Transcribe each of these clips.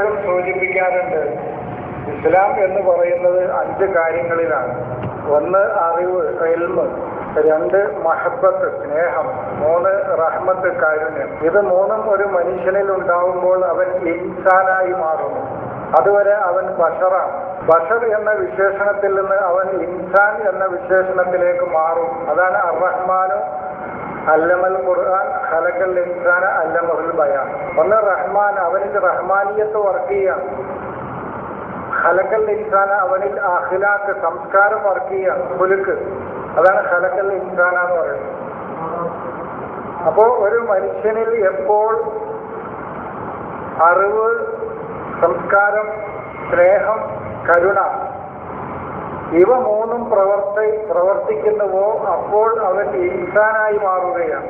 പലരും സൂചിപ്പിക്കാറുണ്ട്, ഇസ്ലാം എന്ന് പറയുന്നത് 5 കാര്യങ്ങളിലാണ്. 1 അറിവ്, ഇൽമ്. 2 മഹബത്ത്, സ്നേഹം. 3 റഹ്മത്ത്, കാരുണ്യം. ഇത് 3ഉം ഒരു മനുഷ്യനിൽ ഉണ്ടാവുമ്പോൾ അവൻ ഇൻസാനായി മാറുന്നു. അതുവരെ അവൻ ബഷറാണ്. ബഷർ എന്ന വിശേഷണത്തിൽ നിന്ന് അവൻ ഇൻസാൻ എന്ന വിശേഷണത്തിലേക്ക് മാറും. അതാണ് അർ-റഹ്മാനു അല്ലമൽ ഖുർആൻ ഖലഖൽ ഇൻസാന അല്ലമഹുൽ ബയാൻ. 1 റഹ്മാൻ, അവനിൽ റഹ്മാനിയത്ത് വർക്ക് ചെയ്യാം. ഖലഖൽ ഇൻസാന, അവനിൽ അഖ്ലാഖ്, സംസ്കാരം വർക്ക് ചെയ്യാം. ഖുലുഖ്, അതാണ് ഖലഖൽ ഇൻസാന എന്ന് പറയുന്നത്. അപ്പോ ഒരു മനുഷ്യനിൽ എപ്പോൾ അറിവ്, സംസ്കാരം, സ്നേഹം, കരുണ, ഇവ 3ഉം പ്രവർത്തിക്കുന്നുവോ അപ്പോൾ അവൻ ഇൻസാനായി മാറുകയാണ്.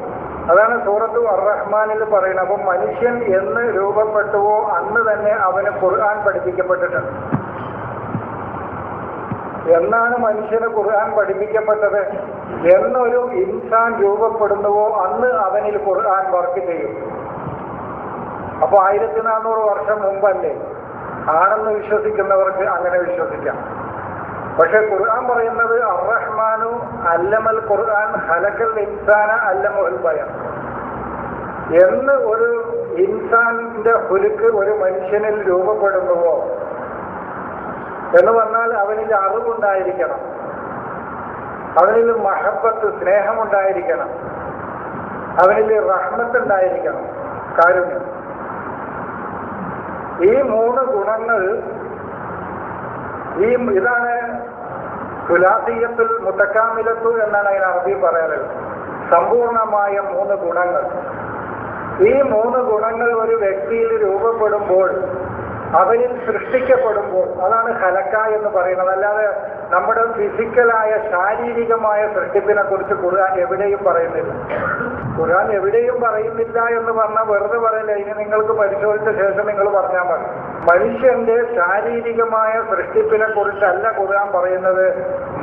അതാണ് സൂറത്തു അർ-റഹ്മാനിൽ പറയുന്നത്. അപ്പം മനുഷ്യൻ എന്ന് രൂപപ്പെട്ടുവോ അന്ന് തന്നെ അവന് ഖുർആൻ പഠിപ്പിക്കപ്പെട്ടിട്ടുണ്ട്. എന്നാണ് മനുഷ്യന് ഖുർആൻ പഠിപ്പിക്കപ്പെട്ടത്? എന്നൊരു ഇൻസാൻ രൂപപ്പെടുന്നുവോ അന്ന് അവനിൽ ഖുർആൻ വർക്ക് ചെയ്യും. അപ്പൊ 1400 വർഷം മുമ്പല്ലേ? ആണെന്ന് വിശ്വസിക്കുന്നവർക്ക് അങ്ങനെ വിശ്വസിക്കാം. പക്ഷെ ഖുർആൻ പറയുന്നത് അർ-റഹ്മാനു അല്ലമൽ ഖുർആൻ ഖലഖൽ ഇൻസാന അല്ലമഹുൽ ബയാൻ എന്ന് ഒരു ഇൻസാന്റെ ഹുലുക്ക് ഒരു മനുഷ്യനിൽ രൂപപ്പെടുന്നുവോ എന്ന് പറഞ്ഞാൽ അവനിൽ അറിവുണ്ടായിരിക്കണം, അവനിൽ മഹബത്ത്, സ്നേഹമുണ്ടായിരിക്കണം, അവനിൽ റഹ്മത്ത് ഉണ്ടായിരിക്കണം, കാരുണ്യം. ഈ 3 ഗുണങ്ങൾ, ഇതാണ് സുലാസിയത്തുൽ മുതകാമിലത്തു എന്നാണ് അതിന് അറബി പറയുന്നത്. സമ്പൂർണമായ 3 ഗുണങ്ങൾ. ഈ 3 ഗുണങ്ങൾ ഒരു വ്യക്തിയിൽ രൂപപ്പെടുമ്പോൾ, അവനിൽ സൃഷ്ടിക്കപ്പെടുമ്പോൾ, അതാണ് ഖലഖ എന്ന് പറയുന്നത്. അല്ലാതെ നമ്മുടെ ഫിസിക്കലായ ശാരീരികമായ സൃഷ്ടിപ്പിനെ കുറിച്ച് ഖുർആൻ എവിടെയും പറയുന്നില്ല. ഖുർആൻ എവിടെയും പറയുന്നില്ല എന്ന് പറഞ്ഞാൽ വെറുതെ പറയില്ല. ഇനി നിങ്ങൾക്ക് പരിശോധിച്ച ശേഷം നിങ്ങൾ പറഞ്ഞാൽ മതി. മനുഷ്യന്റെ ശാരീരികമായ സൃഷ്ടിപ്പിനെ കുറിച്ചല്ല ഖുർആൻ പറയുന്നത്,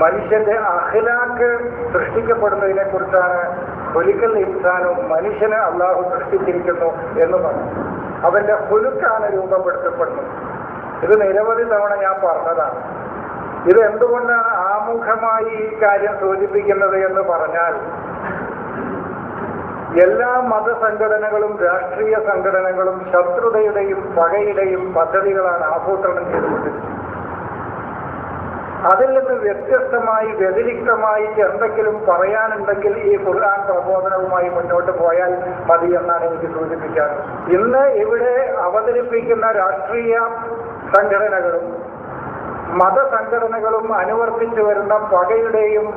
മനുഷ്യന്റെ അഖ്ലാഖ് സൃഷ്ടിക്കപ്പെടുന്നതിനെ കുറിച്ചാണ്. ഖുലിഖൽ ഇൻസാനും, മനുഷ്യനെ അല്ലാഹു സൃഷ്ടിച്ചിരിക്കുന്നു എന്ന് പറഞ്ഞു. അവന്റെ ഖുലുഖാണ് രൂപപ്പെടുത്തപ്പെടുന്നത്. ഇത് നിരവധി തവണ ഞാൻ പറഞ്ഞതാണ്. ഇത് എന്തുകൊണ്ടാണ് ആമുഖമായി ഈ കാര്യം സൂചിപ്പിക്കുന്നത് എന്ന് പറഞ്ഞാൽ, എല്ലാ മതസംഘടനകളും രാഷ്ട്രീയ സംഘടനകളും ശത്രുതയുടെയും പകയുടെയും പദ്ധതികളാണ് ആസൂത്രണം ചെയ്തുകൊണ്ടിരിക്കുന്നത്. അതിൽ നിന്ന് വ്യത്യസ്തമായി, വ്യതിരിക്തമായി എന്തെങ്കിലും പറയാനുണ്ടെങ്കിൽ ഈ ഖുർആൻ പ്രബോധനവുമായി മുന്നോട്ട് പോയാൽ മതി എന്നാണ് എനിക്ക് സൂചിപ്പിക്കാറ്. ഇന്ന് ഇവിടെ അവതരിപ്പിക്കുന്ന രാഷ്ട്രീയ സംഘടനകളും മതസംഘടനകളും അനുവർത്തിച്ചു വരുന്ന പകയുടെയും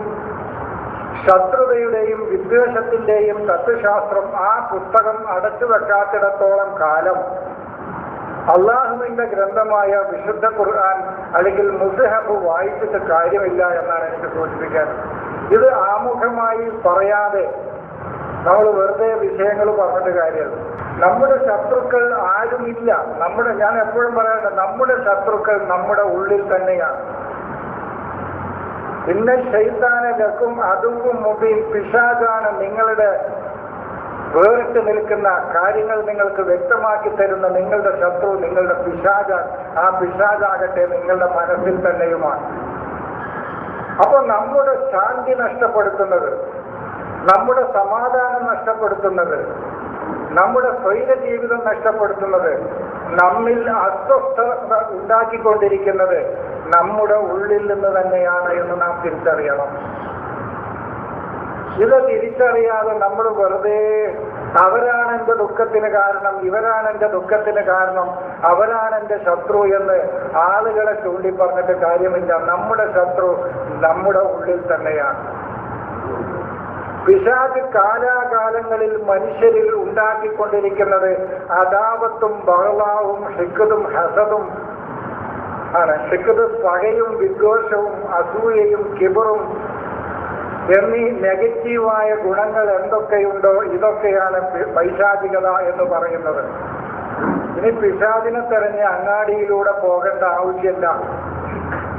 ശത്രുതയുടെയും വിദ്വേഷത്തിന്റെയും തത്വശാസ്ത്രം, ആ പുസ്തകം അടച്ചു വെക്കാത്തിടത്തോളം കാലം അള്ളാഹുവിന്റെ ഗ്രന്ഥമായ വിശുദ്ധ ഖുർആൻ അല്ലെങ്കിൽ മുസ്ഹഫ് വായിച്ചിട്ട് കാര്യമില്ല എന്നാണ് എനിക്ക് സൂചിപ്പിക്കാൻ. ഇത് ആമുഖമായി പറയാതെ നമ്മൾ വെറുതെ വിഷയങ്ങൾ പറഞ്ഞിട്ട് കാര്യമില്ല. നമ്മുടെ ശത്രുക്കൾ ആരുമില്ല. ഞാൻ എപ്പോഴും പറയാറുണ്ട്, നമ്മുടെ ശത്രുക്കൾ നമ്മുടെ ഉള്ളിൽ തന്നെയാണ്. പിന്നെ ശൈത്താന ലക്കും അതുവും മുബീൻ, പിശാചാണ് നിങ്ങളുടെ വേറിട്ട് നിൽക്കുന്ന കാര്യങ്ങൾ നിങ്ങൾക്ക് വ്യക്തമാക്കി തരുന്ന നിങ്ങളുടെ ശത്രു, നിങ്ങളുടെ പിശാചാൻ. ആ പിശാചാകട്ടെ നിങ്ങളുടെ മനസ്സിൽ തന്നെയുമാണ്. അപ്പൊ നമ്മുടെ ശാന്തി നഷ്ടപ്പെടുത്തുന്നത്, നമ്മുടെ സമാധാനം നഷ്ടപ്പെടുത്തുന്നത്, നമ്മുടെ സ്വൈര ജീവിതം നഷ്ടപ്പെടുത്തുന്നത്, നമ്മിൽ അസ്വസ്ഥത ഉണ്ടാക്കിക്കൊണ്ടിരിക്കുന്നത് നമ്മുടെ ഉള്ളിൽ നിന്ന് തന്നെയാണ് എന്ന് നാം തിരിച്ചറിയണം. ഇത് തിരിച്ചറിയാതെ നമ്മൾ വെറുതെ അവരാണ് എൻ്റെ ദുഃഖത്തിന് കാരണം, ഇവരാണ് എൻ്റെ ദുഃഖത്തിന് കാരണം, അവരാണ് എൻ്റെ ശത്രു എന്ന് ആളുകളെ ചൂണ്ടി പറഞ്ഞിട്ട് കാര്യമില്ല. നമ്മുടെ ശത്രു നമ്മുടെ ഉള്ളിൽ തന്നെയാണ്. പിശാച് കാലാകാലങ്ങളിൽ മനുഷ്യരിൽ ഉണ്ടാക്കിക്കൊണ്ടിരിക്കുന്നത് അദാവത്തും ബഹളാവും ഹിഖ്ദും ഹസദും ആണ്. ഹിഖ്ദ് പകയും വിദ്വേഷവും അസൂയയും കിബറും എന്നീ നെഗറ്റീവായ ഗുണങ്ങൾ എന്തൊക്കെയുണ്ടോ ഇതൊക്കെയാണ് പൈശാചികത എന്ന് പറയുന്നത്. ഇനി പിശാചിനെ തെരഞ്ഞ് അങ്ങാടിയിലൂടെ പോകേണ്ട ആവശ്യമില്ല,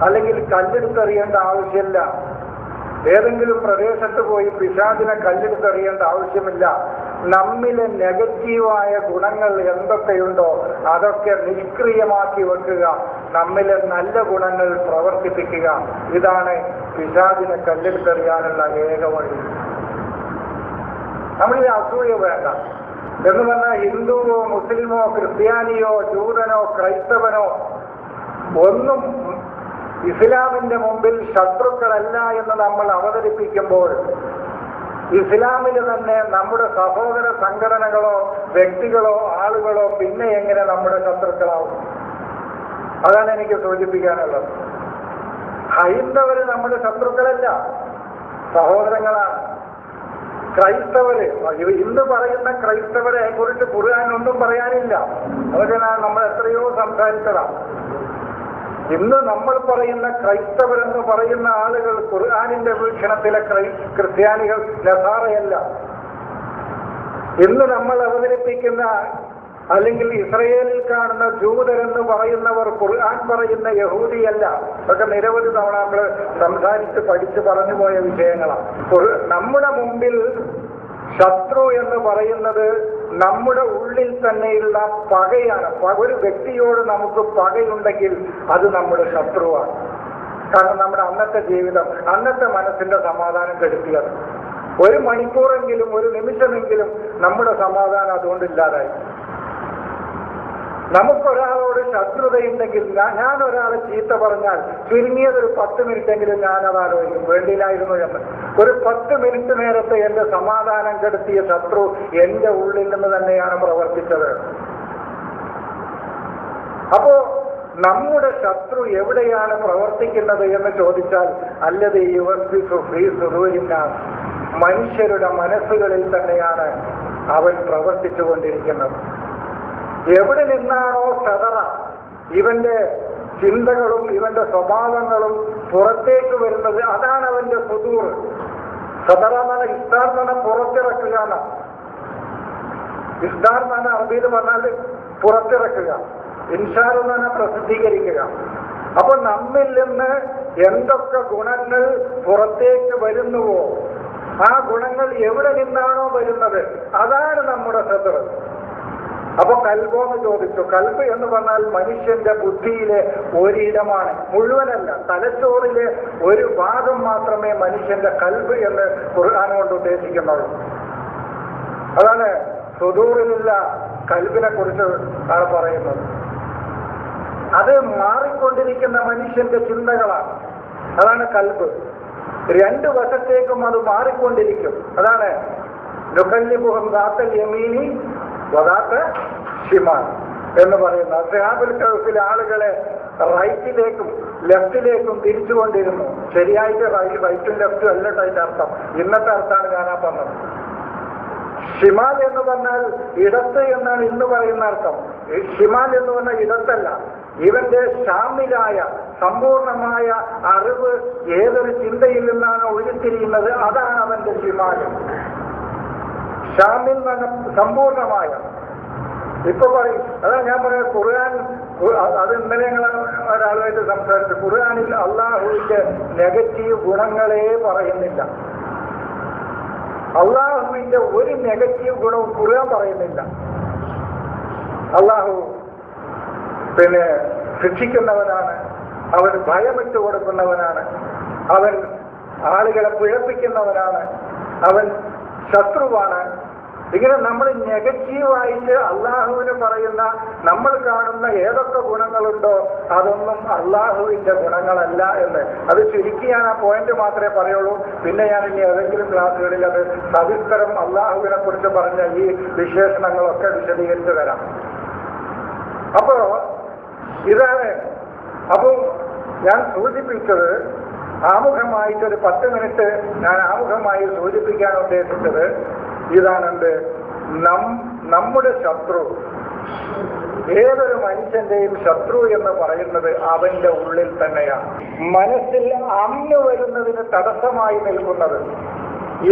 അല്ലെങ്കിൽ കല്ലെടുത്തെറിയേണ്ട ആവശ്യമില്ല, ഏതെങ്കിലും പ്രദേശത്ത് പോയി പിശാചിനെ കല്ലെടുത്തെറിയേണ്ട ആവശ്യമില്ല. നമ്മിലെ നെഗറ്റീവായ ഗുണങ്ങൾ എന്തൊക്കെയുണ്ടോ അതൊക്കെ നിഷ്ക്രിയമാക്കി വെക്കുക, നമ്മിലെ നല്ല ഗുണങ്ങൾ പ്രവർത്തിപ്പിക്കുക. ഇതാണ് പിശാചിനെ കല്ലിൽ തെറിയാനുള്ള ഏക വഴി. നമ്മളിൽ അസൂയ വേണ്ട എന്ന് പറഞ്ഞാൽ ഹിന്ദുവോ മുസ്ലിമോ ക്രിസ്ത്യാനിയോ ജൂതനോ ക്രൈസ്തവനോ ഒന്നും ഇസ്ലാമിന്റെ മുമ്പിൽ ശത്രുക്കളല്ല എന്ന് നമ്മൾ അവതരിപ്പിക്കുമ്പോൾ ഇസ്ലാമിൽ തന്നെ നമ്മുടെ സഹോദര സംഘടനകളോ വ്യക്തികളോ ആളുകളോ പിന്നെ എങ്ങനെ നമ്മുടെ ശത്രുക്കളാവും? അതാണ് എനിക്ക് സൂചിപ്പിക്കാനുള്ളത്. ഹൈന്ദവര് നമ്മുടെ ശത്രുക്കളല്ല, സഹോദരങ്ങളാണ്. ക്രൈസ്തവര്, ഇന്ന് പറയുന്ന ക്രൈസ്തവരെ കുറിച്ച് ഖുർആൻ ഒന്നും പറയാനില്ല, അതൊക്കെ നമ്മൾ എത്രയോ സംസാരിച്ചതാണ്. ഇന്ന് നമ്മൾ പറയുന്ന ക്രൈസ്തവരെന്ന് പറയുന്ന ആളുകൾ ഖുർആനിന്റെ വീക്ഷണത്തിലെ ക്രിസ്ത്യാനികൾ നസാറയല്ല. ഇന്ന് നമ്മൾ അവതരിപ്പിക്കുന്ന അല്ലെങ്കിൽ ഇസ്രയേലിൽ കാണുന്ന ജൂതരെന്ന് പറയുന്നവർ ഖുർആൻ പറയുന്ന യഹൂദിയല്ല. അതൊക്കെ നിരവധി തവണ നമ്മൾ സംസാരിച്ച് പഠിച്ച് പറഞ്ഞുപോയ വിഷയങ്ങളാണ്. നമ്മുടെ മുമ്പിൽ ശത്രു എന്ന് പറയുന്നത് നമ്മുടെ ഉള്ളിൽ തന്നെയുള്ള പകയാണ്. ഒരു വ്യക്തിയോട് നമുക്ക് പകയുണ്ടെങ്കിൽ അത് നമ്മുടെ ശത്രുവാണ്. കാരണം നമ്മുടെ അന്നത്തെ ജീവിതം, അന്നത്തെ മനസ്സിന്റെ സമാധാനം കെടുത്തിയത്. ഒരു മണിക്കൂറെങ്കിലും ഒരു നിമിഷമെങ്കിലും നമ്മുടെ സമാധാനം അതുകൊണ്ടില്ലാതായി. നമുക്കൊരാളോട് ശത്രുതയുണ്ടെങ്കിൽ, ഞാൻ ഒരാളെ ചീത്ത പറഞ്ഞാൽ ചുരുങ്ങിയതൊരു 10 മിനിറ്റെങ്കിലും ഞാനത് ആലോചിക്കും, വേണ്ടിയില്ലായിരുന്നു എന്ന്. ഒരു 10 മിനിറ്റ് നേരത്തെ എന്റെ സമാധാനം കെടുത്തിയ ശത്രു എന്റെ ഉള്ളിൽ നിന്ന് തന്നെയാണ് പ്രവർത്തിച്ചത്. അപ്പോ നമ്മുടെ ശത്രു എവിടെയാണ് പ്രവർത്തിക്കുന്നത് എന്ന് ചോദിച്ചാൽ അല്ലത് മനുഷ്യരുടെ മനസ്സുകളിൽ തന്നെയാണ് അവൻ പ്രവർത്തിച്ചു കൊണ്ടിരിക്കുന്നത്. എവിടെ നിന്നാണോ സദറ, ഇവന്റെ ചിന്തകളും ഇവന്റെ സ്വഭാവങ്ങളും പുറത്തേക്ക് വരുന്നത്, അതാണ് അവന്റെ സുദൂർ. സദറ എന്ന ഇസ്താർ എന്ന പുറത്തിറക്കുക. ഇസ്താർ എന്ന അറബിയിൽ പറഞ്ഞാൽ പുറത്തിറക്കുക, ഇൻഷാർ എന്ന് പറഞ്ഞാൽ പ്രസിദ്ധീകരിക്കുക. അപ്പൊ നമ്മിൽ നിന്ന് എന്തൊക്കെ ഗുണങ്ങൾ പുറത്തേക്ക് വരുന്നുവോ ആ ഗുണങ്ങൾ എവിടെ നിന്നാണോ വരുന്നത് അതാണ് നമ്മുടെ സദർ. അപ്പൊ കൽബോന്ന് ചോദിച്ചു. കൽബ് എന്ന് പറഞ്ഞാൽ മനുഷ്യന്റെ ബുദ്ധിയിലെ ഒരിടമാണ്, മുഴുവനല്ല. തലച്ചോറിലെ ഒരു ഭാഗം മാത്രമേ മനുഷ്യന്റെ കൽബ് എന്ന് ഖുർആൻ കൊണ്ട് ഉദ്ദേശിക്കുന്നുള്ളൂ. അതാണ് സുദൂറിലുള്ള കൽബിനെ കുറിച്ച് ആണ് പറയുന്നത്. അത് മാറിക്കൊണ്ടിരിക്കുന്ന മനുഷ്യന്റെ ചിന്തകളാണ്, അതാണ് കൽബ്. 2 വശത്തേക്കും അത് മാറിക്കൊണ്ടിരിക്കും. അതാണ് നുകല്ലിബുഹും ദാത്തൽ യമീനി വദാത്ത ഷിമാൽ എന്ന് പറയുന്നത്. അസ്ഹാബുൽ കഹ്ഫിലെ ആളുകളെ റൈറ്റിലേക്കും ലെഫ്റ്റിലേക്കും തിരിച്ചുകൊണ്ടിരുന്നു. ശരിയായിട്ട് റൈറ്റും ലെഫ്റ്റും അല്ല അതിന്റെ അർത്ഥം, ഇന്നത്തെ അർത്ഥമാണ് ഞാനാ പറഞ്ഞത്. ഷിമാൽ എന്ന് പറഞ്ഞാൽ ഇടത്ത് എന്നാണ് ഇന്ന് പറയുന്ന അർത്ഥം. ഷിമാൽ എന്ന് പറഞ്ഞാൽ ഇടത്തല്ല. ഇവന്റെ ശാമിലായ സമ്പൂർണമായ അറിവ് ഏതൊരു ചിന്തയിൽ നിന്നാണ് ഒഴുത്തിരിയുന്നത് അതാണ് അവന്റെ ഷിമാൽ. ഷാമിൽ നിന്ന് സമ്പൂർണമായ. ഇപ്പൊ പറയും, അതാ ഞാൻ പറയാം, ഖുർആൻ അത് ഇന്നലെ ഞങ്ങൾ ഒരാളുമായിട്ട് സംസാരിച്ചു. ഖുർആനിൽ അള്ളാഹുവിന്റെ നെഗറ്റീവ് ഗുണങ്ങളെ പറയുന്നില്ല. അള്ളാഹുവിന്റെ ഒരു നെഗറ്റീവ് ഗുണവും ഖുർആൻ പറയുന്നില്ല. അള്ളാഹു ശിക്ഷിക്കുന്നവനാണ്, അവൻ ഭയമിട്ട് കൊടുക്കുന്നവനാണ്, അവൻ ആളുകളെ പിഴപ്പിക്കുന്നവനാണ്, അവൻ ശത്രുവാണ്. ഇങ്ങനെ നമ്മൾ നെഗറ്റീവായിട്ട് അള്ളാഹുവിന് പറയുന്ന നമ്മൾ കാണുന്ന ഏതൊക്കെ ഗുണങ്ങളുണ്ടോ അതൊന്നും അള്ളാഹുവിന്റെ ഗുണങ്ങളല്ല എന്ന്. അത് ചുരുക്കി ഞാൻ ആ പോയിന്റ് മാത്രമേ പറയുള്ളൂ. പിന്നെ ഞാൻ ഇനി ഏതെങ്കിലും ക്ലാസ്സുകളിൽ അത് സവിസ്തരം അള്ളാഹുവിനെ കുറിച്ച് പറഞ്ഞ ഈ വിശേഷണങ്ങളൊക്കെ വിശദീകരിച്ചു തരാം. അപ്പോ ഇതാണ്. അപ്പോൾ ഞാൻ സൂചിപ്പിച്ചത് ആമുഖമായിട്ടൊരു 10 മിനിറ്റ് ഞാൻ ആമുഖമായി സൂചിപ്പിക്കാൻ ഉദ്ദേശിച്ചത് ഇതാണെന്ത്, നമ്മുടെ ശത്രു, ഏതൊരു മനുഷ്യന്റെയും ശത്രു എന്ന് പറയുന്നത് അവന്റെ ഉള്ളിൽ തന്നെയാണ്. മനസ്സിൽ അമ്മ വരുന്നതിന് തടസ്സമായി നിൽക്കുന്നത്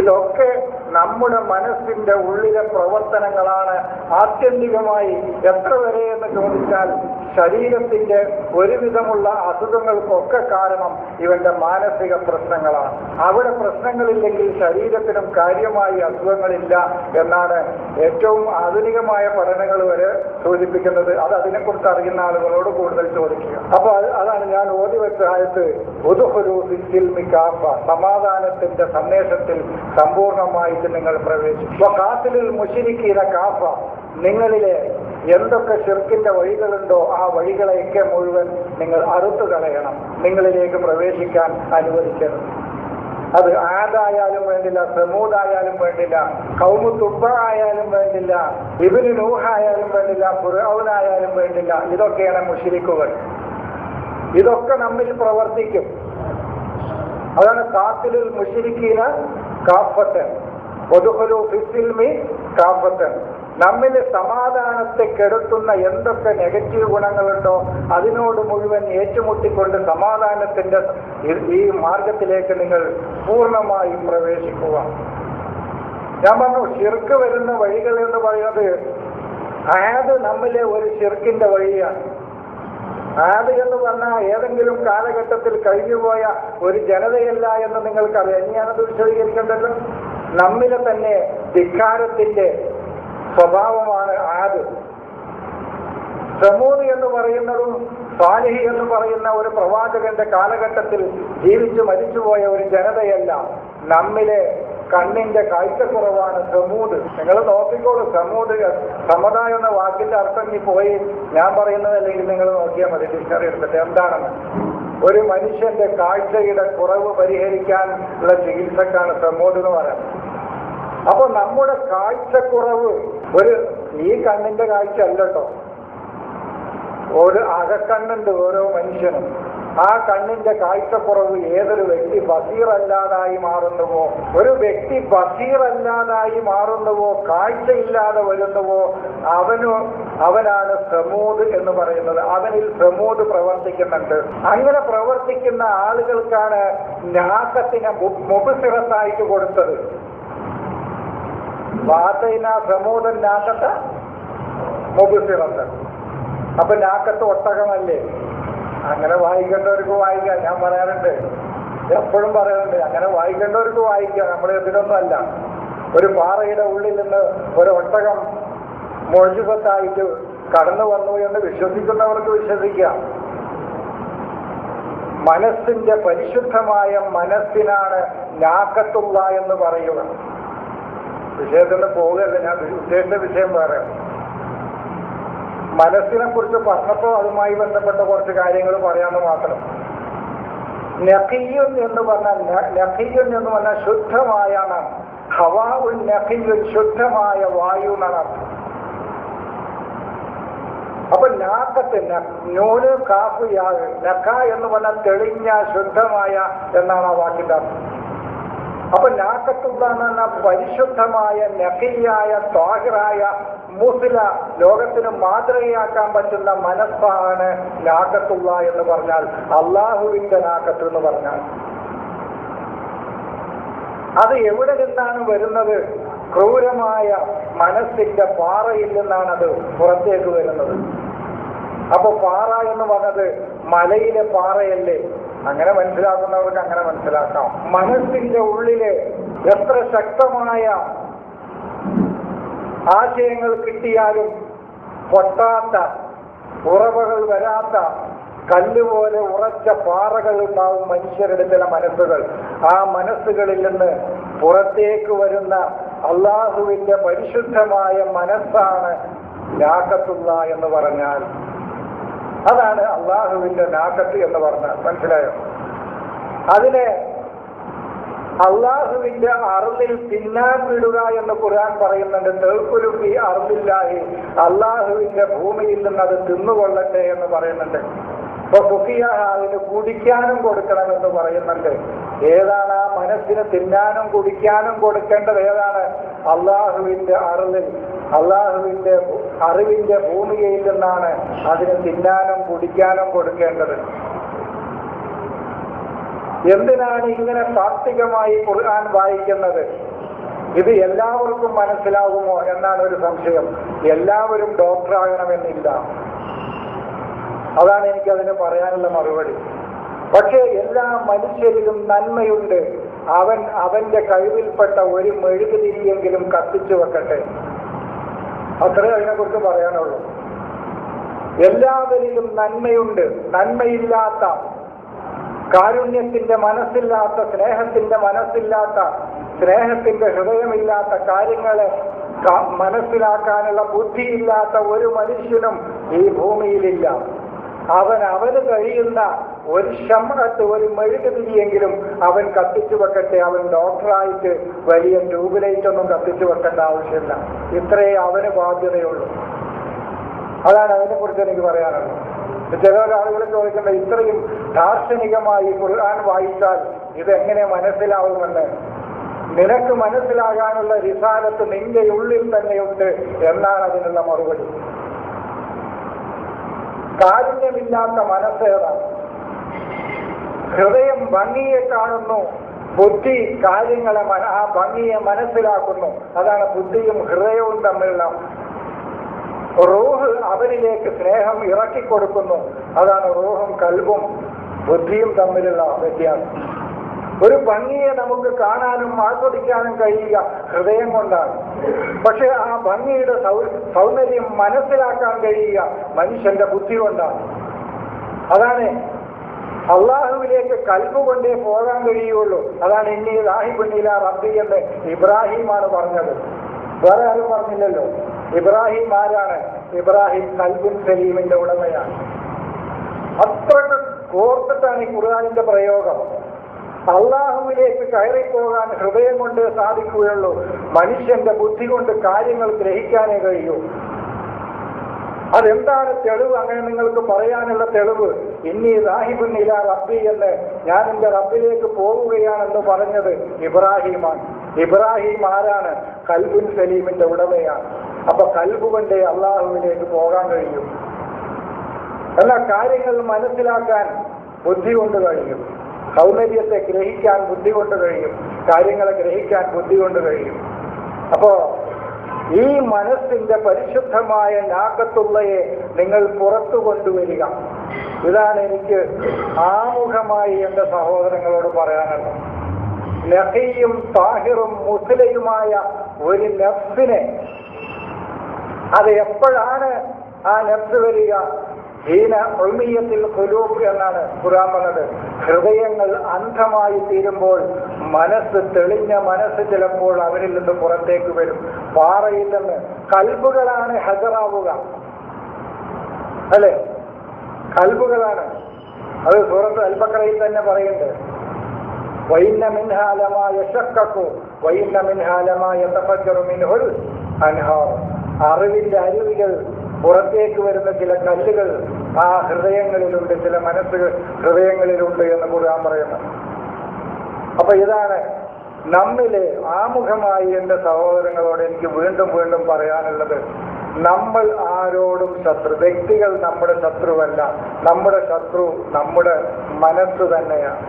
ഇതൊക്കെ നമ്മുടെ മനസ്സിന്റെ ഉള്ളിലെ പ്രവർത്തനങ്ങളാണ് ആത്യന്തികമായി എത്ര വരെ എന്ന് ചോദിച്ചാൽ ശരീരത്തിന്റെ ഒരുവിധമുള്ള അസുഖങ്ങൾക്കൊക്കെ കാരണം ഇവന്റെ മാനസിക പ്രശ്നങ്ങളാണ്. അവിടെ പ്രശ്നങ്ങളില്ലെങ്കിൽ ശരീരത്തിനും കാര്യമായി അസുഖങ്ങളില്ല എന്നാണ് ഏറ്റവും ആധുനികമായ പഠനങ്ങൾ വരെ സൂചിപ്പിക്കുന്നത്. അത് അതിനെക്കുറിച്ച് അറിയുന്ന ആളുകളോട് കൂടുതൽ ചോദിക്കുക. അപ്പൊ അതാണ് ഞാൻ ഓതി വെച്ച ആയത്ത്, സമാധാനത്തിന്റെ സന്ദേശത്തിൽ സമ്പൂർണമായിട്ട് നിങ്ങൾ പ്രവേശിക്കും. കാത്തിലിൽ മുശ്രിക്കീന കാഫ, നിങ്ങളിലെ എന്തൊക്കെ ശിർക്കിന്റെ വഴികളുണ്ടോ ആ വഴികളെയൊക്കെ മുഴുവൻ നിങ്ങൾ അറുത്തു കളയണം, നിങ്ങളിലേക്ക് പ്രവേശിക്കാൻ അനുവദിക്കണം. അത് ആദായാലും വേണ്ടില്ല, സമൂദായാലും വേണ്ടില്ല, ഖൗമു തുബ്ബ ആയാലും വേണ്ടില്ല, ഇബ്നു നൂഹ് ആയാലും വേണ്ടില്ല, ഫിർഔനായാലും വേണ്ടില്ല. ഇതൊക്കെയാണ് മുശ്രിക്കുകൾ. ഇതൊക്കെ നമ്മിൽ പ്രവർത്തിക്കും. അതാണ് ഖാത്തിലുൽ മുശ്രിക്കീന കാഫത്തൻ വദ്ഖുലൂ ഫിസ്സിൽമി കാഫത്തൻ. നമ്മിൽ സമാധാനത്തെ കെടുത്തുന്ന എന്തൊക്കെ നെഗറ്റീവ് ഗുണങ്ങളുണ്ടോ അതിനോട് മുഴുവൻ ഏറ്റുമുട്ടിക്കൊണ്ട് സമാധാനത്തിന്റെ ഈ മാർഗത്തിലേക്ക് നിങ്ങൾ പൂർണ്ണമായും പ്രവേശിക്കുക. ഞാൻ പറഞ്ഞു, ശിർക്ക് വരുന്ന വഴികൾ എന്ന് പറയുന്നത് ആദ് നമ്മിലെ ഒരു ശിർക്കിന്റെ വഴിയാണ്. ആദ് എന്ന് പറഞ്ഞാൽ ഏതെങ്കിലും കാലഘട്ടത്തിൽ കഴിഞ്ഞുപോയ ഒരു ജനതയല്ല എന്ന് നിങ്ങൾക്കറിയാം. ഞാനത് വിശദീകരിക്കേണ്ടല്ലോ. നമ്മിലെ തന്നെ ധിക്കാരത്തിന്റെ സ്വഭാവമാണ് ആദ്. സമൂദ് എന്ന് പറയുന്നതും സാലിഹ് എന്ന് പറയുന്ന ഒരു പ്രവാചകന്റെ കാലഘട്ടത്തിൽ ജീവിച്ചു മരിച്ചുപോയ ഒരു ജനതയല്ല. നമ്മിലെ കണ്ണിന്റെ കാഴ്ചക്കുറവാണ് സമൂദ്. നിങ്ങൾ നോക്കിക്കോളൂ. സമൂദ്, സമത എന്ന വാക്കിന്റെ അർത്ഥം ഈ പോയി ഞാൻ പറയുന്നതല്ലെങ്കിൽ നിങ്ങൾ നോക്കിയാൽ മതി, ഡിക്ഷണറി എടുത്തിട്ട് എന്താണെന്ന്. ഒരു മനുഷ്യന്റെ കാഴ്ചയുടെ കുറവ് പരിഹരിക്കാൻ ഉള്ള ചികിത്സക്കാണ് സമൂദ് എന്ന് പറയുന്നത്. അപ്പൊ നമ്മുടെ കാഴ്ചക്കുറവ് ഈ കണ്ണിന്റെ കാഴ്ച അല്ലട്ടോ, ഒരു അകക്കണ്ണുണ്ട് ഓരോ മനുഷ്യനും. ആ കണ്ണിന്റെ കാഴ്ചക്കുറവ് ഏതൊരു വ്യക്തി ബസീറല്ലാതായി മാറുന്നുവോ, ഒരു വ്യക്തി ബസീറല്ലാതായി മാറുന്നുവോ, കാഴ്ചയില്ലാതെ വരുന്നുവോ, അവനാണ് സമൂദ് എന്ന് പറയുന്നത്. അവനിൽ സമൂദ് പ്രവർത്തിക്കുന്നുണ്ട്. അങ്ങനെ പ്രവർത്തിക്കുന്ന ആളുകൾക്കാണ് നാക്കത്തിനെ മുബസിറത്തായിട്ട് കൊടുത്തത്. വാതൈന സമൂദൻ നാക്കത്ത മുബസിറത്ത്. അപ്പൊ നാക്കത്ത് ഒട്ടകമല്ലേ? അങ്ങനെ വായിക്കേണ്ടവർക്ക് വായിക്കാം. ഞാൻ പറയാറുണ്ട്, എപ്പോഴും പറയാറുണ്ട്, അങ്ങനെ വായിക്കേണ്ടവർക്ക് വായിക്കാം. നമ്മൾ ഇതിനൊന്നും അല്ല. ഒരു പാറയുടെ ഉള്ളിൽ നിന്ന് ഒരു ഒട്ടകം മോചിതത്തായിട്ട് കടന്നു വന്നു എന്ന് വിശ്വസിക്കുന്നവർക്ക് വിശ്വസിക്കാം. മനസ്സിന്റെ പരിശുദ്ധമായ മനസ്സിനാണ് നാക്കത്തുള്ള എന്ന് പറയുക. വിഷയത്തിന് പോവുകയല്ല, ഞാൻ ഉദ്ദേശിച്ച വിഷയം വേറെ. മനസ്സിനെ കുറിച്ച് പറഞ്ഞപ്പോൾ അതുമായി ബന്ധപ്പെട്ട കുറച്ച് കാര്യങ്ങൾ പറയാമെന്ന് മാത്രം. നഖിയുൻ എന്ന് പറഞ്ഞാൽ ശുദ്ധമായ, ഹവാഉൻ നഖിയുൻ ശുദ്ധമായ വായു എന്നാണ് അർത്ഥം. അപ്പൊ നാക്കത്ത് നൂന് കാഫ് യാഗ്, നഖ എന്ന് പറഞ്ഞാൽ തെളിഞ്ഞ ശുദ്ധമായ എന്നാണ് ആ വാക്കിന്റെ അർത്ഥം. അപ്പൊ നാക്കത്തുള്ള എന്ന് പറഞ്ഞാൽ പരിശുദ്ധമായ, നഖിയായ, ത്വാഹിറായ, മുസ്ല, ലോകത്തിന് മാതൃകയാക്കാൻ പറ്റുന്ന മനസ്സാണ് നാക്കത്തുള്ള എന്ന് പറഞ്ഞാൽ, അള്ളാഹുവിന്റെ നാക്കത്ത് എന്ന് പറഞ്ഞാൽ. അത് എവിടെ നിന്നാണ് വരുന്നത്? ക്രൂരമായ മനസ്സിന്റെ പാറയിൽ നിന്നാണ് അത് പുറത്തേക്ക് വരുന്നത്. അപ്പൊ പാറ എന്ന് പറഞ്ഞത് മലയിലെ പാറയല്ലേ? അങ്ങനെ മനസ്സിലാക്കുന്നവർക്ക് അങ്ങനെ മനസ്സിലാക്കാം. മനസ്സിന്റെ ഉള്ളില് എത്ര ശക്തമായ ആശയങ്ങൾ കിട്ടിയാലും പൊട്ടാത്ത, ഉറവകൾ വരാത്ത, കല്ലുപോലെ ഉറച്ച പാറകൾ ഉണ്ടാവും മനുഷ്യരുടെ ചില മനസ്സുകൾ. ആ മനസ്സുകളിൽ നിന്ന് പുറത്തേക്ക് വരുന്ന അള്ളാഹുവിന്റെ പരിശുദ്ധമായ മനസ്സാണ് നാക്കത്തുള്ള എന്ന് പറഞ്ഞാൽ. അതാണ് അള്ളാഹുവിന്റെ നാക്കത്ത് എന്ന് പറഞ്ഞാൽ. മനസ്സിലായോ? അതിനെ അള്ളാഹുവിന്റെ അർളിൽ തിന്നാൻ വിടുക എന്ന് ഖുർആൻ പറയുന്നുണ്ട്. തഅ്കുലുഫി അർളില്ലാഹി, അള്ളാഹുവിന്റെ ഭൂമിയിൽ നിന്ന് അത് തിന്നുകൊള്ളട്ടെ എന്ന് പറയുന്നുണ്ട്. ഇപ്പൊ അതിന് കുടിക്കാനും കൊടുക്കണമെന്ന് പറയുന്നുണ്ട്. ഏതാണ് ആ മനസ്സിന് തിന്നാനും കുടിക്കാനും കൊടുക്കേണ്ടത്? ഏതാണ്? അള്ളാഹുവിന്റെ അർളിൽ, അള്ളാഹുവിന്റെ അറിവിന്റെ ഭൂമികയിൽ നിന്നാണ് അതിന് തിന്നാനും കുടിക്കാനും കൊടുക്കേണ്ടത്. എന്തിനാണ് ഇങ്ങനെ താത്വികമായി ഖുർആൻ വായിക്കുന്നത്? ഇത് എല്ലാവർക്കും മനസ്സിലാകുമോ എന്നാണ് ഒരു സംശയം. എല്ലാവരും ഡോക്ടറാകണമെന്നില്ല. അതാണ് എനിക്കതിന് പറയാനുള്ള മറുപടി. പക്ഷേ എല്ലാ മനുഷ്യരിലും നന്മയുണ്ട്. അവന്റെ കഴിവിൽപ്പെട്ട ഒരു മെഴുകുതിരിയെങ്കിലും കത്തിച്ചു വെക്കട്ടെ. അത്രേ അതിനെക്കുറിച്ച് പറയാനുള്ളൂ. എല്ലാവരിലും നന്മയുണ്ട്. നന്മയില്ലാത്ത, കാരുണ്യത്തിന്റെ മനസ്സില്ലാത്ത, സ്നേഹത്തിന്റെ മനസ്സില്ലാത്ത, സ്നേഹത്തിന്റെ ഹൃദയമില്ലാത്ത, കാര്യങ്ങളെ മനസ്സിലാക്കാനുള്ള ബുദ്ധിയില്ലാത്ത ഒരു മനുഷ്യനും ഈ ഭൂമിയിലില്ല. അവന് കഴിയുന്ന ഒരു ശമ്പളത്ത്, ഒരു മെഴുകുതിരിയെങ്കിലും അവൻ കത്തിച്ചു വെക്കട്ടെ. അവൻ ഡോക്ടറായിട്ട് വലിയ ട്യൂബ്ലൈറ്റ് ഒന്നും കത്തിച്ചു വെക്കേണ്ട ആവശ്യമില്ല. ഇത്രയേ അവന് ബാധ്യതയുള്ളൂ. അതാണ് അതിനെക്കുറിച്ച് എനിക്ക് പറയാനുള്ളത്. ചില ആളുകൾ ചോദിക്കേണ്ട, ഇത്രയും ദാർശനികമായി ഖുർആൻ വായിച്ചാൽ ഇതെങ്ങനെ മനസ്സിലാവുമെന്ന്. നിനക്ക് മനസ്സിലാകാനുള്ള റിസാലത്ത് നിന്റെ ഉള്ളിൽ തന്നെയുണ്ട് എന്നാണ് അതിനുള്ള മറുപടി. കാരുണ്യമില്ലാത്ത മനസ്സേതാണ്. ഹൃദയം ഭംഗിയെ കാണുന്നു, ബുദ്ധി കാര്യങ്ങളെ ആ ഭംഗിയെ മനസ്സിലാക്കുന്നു. അതാണ് ബുദ്ധിയും ഹൃദയവും തമ്മിലുള്ള. റൂഹ് അവനിലേക്ക് സ്നേഹം ഇറക്കിക്കൊടുക്കുന്നു. അതാണ് റൂഹും കൽബും ബുദ്ധിയും തമ്മിലുള്ള വ്യത്യാസം. ഒരു ഭംഗിയെ നമുക്ക് കാണാനും ആസ്വദിക്കാനും കഴിയുക ഹൃദയം കൊണ്ടാണ്. പക്ഷെ ആ ഭംഗിയുടെ സൗന്ദര്യം മനസ്സിലാക്കാൻ കഴിയുക മനുഷ്യന്റെ ബുദ്ധി കൊണ്ടാണ്. അതാണ് അള്ളാഹുവിലേക്ക് കൽബ് കൊണ്ടേ പോകാൻ കഴിയുള്ളൂ. അതാണ് ഇന്നി റാഹിബുന്നില റബ്ബി എന്ന് ഇബ്രാഹിമാണ് പറഞ്ഞത്. വേറെ ആരും പറഞ്ഞില്ലല്ലോ. ഇബ്രാഹിം ആരാണ്? ഇബ്രാഹിം കൽബുൻ സലീമിന്റെ ഉടമയാണ്. അത്രക്ക് കോർത്തിട്ടാണ് ഈ ഖുർആനിന്റെ പ്രയോഗം. അള്ളാഹുവിലേക്ക് കയറിപ്പോകാൻ ഹൃദയം കൊണ്ട് സാധിക്കുകയുള്ളൂ. മനുഷ്യന്റെ ബുദ്ധി കൊണ്ട് കാര്യങ്ങൾ ഗ്രഹിക്കാനേ കഴിയൂ. അതെന്താണ് തെളിവ്? അങ്ങനെ നിങ്ങൾക്ക് പറയാനുള്ള തെളിവ്, ഇന്നി റാഹിബുൻ ഇലാ റബ്ബി എന്ന്, ഞാൻ എന്റെ റബ്ബിലേക്ക് പോവുകയാണെന്ന് പറഞ്ഞത് ഇബ്രാഹിമാണ്. ഇബ്രാഹിം ആരാണ്? കൽബുൻ സലീമിന്റെ ഉടമയാണ്. അപ്പൊ കൽബ് കൊണ്ടേ അള്ളാഹുവിലേക്ക് പോകാൻ കഴിയും. എന്നാൽ കാര്യങ്ങൾ മനസ്സിലാക്കാൻ ബുദ്ധി കൊണ്ട് കഴിയും. സൗന്ദര്യത്തെ ഗ്രഹിക്കാൻ ബുദ്ധി കൊണ്ട് കഴിയും. കാര്യങ്ങളെ ഗ്രഹിക്കാൻ ബുദ്ധി കൊണ്ട് കഴിയും. അപ്പോ ഈ മനസ്സിന്റെ പരിശുദ്ധമായ നാക്കത്തുള്ളയെ നിങ്ങൾ പുറത്തു കൊണ്ടുവരിക. ഇതാണ് എനിക്ക് ആമുഖമായി എന്റെ സഹോദരങ്ങളോട് പറയാനുള്ളത്. നഖിയും താഹിറും മുസ്ലിയുമായ ഒരു നഫ്സിനെ, അത് എപ്പോഴാണ് ആ നഫ്സ് വരിക? ഹീന ഉൾമിയത്തിൽ ഖുലൂബ് എന്നാണ് ഖുർആൻ പറഞ്ഞത്. ഹൃദയങ്ങൾ അന്ധമായി തീരുമ്പോൾ മനസ്സ്, തെളിഞ്ഞ മനസ്സ് ചിലപ്പോൾ അവരിൽ നിന്ന് പുറത്തേക്ക് വരും. പാറയിൽ നിന്ന് കൽബുകളാണ് ഹജറാവുക, അല്ലെ? കൽബുകളാണ്. അത് സൂറത്ത് അൽ-ബഖറയിൽ തന്നെ പറയുന്നുണ്ട്. വഇന്ന മിൻഹാ ലമാ യശഖഖു വഇന്ന മിൻഹാ ലമാ യതഫജ്ജറു മിൻഹുൽ അൻഹാർ. അറിവിന്റെ അരുവികൾ പുറത്തേക്ക് വരുന്ന ചില കല്ലുകൾ ആ ഹൃദയങ്ങളിലുണ്ട്, ചില മനസ്സുകൾ ഹൃദയങ്ങളിലുണ്ട് എന്ന് ഖുർആൻ പറയുന്നു. അപ്പൊ ഇതാണ് നമ്മിലെ ആമുഖമായി എന്റെ സഹോദരങ്ങളോട് എനിക്ക് വീണ്ടും വീണ്ടും പറയാനുള്ളത്. നമ്മൾ ആരോടും ശത്രു, വ്യക്തികൾ നമ്മുടെ ശത്രുവല്ല. നമ്മുടെ ശത്രു നമ്മുടെ മനസ്സ് തന്നെയാണ്.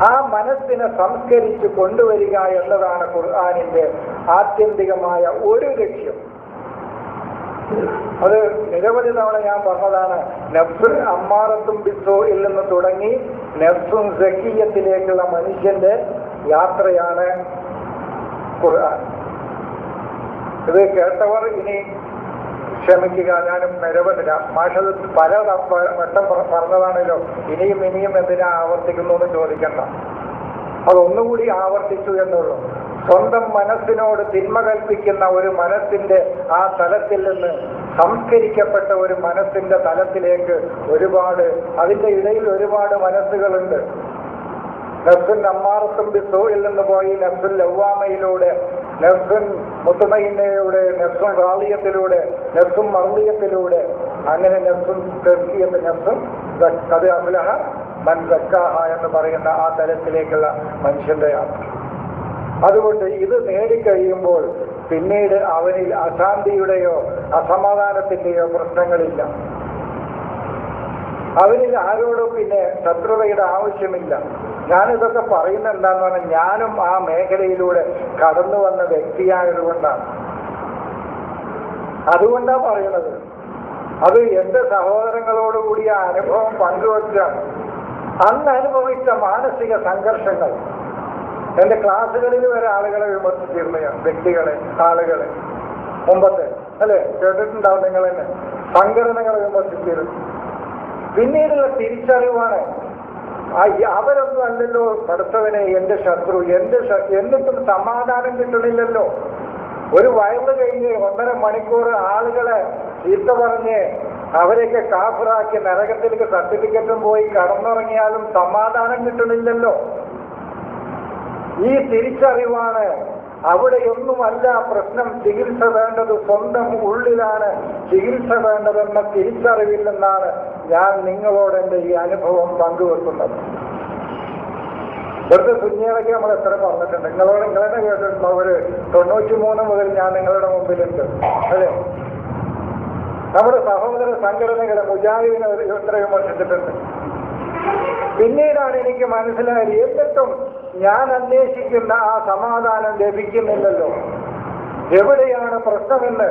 ആ മനസ്സിനെ സംസ്കരിച്ച് കൊണ്ടുവരിക എന്നതാണ് ഖുർആനിന്റെ ആത്യന്തികമായ ഒരു ലക്ഷ്യം. അത് നിരവധി തവണ ഞാൻ പറഞ്ഞതാണ്. നഫ്സുൻ അമ്മാറത്തും ബിസ്സൂഇൽ നിന്ന് തുടങ്ങി നഫ്സുൻ സക്കിയത്തിലേക്കുള്ള മനുഷ്യന്റെ യാത്രയാണ് ഖുർആൻ. ഇത് കേട്ടവർ ഇനി ക്ഷമിക്കുക. ഞാനും നിരവധി മാഷത് പല വട്ടം പറഞ്ഞതാണല്ലോ. ഇനിയും എന്തിനാ ആവർത്തിക്കുന്നു എന്ന് ചോദിക്കണ്ട. അതൊന്നുകൂടി ആവർത്തിച്ചു എന്നുള്ളൂ. സ്വന്തം മനസ്സിനോട് തിന്മ കൽപ്പിക്കുന്ന ഒരു മനസ്സിന്റെ ആ തലത്തിൽ നിന്ന് സംസ്കരിക്കപ്പെട്ട ഒരു മനസ്സിന്റെ തലത്തിലേക്ക് ഒരുപാട്, അതിന്റെ ഇടയിൽ ഒരുപാട് മനസ്സുകളുണ്ട്. നഫ്സുൻ അമ്മാറത്തും ബിസ്സൂഇൽ നിന്ന് പോയി നഫ്സുൽ ലവ്വാമയിലൂടെ, നഫ്സുൻ മുത്മഇന്നയിലൂടെ, നഫ്സുൻ റാളിയത്തിലൂടെ, നഫ്സുൻ മർദിയത്തിലൂടെ, അങ്ങനെ നഫ്സുൻ തസ്കിയത്ത്, നഫ്സുൻ ഖദ് അഫ്ലഹ മൻ സക്കാഹ എന്ന് പറയുന്ന ആ തലത്തിലേക്കുള്ള മനുഷ്യന്റെ യാത്ര. അതുകൊണ്ട് ഇത് നേടിക്കഴിയുമ്പോൾ പിന്നീട് അവനിൽ അശാന്തിയുടെയോ അസമാധാനത്തിന്റെയോ പ്രശ്നങ്ങളില്ല. അവനിൽ ആരോടും പിന്നെ ശത്രുതയുടെ ആവശ്യമില്ല. ഞാനിതൊക്കെ പറയുന്നത് എന്താന്ന് പറഞ്ഞാൽ ഞാനും ആ മേഖലയിലൂടെ കടന്നു വന്ന വ്യക്തിയായതുകൊണ്ടാണ്. അതുകൊണ്ടാണ് പറയുന്നത്. അത് എന്റെ സഹോദരങ്ങളോടുകൂടി ആ അനുഭവം പങ്കുവച്ചാണ്. അന്ന് അനുഭവിച്ച മാനസിക സംഘർഷങ്ങൾ എന്റെ ക്ലാസ്സുകളിൽ വരെ ആളുകളെ വിമർശിച്ചിരുന്ന വ്യക്തികളെ, ആളുകളെ മുമ്പത്തെ അല്ലെ കേട്ടിട്ടുണ്ടാവും നിങ്ങൾ തന്നെ, സംഘടനകളെ വിമർശിച്ചിരുന്നു. പിന്നീടുള്ള തിരിച്ചറിവാണ് അവരൊന്നും അല്ലല്ലോ പഠിച്ചവനെ എന്റെ ശത്രു, എന്നിട്ടും സമാധാനം കിട്ടണില്ലല്ലോ. ഒരു വയറ് കഴിഞ്ഞ് 1.5 മണിക്കൂർ ആളുകളെ ചീത്ത പറഞ്ഞ് അവരെയൊക്കെ കാഫിറാക്കി നരകത്തിലേക്ക് സർട്ടിഫിക്കറ്റും പോയി കടന്നിറങ്ങിയാലും സമാധാനം കിട്ടണില്ലല്ലോ. ഈ തിരിച്ചറിവാണ്. അവിടെയൊന്നുമല്ല പ്രശ്നം, ചികിത്സ വേണ്ടത് സ്വന്തം ഉള്ളിലാണ് ചികിത്സ വേണ്ടതെന്ന തിരിച്ചറിവിൽ നിന്നാണ് ഞാൻ നിങ്ങളോട് എൻ്റെ ഈ അനുഭവം പങ്കുവെക്കുന്നത്. വെറുതെ കുഞ്ഞികളൊക്കെ നമ്മൾ എത്ര പറഞ്ഞിട്ടുണ്ട്, നിങ്ങളെ കേട്ടിട്ടുള്ളവര് 93 മുതൽ ഞാൻ നിങ്ങളുടെ മുമ്പിലുണ്ട് അല്ലേ. നമ്മുടെ സഹോദര സംഘടനകളെ മുജാഹിദിനെ എത്ര വിമർശിച്ചിട്ടുണ്ട്. പിന്നീടാണ് എനിക്ക് മനസ്സിലായത്, എന്നിട്ടും ഞാൻ അന്വേഷിക്കുന്ന ആ സമാധാനം ലഭിക്കുന്നില്ലല്ലോ. എവിടെയാണ് പ്രശ്നമെന്ന്.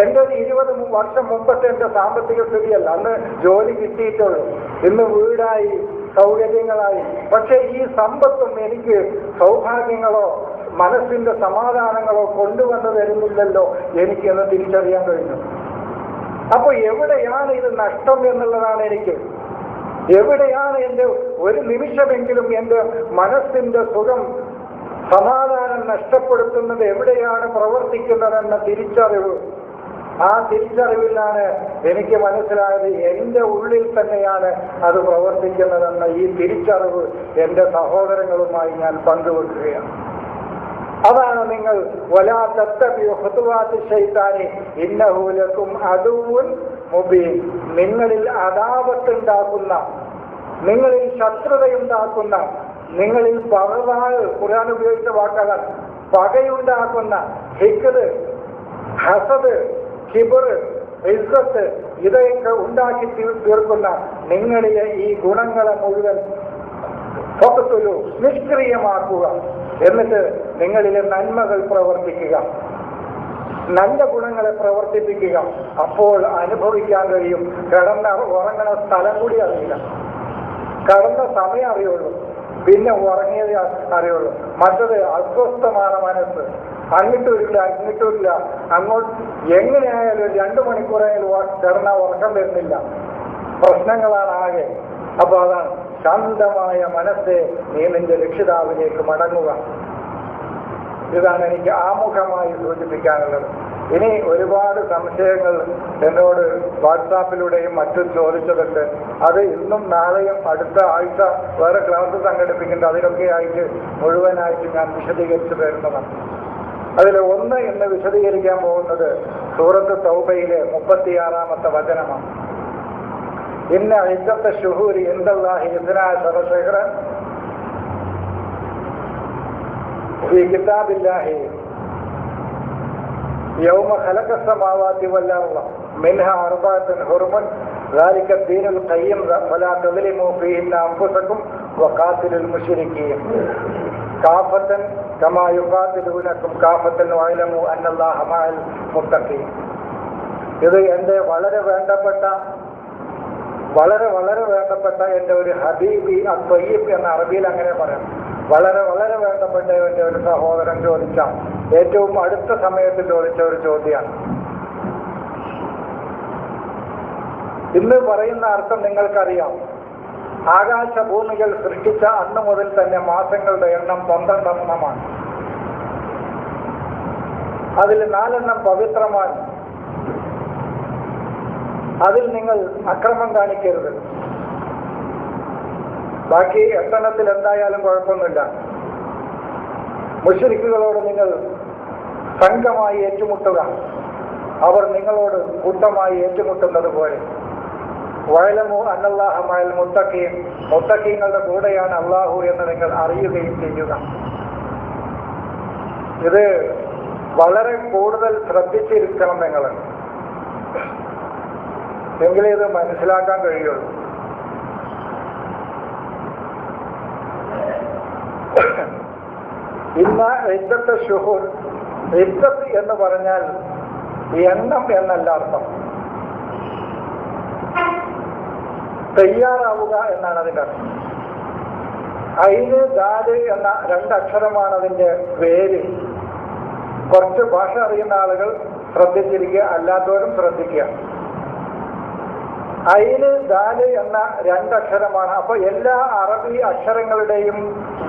എൻ്റെ 20 വർഷം മുമ്പത്തെ എൻ്റെ സാമ്പത്തിക സ്ഥിതിയല്ല, അന്ന് ജോലി കിട്ടിയിട്ടുള്ളൂ, ഇന്ന് വീടായി, സൗകര്യങ്ങളായി. പക്ഷെ ഈ സമ്പത്തും എനിക്ക് സൗഭാഗ്യങ്ങളോ മനസ്സിന്റെ സമാധാനങ്ങളോ കൊണ്ടുവന്നു തരുന്നില്ലല്ലോ എനിക്കെന്ന് തിരിച്ചറിയാൻ കഴിഞ്ഞു. അപ്പൊ എവിടെയാണ് ഇത് നഷ്ടം എന്നുള്ളതാണ് എനിക്ക്. എവിടെയാണ് എൻ്റെ ഒരു നിമിഷമെങ്കിലും എൻ്റെ മനസ്സിന്റെ സുഖം, സമാധാനം നഷ്ടപ്പെടുത്തുന്നത്, എവിടെയാണ് പ്രവർത്തിക്കുന്നതെന്ന തിരിച്ചറിവ്. ആ തിരിച്ചറിവിലാണ് എനിക്ക് മനസ്സിലായത് എൻ്റെ ഉള്ളിൽ തന്നെയാണ് അത് പ്രവർത്തിക്കുന്നതെന്ന ഈ തിരിച്ചറിവ് എൻ്റെ സഹോദരങ്ങളുമായി ഞാൻ പങ്കുവെക്കുകയാണ്. അതാണ് നിങ്ങൾ വലാ തത്തബിഉ ഖുതുവാതി ശൈത്താനി ഇന്നഹു ലക്കും അദുവ്വുൻ മുബീൻ. നിങ്ങളിൽ അദാവത്തുണ്ടാക്കുന്ന, നിങ്ങളിൽ ശത്രുതയുണ്ടാക്കുന്ന, നിങ്ങളിൽ ബഗ്ളാവ്, ഖുർആൻ ഉപയോഗിച്ച വാക്കാണ്, പകയുണ്ടാക്കുന്ന, ഹിക്ദ്, ഹസദ്, കിബർ, ഇസ്സത്ത്, ഇതൊക്കെ ഉണ്ടാക്കി തീർക്കുന്ന നിങ്ങളിലെ ഈ ഗുണങ്ങളെ മുഴുവൻ നിഷ്ക്രിയമാക്കുക. എന്നിട്ട് നിങ്ങളിലെ നന്മകൾ പ്രവർത്തിക്കുക, നല്ല ഗുണങ്ങളെ പ്രവർത്തിപ്പിക്കുക. അപ്പോൾ അനുഭവിക്കാൻ കഴിയും. ഉറങ്ങണ സ്ഥലം കൂടി അറിയില്ല, കടന്ന സമയം അറിയുള്ളൂ, പിന്നെ ഉറങ്ങിയത് അറിയുള്ളൂ. മറ്റത് അസ്വസ്ഥമാണ് മനസ്സ്, അങ്ങോട്ടുമില്ല അങ്ങോട്ടുമില്ല, അങ്ങോട്ട് എങ്ങനെയായാലും 2 മണിക്കൂറായാലും കിടന്ന ഉറക്കം വരുന്നില്ല, പ്രശ്നങ്ങളാണ് ആകെ. അപ്പൊ അതാണ് ശാന്തമായ മനസ്സെ നീ നിന്റെ രക്ഷിതാവിലേക്ക് മടങ്ങുക. ഇതാണ് എനിക്ക് ആമുഖമായി സൂചിപ്പിക്കാനുള്ളത്. ഇനി ഒരുപാട് സംശയങ്ങൾ എന്നോട് വാട്സാപ്പിലൂടെയും മറ്റും ചോദിച്ചതുണ്ട്. അത് ഇന്നും നാളെയും അടുത്ത ആഴ്ച വേറെ ക്ലാസ് സംഘടിപ്പിക്കുന്നുണ്ട്. അതിലൊക്കെ ആയിട്ട് മുഴുവനായിട്ട് ഞാൻ വിശദീകരിച്ചു തരുന്നതാണ്. അതിൽ ഒന്ന് ഇന്ന് വിശദീകരിക്കാൻ പോകുന്നത് സൂറത്ത് തൗബയിലെ 36-ാമത്തെ വചനമാണ്. ഇന്ന ഇദ്ദത്ത ശുഹൂരി ഇൻദല്ലാഹി 12 ശഹ്റൻ ഫീ കിതാബില്ലാഹി യൗമ ഖലഖ السماوات والأرض منها 4 حرم ذلك الدين القيم فلا تظلموا فيهن أنفسكم وقاتلوا المشركين كافة كما يقاتلونكم كافة واعلموا أن الله مع المتقين. ഇത് എൻ്റെ വളരെ വേണ്ടപ്പെട്ട എൻ്റെ ഒരു ഹബീബി അത്വയ്യിബ് എന്ന അറബിയിൽ അങ്ങനെ പറയാം. വളരെ വേണ്ടപ്പെട്ട എൻ്റെ ഒരു സഹോദരൻ ചോദിച്ച, ഏറ്റവും അടുത്ത സമയത്ത് ചോദിച്ച ഒരു ചോദ്യമാണ്. ഇന്ന് പറയുന്ന അർത്ഥം നിങ്ങൾക്കറിയാം. ആകാശഭൂമികൾ സൃഷ്ടിച്ച അന്ന് മുതൽ തന്നെ മാസങ്ങളുടെ എണ്ണം 12 എണ്ണമാണ്. അതിൽ 4 എണ്ണം പവിത്രമാണ്. അതിൽ നിങ്ങൾ അക്രമം കാണിക്കരുത്. ബാക്കി 8 എണ്ണത്തിൽ എന്തായാലും കുഴപ്പമൊന്നുമില്ല. മുശ്രിക്കുകളോട് നിങ്ങൾ സംഘമായി ഏറ്റുമുട്ടുക, അവർ നിങ്ങളോട് കൂട്ടമായി ഏറ്റുമുട്ടുന്നത് പോലെ. വഅലമു അന്നല്ലാഹ മഅൽ മുത്തഖീൻ, മുത്തഖീങ്ങളുടെ കൂടെയാണ് അല്ലാഹു എന്ന് നിങ്ങൾ അറിയുകയും ചെയ്യുക. ഇത് വളരെ കൂടുതൽ ശ്രദ്ധിച്ചിരിക്കണം നിങ്ങൾ, എങ്കിലേ ഇത് മനസ്സിലാക്കാൻ കഴിയുള്ളൂ. ഇന്ന ഇദ്ദത്ത് ഷുഹൂർ, ഇദ്ദത്ത് എന്ന് പറഞ്ഞാൽ എണ്ണം എന്നല്ല അർത്ഥം, തയ്യാറാവുക എന്നാണ് അതിൻ്റെ അർത്ഥം. ഐന് ദാല് എന്ന രണ്ടക്ഷരമാണ് അതിൻ്റെ പേര്. കുറച്ച് ഭാഷ അറിയുന്ന ആളുകൾ ശ്രദ്ധിച്ചിരിക്കുക, അല്ലാത്തവരും ശ്രദ്ധിക്കുക. ഐന് ദാല് എന്ന രണ്ടക്ഷരമാണ്. അപ്പൊ എല്ലാ അറബി അക്ഷരങ്ങളുടെയും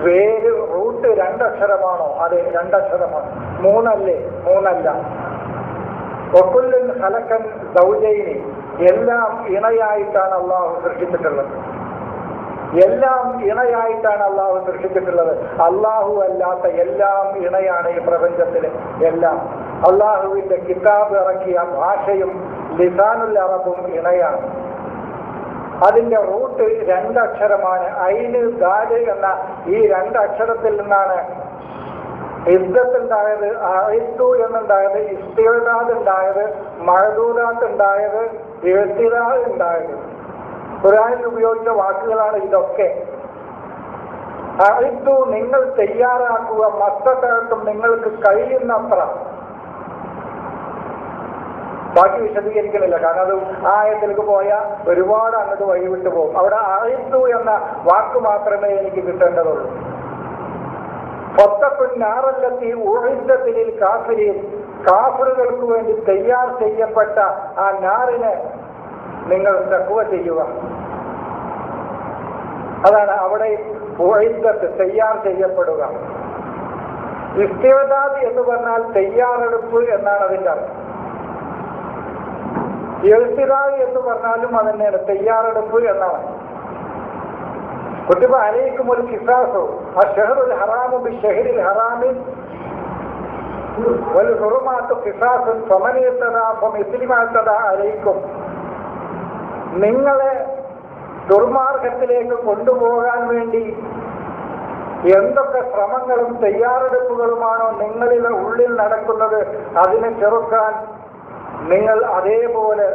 വേര് റൂട്ട് രണ്ടക്ഷരമാണോ? അതെ, രണ്ടക്ഷരമാണ്. മൂന്നല്ലേ? മൂന്നല്ല. വകുല്ലൻ ഖലഖൻ സൗജൈനി, എല്ലാം ഇണയായിട്ടാണ് അള്ളാഹു സൃഷ്ടിച്ചിട്ടുള്ളത്. എല്ലാം ഇണയായിട്ടാണ് അള്ളാഹു സൃഷ്ടിച്ചിട്ടുള്ളത്. അള്ളാഹു അല്ലാത്ത എല്ലാം ഇണയാണ് ഈ പ്രപഞ്ചത്തില്. എല്ലാം അള്ളാഹുവിന്റെ കിതാബ് ഇറക്കിയ ഭാഷയും ലിസാനുൽ അറബും ഇണയാണ്. അതിന്റെ റൂട്ട് രണ്ടക്ഷരമാണ്. ഐന് ദാല് എന്ന ഈ രണ്ടക്ഷരത്തിൽ നിന്നാണ് ഇദ്ദത്ത് ഉണ്ടായത്, അഇദ്ദു എന്നുണ്ടായത്, ഇസ്തിഅദാദ് ഉണ്ടായത്, മഅദൂദാത്ത് ഉണ്ടായത്, ഇഅ്തിദാദ് ഉണ്ടായത്. ഖുർആനിൽ ഉപയോഗിച്ച വാക്കുകളാണ് ഇതൊക്കെ. അഇദ്ദു, നിങ്ങൾ തയ്യാറാക്കുക, മസ്തതഅത്തും, നിങ്ങൾക്ക് കഴിയുന്നത്ര. ബാക്കി വിശദീകരിക്കുന്നില്ല, കാരണം അത് ആ ആയത്തിലേക്ക് പോയാൽ ഒരുപാട് അങ്ങോട്ട് വഴിവിട്ടു പോകും. അവിടെ അഇദ്ദു എന്ന വാക്ക് മാത്രമേ എനിക്ക് കിട്ടേണ്ടതുള്ളൂ. ഫത്തഖുന്നാറല്ലത്തി ഉഇദ്ദത് ലിൽ കാഫിരീൻ, കാഫിറുകൾക്ക് വേണ്ടി തയ്യാർ ചെയ്യപ്പെട്ട ആ നാറിനെ നിങ്ങൾ തഖ്വ ചെയ്യുക. അതാണ് അവിടെ ഉഇദ്ദത്ത്, തയ്യാർ ചെയ്യപ്പെടുക. ഇസ്തിഅദാദ് എന്ന് പറഞ്ഞാൽ തയ്യാറെടുപ്പ് എന്നാണ് അതിൻ്റെ അർത്ഥം. ഇഅ്തിദാദ് എന്ന് പറഞ്ഞാലും അതന്നെയാണ്, തയ്യാറെടുപ്പ് എന്നാണ്. കുത്തിബ അലൈക്കുമുൽ ഖിസാസു അശ്ശഹറുൽ ഹറാമു ബിശ്ശഹരിൽ ഹറാമി വൽ ഹുറുമാതു ഖിസാസുൻ ഫമൻ ഇഅ്തദാ ഫമിസ്ലി മാ ഇഅ്തദാ അലൈക്കും, നിങ്ങളെ ദുർമാർഗത്തിലേക്ക് കൊണ്ടുപോകാൻ വേണ്ടി എന്തൊക്കെ ശ്രമങ്ങളും തയ്യാറെടുപ്പുകളുമാണോ നിങ്ങളുടെ ഉള്ളിൽ നടക്കുന്നത്, അതിനെ ചെറുക്കാൻ നിങ്ങൾ അതേപോലെ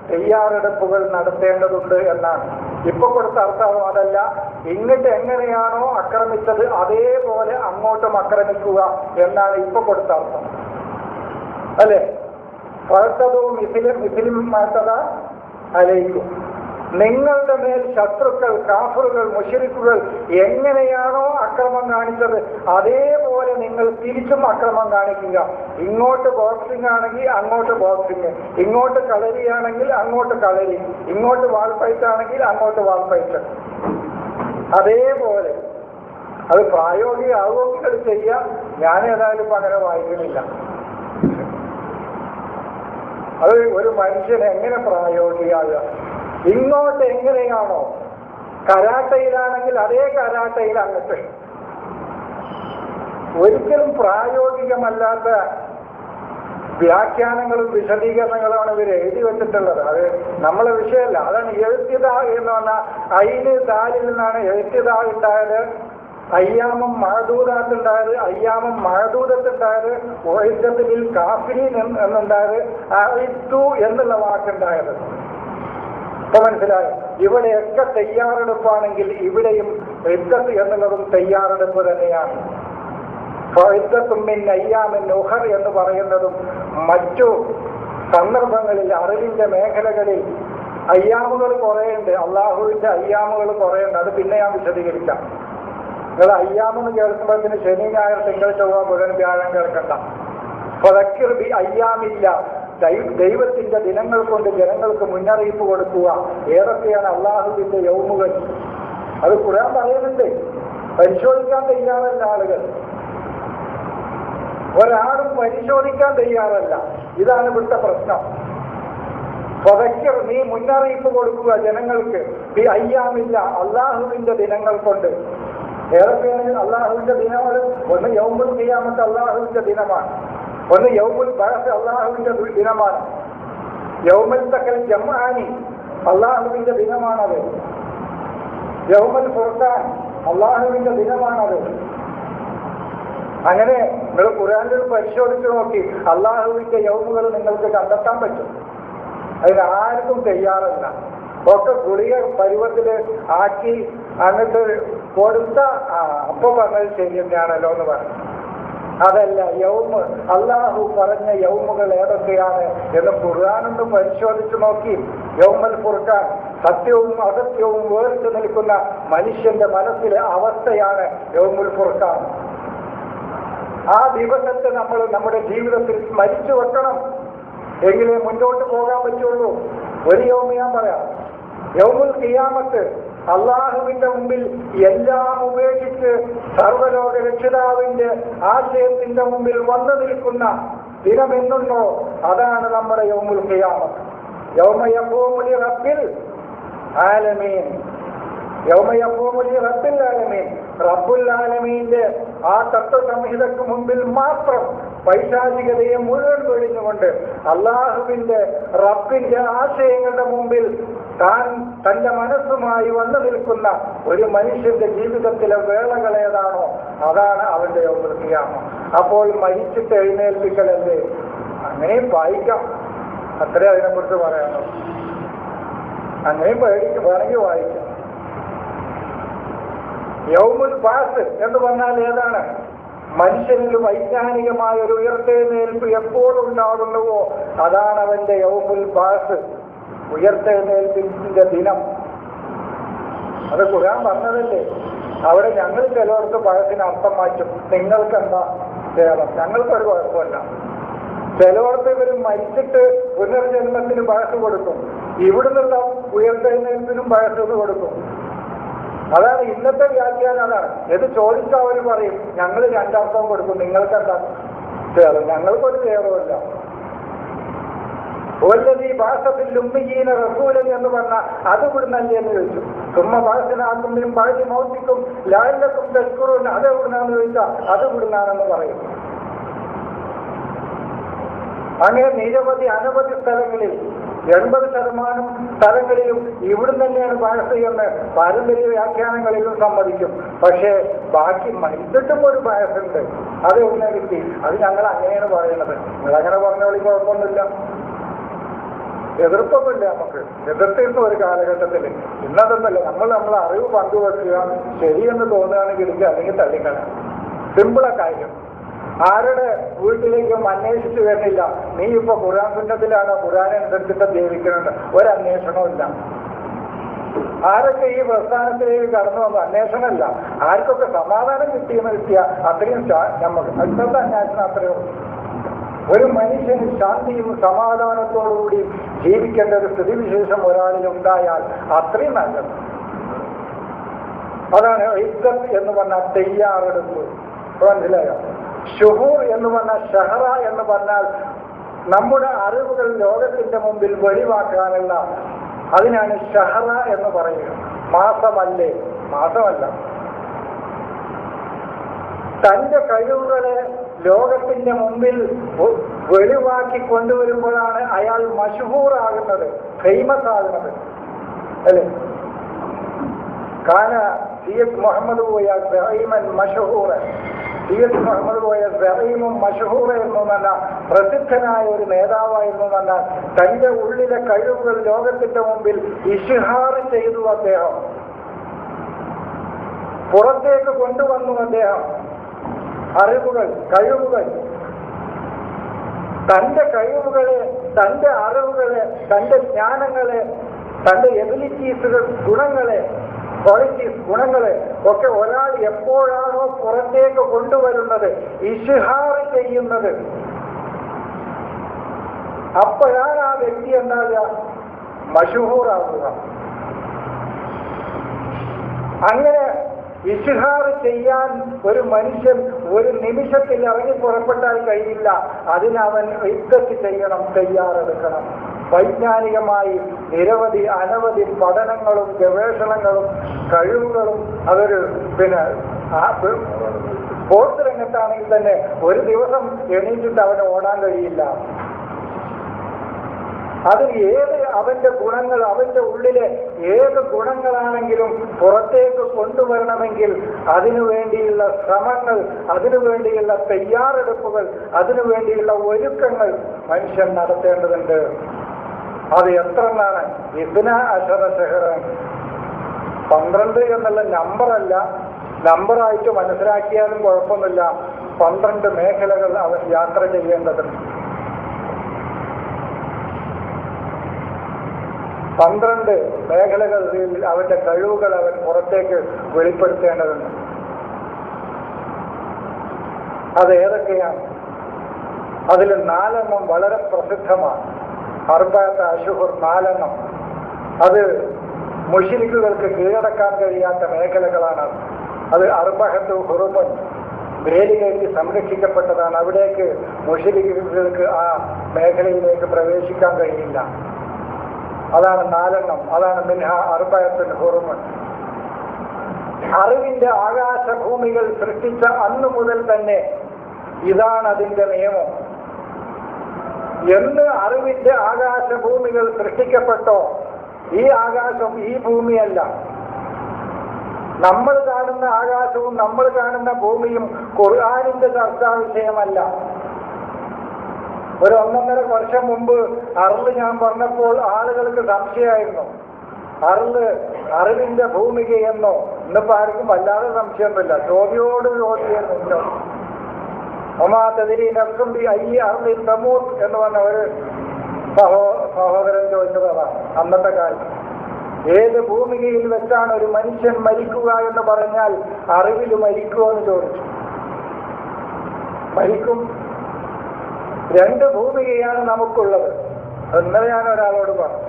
തയ്യാറെടുപ്പുകൾ നടത്തേണ്ടതുണ്ട് എന്നാണ്. ഇപ്പൊ കൊടുത്ത അർത്ഥം അതല്ല. ഇങ്ങോട്ട് എങ്ങനെയാണോ ആക്രമിച്ചത് അതേപോലെ അങ്ങോട്ടും ആക്രമിക്കുക എന്നാണ് ഇപ്പൊ കൊടുത്ത അർത്ഥം, അല്ലെ? ഫഅ്തദൂ മിസ്ലിം മാ ഇഅ്തദാ അലൈക്കും, നിങ്ങളുടെ മേൽ ശത്രുക്കൾ, കാഫിറുകൾ, മുശ്രിക്കുകൾ എങ്ങനെയാണോ അക്രമം കാണിച്ചത് അതേപോലെ നിങ്ങൾ തിരിച്ചും അക്രമം കാണിക്കുക. ഇങ്ങോട്ട് ബോക്സിംഗ് ആണെങ്കിൽ അങ്ങോട്ട് ബോക്സിംഗ്, ഇങ്ങോട്ട് കളരിയാണെങ്കിൽ അങ്ങോട്ട് കളരി, ഇങ്ങോട്ട് വാൾപ്പയറ്റാണെങ്കിൽ അങ്ങോട്ട് വാൾപ്പയറ്റ്. അതേപോലെ അത് പ്രായോഗികമാകുമെങ്കിൽ അത് ചെയ്യാം. ഞാൻ ഏതായാലും ഇപ്പം അങ്ങനെ വായിക്കണില്ല. അത് ഒരു മനുഷ്യൻ എങ്ങനെ പ്രായോഗികമാകുക? ഇങ്ങോട്ട് എങ്ങനെയാണോ, കരാട്ടയിലാണെങ്കിൽ അതേ കരാട്ടയിൽ അങ്ങോട്ട്. ഒരിക്കലും പ്രായോഗികമല്ലാത്ത വ്യാഖ്യാനങ്ങളും വിശദീകരണങ്ങളുമാണ് ഇവർ എഴുതി വെച്ചിട്ടുള്ളത്. അത് നമ്മളെ വിഷയമല്ല. അതാണ് എഴുത്തിദാ എന്ന് പറഞ്ഞാൽ ഐന് ദാലിൽ നിന്നാണ് എഴുത്തിദാ ഉണ്ടായത്. അയ്യാമും മഅദൂദാത്ത് ഉണ്ടായത്, അയ്യാമും മഅദൂദത്ത് ഉണ്ടായത്, ഉഇദ്ദത്തിൽ കാഫിരീൻ എന്നുണ്ടായത്, അഇദ്ദു എന്നുള്ള വാക്കുണ്ടായത്. ഇപ്പൊ മനസ്സിലായോ? ഇവിടെയൊക്കെ തയ്യാറെടുപ്പാണെങ്കിൽ ഇവിടെയും ഇദ്ദത്ത് എന്നുള്ളതും തയ്യാറെടുപ്പ് തന്നെയാണ്. ഫഇദ്ദത്തും മിൻ അയ്യാമിൻ ഉഖർ എന്ന് പറയുന്നതും മറ്റു സന്ദർഭങ്ങളിൽ അറിവിന്റെ മേഖലകളിൽ അയ്യാമുകൾ കുറേയുണ്ട്. അള്ളാഹുവിന്റെ അയ്യാമുകൾ കുറേയുണ്ട്. അത് പിന്നെ ഞാൻ വിശദീകരിക്കാം. നിങ്ങൾ അയ്യാമെന്ന് കേൾക്കുമ്പോഴത്തിന് ശനി, ഞായർ, തിങ്കൾ, ചൊവ്വ, ബുധൻ, വ്യാഴം കേൾക്കണ്ട. ഫദക്കിർ ബി അയ്യാമില്ല, ദൈവത്തിന്റെ ദിനങ്ങൾ കൊണ്ട് ജനങ്ങൾക്ക് മുന്നറിയിപ്പ് കൊടുക്കുക. ഏതൊക്കെയാണ് അള്ളാഹുവിന്റെ യൗമുകൾ? അത് ഖുർആൻ പറയുന്നുണ്ട്. പരിശോധിക്കാൻ തയ്യാറല്ല ആളുകൾ. ഒരാളും പരിശോധിക്കാൻ തയ്യാറല്ല. ഇതാണ് ഇവിടുത്തെ പ്രശ്നം. ഫദക്കിർ, നീ മുന്നറിയിപ്പ് കൊടുക്കുക ജനങ്ങൾക്ക്. ബി അയ്യാമില്ല, അള്ളാഹുവിന്റെ ദിനങ്ങൾ കൊണ്ട്. ഏതൊക്കെയാണ് അള്ളാഹുവിന്റെ ദിനങ്ങൾ? ഒന്ന് യൗമുൽ ഖിയാമത്ത് അള്ളാഹുവിന്റെ ദിനമാണ്. ഒന്ന് യൗമുൽ ബഅസ് അള്ളാഹുവിന്റെ ദിനമാണ്. യൗമുൽ തഖൽ ജംആനി അള്ളാഹുവിന്റെ ദിനമാണത്. യൗമുൽ ഫുർഖാൻ അള്ളാഹുവിന്റെ ദിനമാണത്. അങ്ങനെ നിങ്ങൾ ഖുർആനിൽ പരിശോധിച്ച് നോക്കി അള്ളാഹുവിന്റെ യൗമുകൾ നിങ്ങൾക്ക് കണ്ടെത്താൻ പറ്റും. അതിന് ആർക്കും തയ്യാറല്ല. ഒക്കെ ഗുളിക പരുവത്തില് ആക്കി അങ്ങോട്ട് കൊടുത്ത അപ്പൊ പറഞ്ഞത് ശരി തന്നെയാണല്ലോ എന്ന് പറഞ്ഞു. അതല്ല യൗമ്. അള്ളാഹു പറഞ്ഞ യൗമുകൾ ഏതൊക്കെയാണ് എന്ന് ഖുർആനൊന്ന് പരിശോധിച്ചു നോക്കി. യൗമൽ ഫുർഖാൻ, സത്യവും അസത്യവും വേറിട്ട് നിൽക്കുന്ന മനുഷ്യന്റെ മനസ്സിലെ അവസ്ഥയാണ് യൗമുൽ ഫുർഖാൻ. ആ ദിവസത്തെ നമ്മൾ നമ്മുടെ ജീവിതത്തിൽ സ്മരിച്ചു വെക്കണം, എങ്കിലേ മുന്നോട്ട് പോകാൻ പറ്റുള്ളൂ. ഒരു യൗമ് ഞാൻ പറയാം, യൗമുൽ ഖിയാമത്ത്. അള്ളാഹുവിന്റെ മുമ്പിൽ എല്ലാം ഉപേക്ഷിച്ച് സർവ്വലോക രക്ഷിതാവിന്റെ ആശയത്തിന്റെ മുമ്പിൽ വന്നു നിൽക്കുന്ന ദിനമെന്നുണ്ടോ അതാണ് നമ്മുടെ യൗമുൽ ഖിയാമത്ത്. യൗമ യഖൂമു ലി റബ്ബിൽ ആലമീൻ. യൗമ യഖൂമു ലി റബ്ബിൽ ആലമീൻ. റബ്ബുൽ ആലമീന്റെ ആ തത്വസംഹിതയ്ക്ക് മുമ്പിൽ മാത്രം പൈശാചികതയെ മുഴുവൻ ഒഴിഞ്ഞുകൊണ്ട് അള്ളാഹുവിന്റെ റബ്ബിന്റെ ആശയങ്ങളുടെ മുമ്പിൽ താൻ തന്റെ മനസ്സുമായി വന്നു നിൽക്കുന്ന ഒരു മനുഷ്യന്റെ ജീവിതത്തിലെ വേളകൾ ഏതാണോ അതാണ് അവന്റെ യൗമുൽ ഖിയാമത്ത്. അപ്പോൾ മരിച്ചിട്ട് എഴുന്നേൽപ്പിക്കലല്ലേ? അങ്ങനെയും വായിക്കാം, അത്രേ അതിനെക്കുറിച്ച് പറയാനോ. അങ്ങനെയും വേണമെങ്കിൽ വായിക്കാം. യൗമുൽ ബാസ് എന്ന് പറഞ്ഞാൽ ഏതാണ്? മനുഷ്യനിൽ വൈജ്ഞാനികമായ ഒരു ഉയർത്തെഴുന്നേൽപ്പ് എപ്പോഴുണ്ടാകുന്നുവോ അതാണ് അവന്റെ യൗമുൽ ബാസ്, ഉയർത്തെഴുന്നേൽപ്പിന്റെ ദിനം. അത് ഖുർആൻ പറഞ്ഞതല്ലേ. അവിടെ ഞങ്ങൾ ചിലവർക്ക് പഴത്തിന് അർത്ഥം മാറ്റും. നിങ്ങൾക്കെന്താ കേരളം? ഞങ്ങൾക്കൊരു കുഴപ്പമില്ല. ചിലവർക്ക് ഇവർ മരിച്ചിട്ട് പുനർജന്മത്തിന് പഴസ് കൊടുക്കും, ഇവിടുന്നുള്ള ഉയർത്തെഴുന്നേൽപ്പിനും പഴസ് കൊടുക്കും. അതാണ് ഇന്നത്തെ വ്യാഖ്യാനം. അതാണ് ഇത് ചോദിച്ചാൽ അവർ പറയും ഞങ്ങൾ രണ്ടർത്ഥം കൊടുക്കും, നിങ്ങൾക്കെന്താ ചേറും? ഞങ്ങൾക്കൊരു ചേറുമില്ല. ഒല്ലതീ ഭാഷത്തിൽ ഉമ്മിയീന റസൂലൻ എന്ന് പറഞ്ഞാൽ അത് ഇവിടുന്നല്ലേ എന്ന് ചോദിച്ചു. സുമ്മ ഭാഷനാക്കുമ്പോഴും പഴഞ്ഞ് മൗത്തിക്കും ലാലിലക്കും തസ്കുറും അത് എവിടുന്നാന്ന് ചോദിച്ചാൽ അത് ഇവിടുന്നാണെന്ന് പറയും. അങ്ങനെ നിരവധി അനവധി സ്ഥലങ്ങളിൽ 80% സ്ഥലങ്ങളിലും ഇവിടുന്ന് തന്നെയാണ് ഭാഷയെന്ന് പാരമ്പര്യ വ്യാഖ്യാനങ്ങളിലും സമ്മതിക്കും. പക്ഷേ ബാക്കി മരിച്ചിട്ടും ഒരു ഭാഷയുണ്ട്, അത് എവിടെ കിട്ടി? അത് ഞങ്ങൾ അങ്ങനെയാണ് പറയുന്നത്. നിങ്ങളങ്ങനെ പറഞ്ഞോളി, കുഴപ്പമൊന്നുമില്ല, എതിർപ്പൊന്നുമില്ല. നമുക്ക് എതിർത്തിരുന്ന ഒരു കാലഘട്ടത്തിൽ. ഇന്നതൊന്നുമില്ല. നമ്മൾ അറിവ് പങ്കുവെക്കുക, ശരിയെന്ന് തോന്നുകയാണെങ്കിൽ എടുക്കുക, അല്ലെങ്കിൽ തള്ളിക്കളയാം. സിമ്പിളാ കാര്യം. ആരുടെ വീട്ടിലേക്കും അന്വേഷിച്ചു വരുന്നില്ല. നീ ഇപ്പൊ ഖുർആൻ സുന്നത്തിലാണോ ഖുർആനനുസരിച്ചിട്ട് ജീവിക്കുന്നുണ്ട്, ഒരന്വേഷണവും ഇല്ല. ആരൊക്കെ ഈ പ്രസ്ഥാനത്തിലേക്ക് കടന്നു വന്ന അന്വേഷണമല്ല. ആർക്കൊക്കെ സമാധാനം കിട്ടിയ അത്രയും നമുക്ക് അടുത്ത അന്വേഷണം അത്രയോ. ഒരു മനുഷ്യന് ശാന്തിയും സമാധാനത്തോടുകൂടി ജീവിക്കേണ്ട ഒരു സ്ഥിതിവിശേഷം ഒരാളിൽ ഉണ്ടായാൽ അത്രയും നല്ലത്. അതാണ് ഇദ്ദത്ത് എന്ന് പറഞ്ഞാൽ തയ്യാറെടുപ്പ്. മനസ്സിലായോ? ഷുഹൂർ എന്ന് പറഞ്ഞാൽ ഷഹറ എന്ന് പറഞ്ഞാൽ നമ്മുടെ അറിവുകൾ ലോകത്തിന്റെ മുമ്പിൽ വെളിവാക്കാനുള്ള, അതിനാണ് ഷഹറ എന്ന് പറയുക. മാസമല്ലേ? മാസമല്ല. തന്റെ കഴിവുകളെ ലോകത്തിന്റെ മുമ്പിൽ വെളിവാക്കി കൊണ്ടുവരുമ്പോഴാണ് അയാൾ മഷ്ഹൂറാകുന്നത്, ഫേമസ് ആകുന്നത്, അല്ലേ? കാന സയ്യിദ് മുഹമ്മദ് കോയ സഈമൻ മഷ്ഹൂറ. സയ്യിദ് മുഹമ്മദ് കോയ സഈമും മഷ്ഹൂറ എന്ന് പറഞ്ഞാൽ പ്രസിദ്ധനായ ഒരു നേതാവായിരുന്നു പറഞ്ഞാൽ തന്റെ ഉള്ളിലെ കഴിവുകൾ ലോകത്തിന്റെ മുമ്പിൽ ഇശ്ഹാർ ചെയ്തു. അദ്ദേഹം പുറത്തേക്ക് കൊണ്ടുവന്നു. അദ്ദേഹം അറിവുകൾ, കഴിവുകൾ, തന്റെ കഴിവുകളെ, തന്റെ അറിവുകളെ, തന്റെ ജ്ഞാനങ്ങളെ, തന്റെ എബിലിറ്റീസുകൾ, ഗുണങ്ങളെ, ക്വാളിറ്റീസ്, ഗുണങ്ങളെ ഒക്കെ ഒരാൾ എപ്പോഴാണോ പുറത്തേക്ക് കൊണ്ടുവരുന്നത്, ഇശ്ഹാർ ചെയ്യുന്നത്, അപ്പോഴാണ് ആ വ്യക്തി എന്താകുക? മഷ്ഹൂറാകുക. അങ്ങനെ ഇശ്ഹാർ ചെയ്യാൻ ഒരു മനുഷ്യൻ ഒരു നിമിഷത്തിൽ ഇറങ്ങി പുറപ്പെട്ടാൽ കഴിയില്ല. അതിനവൻ ഇദ്ദത്ത് ചെയ്യണം, തയ്യാറെടുക്കണം. വൈജ്ഞാനികമായി നിരവധി അനവധി പഠനങ്ങളും ഗവേഷണങ്ങളും കഴിവുകളും, അതൊരു സ്പോർട്സ് രംഗത്താണെങ്കിൽ തന്നെ ഒരു ദിവസം എണീറ്റിട്ട് അവന് ഓടാൻ കഴിയില്ല. അതിന് ഏത് അവന്റെ ഗുണങ്ങൾ, അവന്റെ ഉള്ളിലെ ഏത് ഗുണങ്ങളാണെങ്കിലും പുറത്തേക്ക് കൊണ്ടുവരണമെങ്കിൽ അതിനു വേണ്ടിയുള്ള ശ്രമങ്ങൾ, അതിനു വേണ്ടിയുള്ള തയ്യാറെടുപ്പുകൾ, അതിനു വേണ്ടിയുള്ള ഒരുക്കങ്ങൾ മനുഷ്യൻ നടത്തേണ്ടതുണ്ട്. അത് എത്ര എന്നാണ്? 12 ശഹറൻ. 12 എന്നുള്ള നമ്പറല്ല, നമ്പറായിട്ട് മനസ്സിലാക്കിയാലും കുഴപ്പമൊന്നുമില്ല. 12 മേഖലകൾ അവൻ യാത്ര ചെയ്യേണ്ടതുണ്ട്. 12 മേഖലകളിൽ അവന്റെ കഴിവുകൾ അവൻ പുറത്തേക്ക് വെളിപ്പെടുത്തേണ്ടതുണ്ട്. അത് ഏതൊക്കെയാണ്? അതിൽ 4 വളരെ പ്രസിദ്ധമാണ്. അർബഅത്ത് അശ്ഹുർ 4. അത് മുശ്രിക്കുകൾക്ക് കീഴടക്കാൻ കഴിയാത്ത മേഖലകളാണ്. അത് അർബഅത്തു ഹുറുമുൻ, വേലികേറ്റി സംരക്ഷിക്കപ്പെട്ടതാണ്. അവിടേക്ക് മുശ്രിക്കുകൾക്ക് ആ മേഖലയിലേക്ക് പ്രവേശിക്കാൻ കഴിയില്ല. അതാണ് 4. അതാണ് മിൻഹ അർബഅത്തുൽ ഹുറുമുൻ. അറിവിന്റെ ആകാശഭൂമികൾ സൃഷ്ടിച്ച അന്നു മുതൽ തന്നെ ഇതാണ് അതിന്റെ നിയമം. എന്ന് അറിവിന്റെ ആകാശഭൂമികൾ സൃഷ്ടിക്കപ്പെട്ടോ, ഈ ആകാശം ഈ ഭൂമിയല്ല. നമ്മൾ കാണുന്ന ആകാശവും നമ്മൾ കാണുന്ന ഭൂമിയും ഖുർആനിന്റെ ചർച്ചാ വിഷയമല്ല. ഒരു 1.5 വർഷം മുമ്പ് അർള് ഞാൻ പറഞ്ഞപ്പോൾ ആളുകൾക്ക് സംശയമായിരുന്നു, അർള് അറിവിന്റെ ഭൂമികയെന്നോ. ഇന്നിപ്പോ ആർക്കും വല്ലാതെ സംശയമൊന്നുമില്ല. ചോദ്യോട് ചോദ്യമൊന്നുമില്ല. ഒമാതരി നഫ്സും ബി അയ്യി അർളിൻ തമൂത്ത് എന്ന് പറഞ്ഞ ഒരു സഹോദരൻ ചോദിച്ചതാണ് അന്നത്തെ കാലത്ത്. ഏത് ഭൂമികയിൽ വെച്ചാണ് ഒരു മനുഷ്യൻ മരിക്കുക എന്ന് പറഞ്ഞാൽ അറിവിൽ മരിക്കുമോ എന്ന് ചോദിച്ചു. മരിക്കും. 2 ഭൂമികയാണ് നമുക്കുള്ളത്. ഇന്നലെ ഞാൻ ഒരാളോട് പറഞ്ഞു,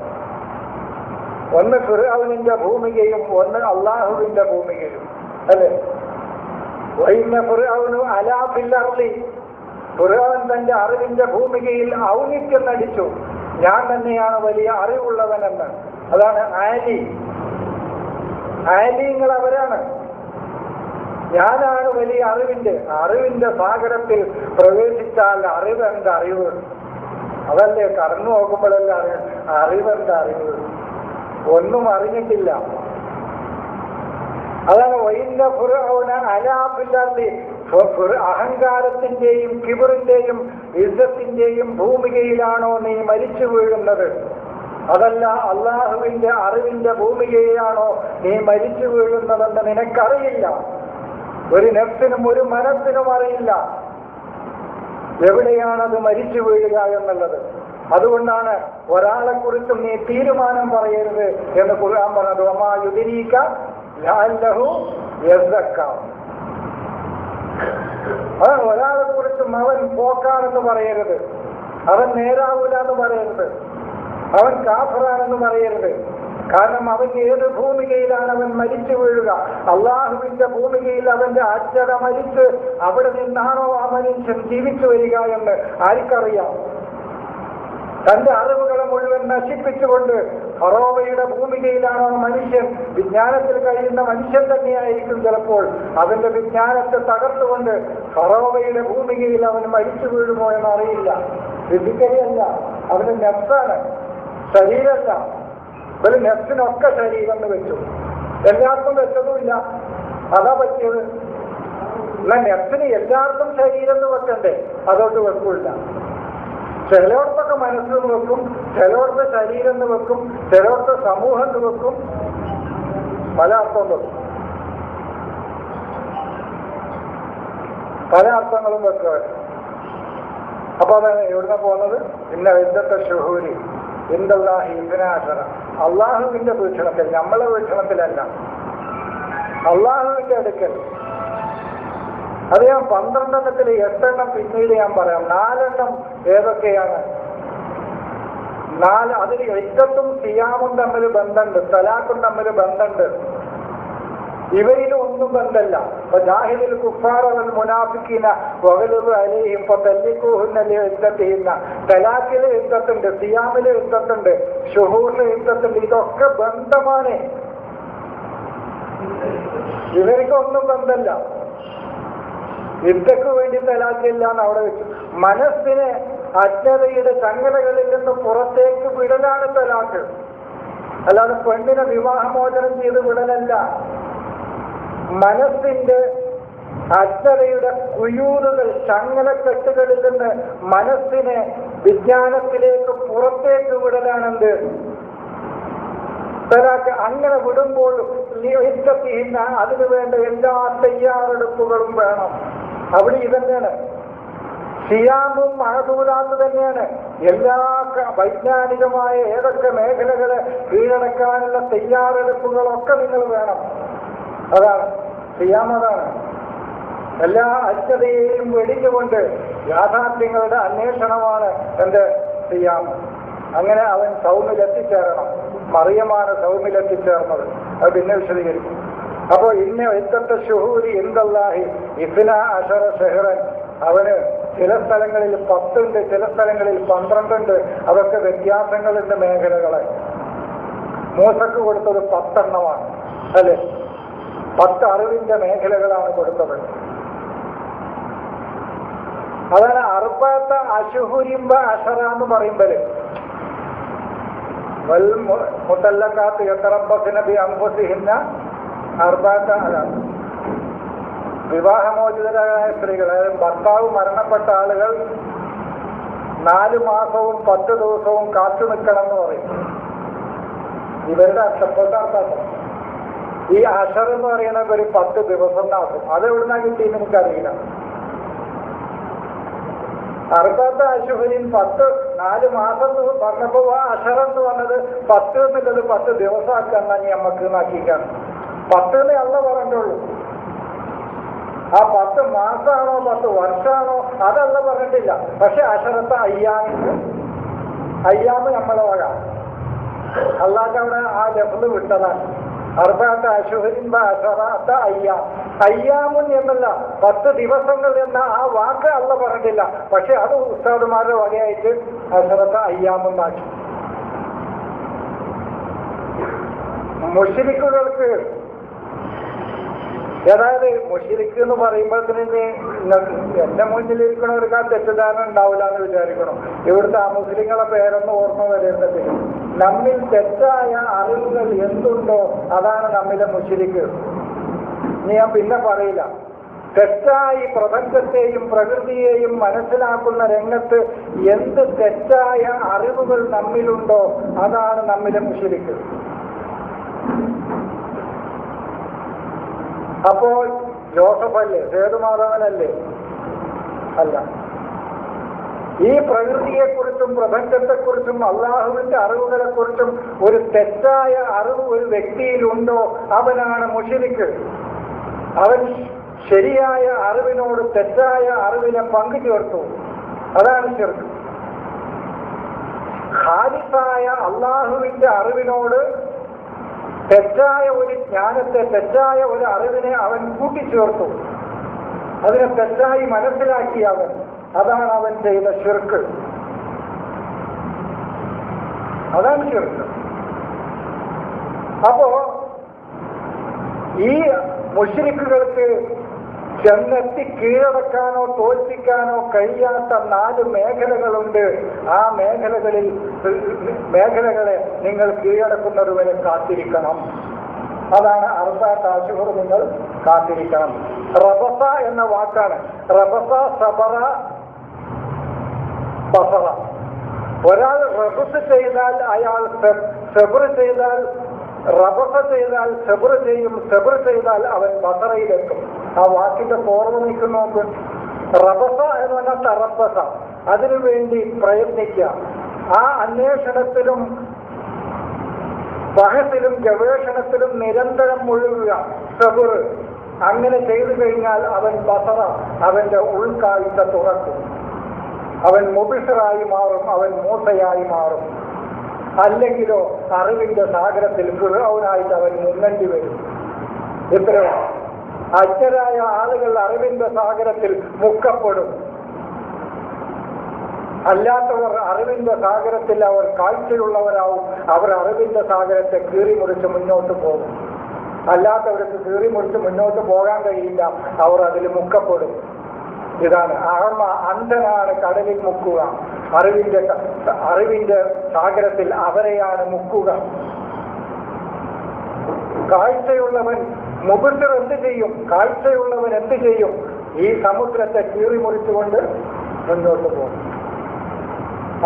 ഒന്ന് ഫിർഔനിന്റെ ഭൂമികയും ഒന്ന് അള്ളാഹുവിന്റെ ഭൂമികയും, അല്ലേ? വൈന്ന ഫിർഔനു അലാ ഫിൽ അർളി, ഫിർഔൻ തന്റെ അറിവിന്റെ ഭൂമികയിൽ ഔന്നിത്യം നടിച്ചു, ഞാൻ തന്നെയാണ് വലിയ അറിവുള്ളവനെന്ന്. അതാണ് ആലിങ്ങൾ അവരാണ്. ഞാനാണ് വലിയ അറിവിന്റെ സാഗരത്തിൽ പ്രവേശിച്ചാൽ അറിവെന്ത് അറിവ്. അതല്ലേ കടന്നു നോക്കുമ്പോഴല്ല അറിവെന്ത് അറിവ്. ഒന്നും അറിഞ്ഞിട്ടില്ല. അതാണ് വൈന്ന ഫിർഔന അലാ ഫിൽ അർളി, അഹങ്കാരത്തിന്റെയും കിബറിന്റെയും ഇസ്സത്തിന്റെയും ഭൂമികയിലാണോ നീ മരിച്ചു വീഴുന്നത്? അതല്ല അള്ളാഹുവിന്റെ അറിവിന്റെ ഭൂമികയിലാണോ നീ മരിച്ചു വീഴുന്നതെന്ന് നിനക്കറിയില്ല. ഒരു നഫ്സിനും ഒരു മനസ്സിനും അറിയില്ല എവിടെയാണത് മരിച്ചു വീഴുക എന്നുള്ളത്. അതുകൊണ്ടാണ് ഒരാളെ കുറിച്ചും നീ തീരുമാനം പറയരുത് എന്ന് ഖുർആൻ പറഞ്ഞത്. വമാ യുദ്രീക ലഅല്ലഹു യസ്സക്ക. അതാണ് ഒരാളെ കുറിച്ചും അവൻ പോക്കാണെന്ന് പറയരുത്, അവൻ നേരാവൂല എന്ന് പറയരുത്, അവൻ കാഫറാണെന്ന് പറയരുത്. കാരണം അവൻ ഏത് ഭൂമികയിലാണ് അവൻ മരിച്ചു വീഴുക? അള്ളാഹുവിന്റെ ഭൂമികയിൽ അവന്റെ അജ്ഞത മരിച്ച് അവിടെ നിന്നാണോ ആ മനുഷ്യൻ ജീവിച്ചു വരിക എന്ന് ആർക്കറിയാം? തന്റെ അറിവുകളെ മുഴുവൻ നശിപ്പിച്ചുകൊണ്ട് ഫറോവയുടെ ഭൂമികയിലാണോ മനുഷ്യൻ? വിജ്ഞാനത്തിൽ കഴിയുന്ന മനുഷ്യൻ തന്നെയായിരിക്കും ചിലപ്പോൾ. അവന്റെ വിജ്ഞാനത്തെ തകർത്തുകൊണ്ട് ഫറോവയുടെ ഭൂമികയിൽ അവൻ മരിച്ചു വീഴുമോ എന്നറിയില്ല. ഫിസിക്കലി അല്ല, അവന് നെഫ്സാണ്, ശരീരമല്ല. ഒരു നെഫ്സിനൊക്കെ ശരീരം എന്ന് വെച്ചു. എല്ലാവർക്കും വെച്ചതുമില്ല, അതാ പറ്റിയത്. എന്നാൽ നെഫ്സിന് എല്ലാവർക്കും ശരീരം എന്ന് വെക്കണ്ടേ? അതോട്ട് വെക്കില്ല. ചിലയിടത്തൊക്കെ മനസ്സെന്ന് വെക്കും, ചിലയിടത്ത് ശരീരം എന്ന് വെക്കും, ചിലയിടത്ത് സമൂഹം എന്ന് വെക്കും, പല അർത്ഥം വെക്കും, പല അർത്ഥങ്ങളും വെക്കുക. അപ്പൊ അതാണ് എവിടുന്ന പോകുന്നത്? ഇന്ന ഇന്നത്തെ ഷുഹൂരി ഇന്ദല്ലാഹി ഇബ്നാശറ. അള്ളാഹുവിന്റെ വീക്ഷണത്തിൽ, നമ്മളെ വീക്ഷണത്തിലല്ല, അള്ളാഹുവിന്റെ അടുക്കൽ. അത് ഞാൻ 12 8 പിന്നീട് ഞാൻ പറയാം. 4 ഏതൊക്കെയാണ്? 4 അതിൽ ഇദ്ദത്തും സിയാമും തമ്മിൽ ബന്ധമുണ്ട്, തലാഖും തമ്മിൽ ബന്ധമുണ്ട്. ഇവരിലും ഒന്നും ബന്ധമല്ല. ഇപ്പൊ ജാഹിദിൽ കുഫാറ വൽ മുനാഫിഖീന വഗലുബ് അലൈഹിം ഫതല്ലിഖൂഹുന്ന ലിഇദ്ദത്തിഹിന്ന. തലാഖിലെ ഇദ്ദത്തുണ്ട്, സിയാമിലെ ഇദ്ദത്തുണ്ട്, ശുഹൂറിലെ ഇദ്ദത്തുണ്ട്. ഇതൊക്കെ ബന്ധമാണ്. ഇവർക്കൊന്നും ബന്ധമല്ല. ഇദ്ദക്ക് വേണ്ടി തലാഖില്ല എന്ന് അവിടെ വെച്ചു. മനസ്സിനെ അജ്ഞതയുടെ ചങ്ങലകളിൽ നിന്ന് പുറത്തേക്ക് വിടലാണ് തലാഖ്. അല്ലാതെ പെണ്ണിനെ വിവാഹമോചനം ചെയ്ത് വിടലല്ല. മനസ്സിന്റെ അജ്ഞതയുടെ കുയൂറുകൾ, ചങ്ങലക്കെട്ടുകളിൽ നിന്ന് മനസ്സിനെ വിജ്ഞാനത്തിലേക്ക് പുറത്തേക്ക് വിടലാണെന്ത് തലാഖ്. അങ്ങനെ വിടുമ്പോൾ അതിനു വേണ്ട എല്ലാ തയ്യാറെടുപ്പുകളും വേണം. അവിടെ ഇതന്നെയാണ്. സിയാമും മഹദൂദാത്ത് തന്നെയാണ്. എല്ലാ വൈജ്ഞാനികമായ ഏതൊക്കെ മേഖലകളെ കീഴടക്കാനുള്ള തയ്യാറെടുപ്പുകളൊക്കെ നിങ്ങൾ വേണം. അതാണ് സിയാം. അതാണ് എല്ലാ അജ്ഞതയെയും വെടിഞ്ഞുകൊണ്ട് യാഥാർത്ഥ്യങ്ങളുടെ അന്വേഷണമാണ് എൻ്റെ സിയാം. അങ്ങനെ അവൻ സൗമ്യത്തിച്ചേരണം. മറിയമാണ് സൗമ്യത്തിച്ചേർന്നത്. അത് പിന്നെ വിശദീകരിക്കും. അപ്പോൾ ഇന്ന ഇത്തത്തെ ഷുഹൂരി എന്തല്ലാഹി ഇസ്ന അശറ ഷെഹ്റൻ. അവന് ചില സ്ഥലങ്ങളിൽ 10 ഉണ്ട്, ചില സ്ഥലങ്ങളിൽ 12 ഉണ്ട്. അതൊക്കെ വ്യത്യാസങ്ങളുണ്ട് മേഖലകളെ. മൂസക്ക് കൊടുത്തത് 10 എണ്ണമാണ് അല്ലെ? 10 അറിവിന്റെ മേഖലകളാണ് കൊടുത്തത്. അതാണ് അർബഅത അശ്ഹുരിമ്പ അശറ എന്ന് പറയുമ്പോൾ മുതല്ലഖാത്ത് യതറബ്ബസ്ന ബി അൻഫുസിഹിന്ന അർബഅത അതാണ് വിവാഹമോചിതരായ സ്ത്രീകൾ, അതായത് ഭർത്താവ് മരണപ്പെട്ട ആളുകൾ 4 മാസവും 10 ദിവസവും കാത്തു നിൽക്കണം എന്ന് പറയും. ഇവരുടെ അർത്ഥപ്പെട്ട അർത്ഥം ഈ അശർ എന്ന് പറയുന്നത് ഒരു 10 ദിവസം എന്നാകും. അതെവിടുന്നാ കിട്ടിയെന്ന് എനിക്കറിയില്ല. അർബഅത അശ്ഹുരിൻ 4 മാസം പറഞ്ഞപ്പോ ആ അശർ എന്ന് പറഞ്ഞത് 10 എന്നുള്ളത് 10 ദിവസമാക്കാൻ തന്നെ നമുക്ക് നാക്കിക്കാണ്. 10 എന്നേ അല്ല പറഞ്ഞുള്ളൂ. ആ 10 മാസമാണോ 10 വർഷമാണോ അതല്ല പറഞ്ഞിട്ടില്ല. പക്ഷെ അശറത്തെ അയ്യാമ് നമ്മളെ വക അല്ലാതെ അവിടെ ആ ലഫ്ള് വിട്ടതാണ്. അർബഅത അശ്ഹുരിൻ അശറത അയ്യാം. അയ്യാമുൻ എന്നല്ല 10 ദിവസങ്ങൾ എന്ന ആ വാക്ക് അല്ല പറഞ്ഞിട്ടില്ല. പക്ഷെ അത് ഉസ്താദുമാരുടെ വകയായിട്ട് അശറത അയ്യാമെന്നാക്കി. മുശ്രിക്കുകൾക്ക്, അതായത് മുശ്രിക്ക് എന്ന് പറയുമ്പോൾ തന്നെ എന്റെ മുന്നിലിരിക്കണവർക്ക് ആ തെറ്റിദ്ധാരണ ഉണ്ടാവില്ല എന്ന് വിചാരിക്കണം. ഇവിടുത്തെ ആ മുസ്ലിങ്ങളെ പേരൊന്നും ഓർമ്മ വരേണ്ടത്. നമ്മിൽ തെറ്റായ അറിവുകൾ എന്തുണ്ടോ അതാണ് നമ്മിലെ മുശ്രിക്ക്. ഞാൻ പിന്നെ പറയില്ല. തെറ്റായി പ്രപഞ്ചത്തെയും പ്രകൃതിയെയും മനസ്സിലാക്കുന്ന രംഗത്ത് എന്ത് തെറ്റായ അറിവുകൾ നമ്മിലുണ്ടോ അതാണ് നമ്മിലെ മുശ്രിക്ക്. അപ്പോൾ ജോസഫല്ലേ, സേതുമാധവനല്ലേ? അല്ല. ഈ പ്രകൃതിയെക്കുറിച്ചും പ്രപഞ്ചത്തെക്കുറിച്ചും അള്ളാഹുവിന്റെ അറിവുകളെക്കുറിച്ചും ഒരു തെറ്റായ അറിവ് ഒരു വ്യക്തിയിലുണ്ടോ അവനാണ് മുശ്രിക്ക്. അവൻ ശരിയായ അറിവിനോട് തെറ്റായ അറിവിനെ പങ്കുചേർത്തു. അതാണ് ശിർക്ക്. ഖാലിസായ അള്ളാഹുവിന്റെ അറിവിനോട് തെറ്റായ ഒരു ജ്ഞാനത്തെ, തെറ്റായ ഒരു അറിവിനെ അവൻ കൂട്ടിച്ചേർത്തു. അതിനെ തെറ്റായി മനസ്സിലാക്കി അവൻ. അതാണ് അവൻ ചെയ്ത ശിർക്ക്. അതാണ് ശിർക്ക്. അപ്പോ ഈ മുശ്രിക്കുകൾക്ക് ചെന്നെത്തി കീഴടക്കാനോ തോൽപ്പിക്കാനോ കഴിയാത്ത 4 മേഖലകളുണ്ട്. ആ മേഖലകളെ നിങ്ങൾ കീഴടക്കുന്നതുവരെ കാത്തിരിക്കണം. അതാണ് അർബഅത അശ്ഹുർ നിങ്ങൾ കാത്തിരിക്കണം. റബസ എന്ന വാക്കാണ്. റബസ, സബറ, ബസറ. ഒരാൾ റബസ് ചെയ്താൽ അയാൾ സബർ ചെയ്താൽ, റബസ ചെയ്താൽ സബർ ചെയ്യും, സബർ ചെയ്താൽ അവൻ ബസറയിലെത്തും. ആ വാക്കിന്റെ ഫോർമ നിൽക്കുന്ന നോക്ക്. റബസ എന്ന് പറഞ്ഞാൽ തറബസ, അതിനുവേണ്ടി പ്രയത്നിക്കുക. ആ അന്വേഷണത്തിലും ബഹസിലും ഗവേഷണത്തിലും നിരന്തരം മുഴുകുക, സബർ. അങ്ങനെ ചെയ്തു കഴിഞ്ഞാൽ അവൻ ബസറ, അവന്റെ ഉൾക്കാഴ്ച തുറക്കും. അവൻ മുബിസറായി മാറും, അവൻ മൂസയായി മാറും. അല്ലെങ്കിലോ അറിവിന്റെ സാഗരത്തിൽ ഫിർഔനായിട്ട് അവൻ മുങ്ങേണ്ടി വരും. ഇത്രയോ അജ്ഞരായ ആളുകൾ അറിവിന്റെ സാഗരത്തിൽ മുക്കപ്പെടും. അല്ലാത്തവർ അറിവിന്റെ സാഗരത്തിൽ അവർ കാഴ്ചയുള്ളവരാവും. അവർ അറിവിന്റെ സാഗരത്തെ കീറിമുറിച്ച് മുന്നോട്ട് പോകും. അല്ലാത്തവർക്ക് കീറിമുറിച്ച് മുന്നോട്ട് പോകാൻ കഴിയില്ല. അവർ അതിൽ മുക്കപ്പെടും. ഇതാണ് അഹമ. അന്ധനാണ് കടലിൽ മുക്കുക. അറിവിന്റെ സാഗരത്തിൽ അവരെയാണ് മുക്കുക. കാഴ്ചയുള്ളവൻ മുബിർ എന്ത് ചെയ്യും? കാഴ്ചയുള്ളവൻ എന്ത് ചെയ്യും? ഈ സമുദ്രത്തെ കീറിമുറിച്ചുകൊണ്ട് മുന്നോട്ട് പോകും.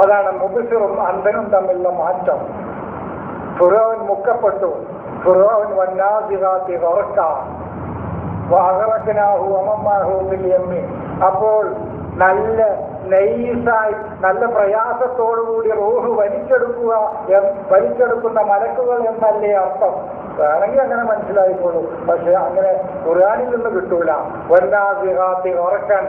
അതാണ് മുബിറും അന്ധനും തമ്മിലുള്ള മാറ്റം. ഫിറഔൻ മുക്കപ്പെട്ടു. ഫിറഔൻ വന്നാസിറാത്തി ഗർഖ. വഅഗ്റഖ്നാഹു വമമ്മാഹു ഫിൽ യമ്മി. അപ്പോൾ നല്ല നൈസായി നല്ല പ്രയാസത്തോടുകൂടി റൂഹ് വലിച്ചെടുക്കുന്ന മലക്കുകൾ എന്നല്ലേ അർത്ഥം. വേണമെങ്കിൽ അങ്ങനെ മനസ്സിലായിക്കോളൂ. പക്ഷെ അങ്ങനെ ഖുർആനിൽ നിന്ന് കിട്ടൂല. വന്നാസിഗാത്തി ഉറക്കൻ.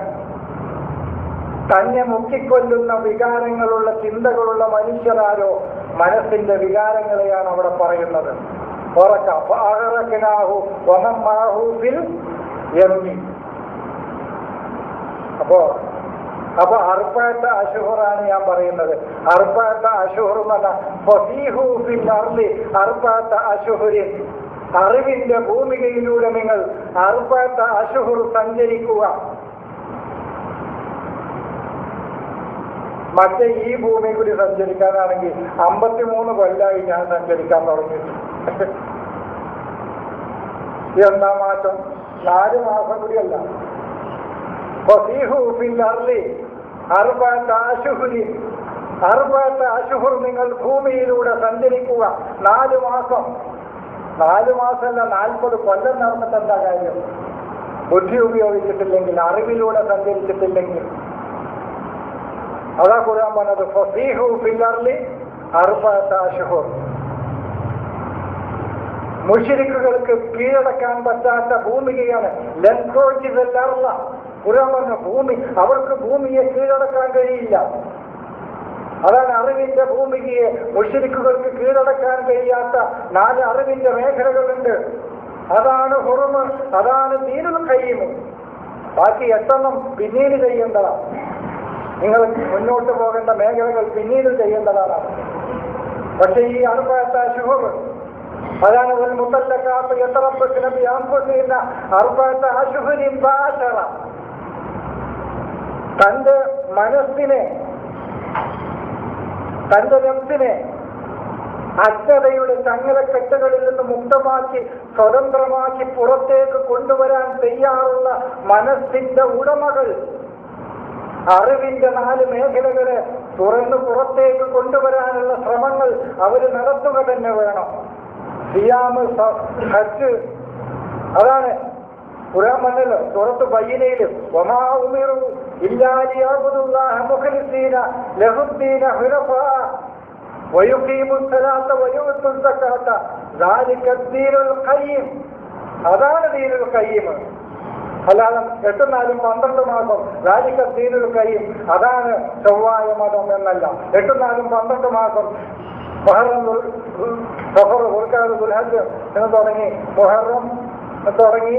തന്നെ മുക്കിക്കൊല്ലുന്ന വികാരങ്ങളുള്ള ചിന്തകളുള്ള മനുഷ്യരാരോ മനസ്സിന്റെ വികാരങ്ങളെയാണ് അവിടെ പറയുന്നത്. ഉറക്കം. ഫഅഗ്റഖ്നാഹു വമമ്മാഹു ഫിൽ യമ്മി. അപ്പൊ അർബഅത അശ്ഹുറാണ് ഞാൻ പറയുന്നത്. അർബഅത അശ്ഹുർ എന്ന് പറഞ്ഞാൽ ഫസീഹു ഫിൽ അർളി അർബഅത അശ്ഹുരിൻ. അറിവിന്റെ ഭൂമികയിലൂടെ നിങ്ങൾ അർബഅത അശ്ഹുർ സഞ്ചരിക്കുക. മറ്റേ ഈ ഭൂമി കൂടി സഞ്ചരിക്കാനാണെങ്കിൽ 53 കൊല്ലമായി ഞാൻ സഞ്ചരിക്കാൻ തുടങ്ങിയിട്ട്. എന്താ മാറ്റം? 4 മാസം കൂടിയല്ല. ഫസീഹു ഫിൽ അർളി അർബഅത അശ്ഹുരിൻ. അർബഅത അശ്ഹുർ നിങ്ങൾ ഭൂമിയിലൂടെ സഞ്ചരിക്കുക. 4 മാസം. 4 മാസമല്ല, 40 കൊല്ലം നടന്നിട്ട് എന്താ കാര്യം? ബുദ്ധി ഉപയോഗിച്ചിട്ടില്ലെങ്കിൽ, അറിവിലൂടെ സഞ്ചരിച്ചിട്ടില്ലെങ്കിൽ. അതാ ഖുർആൻ പറഞ്ഞത് ഫസീഹു ഫിൽ അർളി അർബഅത അശ്ഹുർ. മുശ്രിക്കുകൾക്ക് കീഴടക്കാൻ പറ്റാത്ത ഭൂമികയാണ്. ലൻകോജിതല്ല. ഖുർആൻ പറഞ്ഞ ഭൂമി, അവർക്ക് ഭൂമിയെ കീഴടക്കാൻ കഴിയില്ല. അതാണ് അറിവിന്റെ ഭൂമികയെ മുശ്രിക്കുകൾക്ക് കീഴടക്കാൻ കഴിയാത്ത 4 അറിവിന്റെ മേഖലകളുണ്ട്. അതാണ് ഹുറുമ്, അതാണ് ദീനുൽ ഖയ്യിം. ബാക്കി 8 പിന്നീട് ചെയ്യേണ്ടതാണ്. നിങ്ങൾ മുന്നോട്ട് പോകേണ്ട മേഖലകൾ പിന്നീട് ചെയ്യേണ്ടതാണ്. പക്ഷെ ഈ അർബഅത അശ്ഹുർ അതാണ് മുത്തല്ലഖാത്ത് യതറബ്ബസ്ന ബിഅൻഫുസിഹിന്ന അർബഅത അശ്ഹുരിൻ വഅശറ. തന്റെ മനസ്സിനെ, തന്റെ നഫ്സിനെ അജ്ഞതയുടെ ചങ്ങലക്കെട്ടുകളിൽ നിന്ന് മുക്തമാക്കി സ്വതന്ത്രമാക്കി പുറത്തേക്ക് കൊണ്ടുവരാൻ തയ്യാറുള്ള മനസ്സിന്റെ ഉടമകൾ അറിവിന്റെ 4 മേഖലകളെ തുറന്ന് പുറത്തേക്ക് കൊണ്ടുവരാനുള്ള ശ്രമങ്ങൾ അവർ നടത്തുക തന്നെ വേണം. സിയാം, ഹജ്ജ്. അതാണ് ഖുർആൻ പറഞ്ഞല്ലോ സൂറത്ത് ബയ്യിനയിലും വമാ ഉമിറു ഇല്ലാ ലിയഅബ്ദുല്ലാഹ മുഖ്ലിസീന ലഹുദ്ദീന ഹുനഫാ വയുഖീമുസ് സലാത്ത വയുത്തുസ് സകാത്ത ദാലിക ദീനുൽ ഖയ്യിം. അതാണ് ദീനുൽ ഖയ്യിം. അല്ലാതെ 8, 4, 12 മാസം ദാലിക ദീനുൽ ഖയ്യിം അതാണ് ചൊവ്വായ മതം എന്നല്ല. 8, 4, 12 മാസം മുഹറം, സഫർ, ദുൽഖഅദ, ദുൽഹജ്ജ് എന്ന് തുടങ്ങി മുഹറം തുടങ്ങി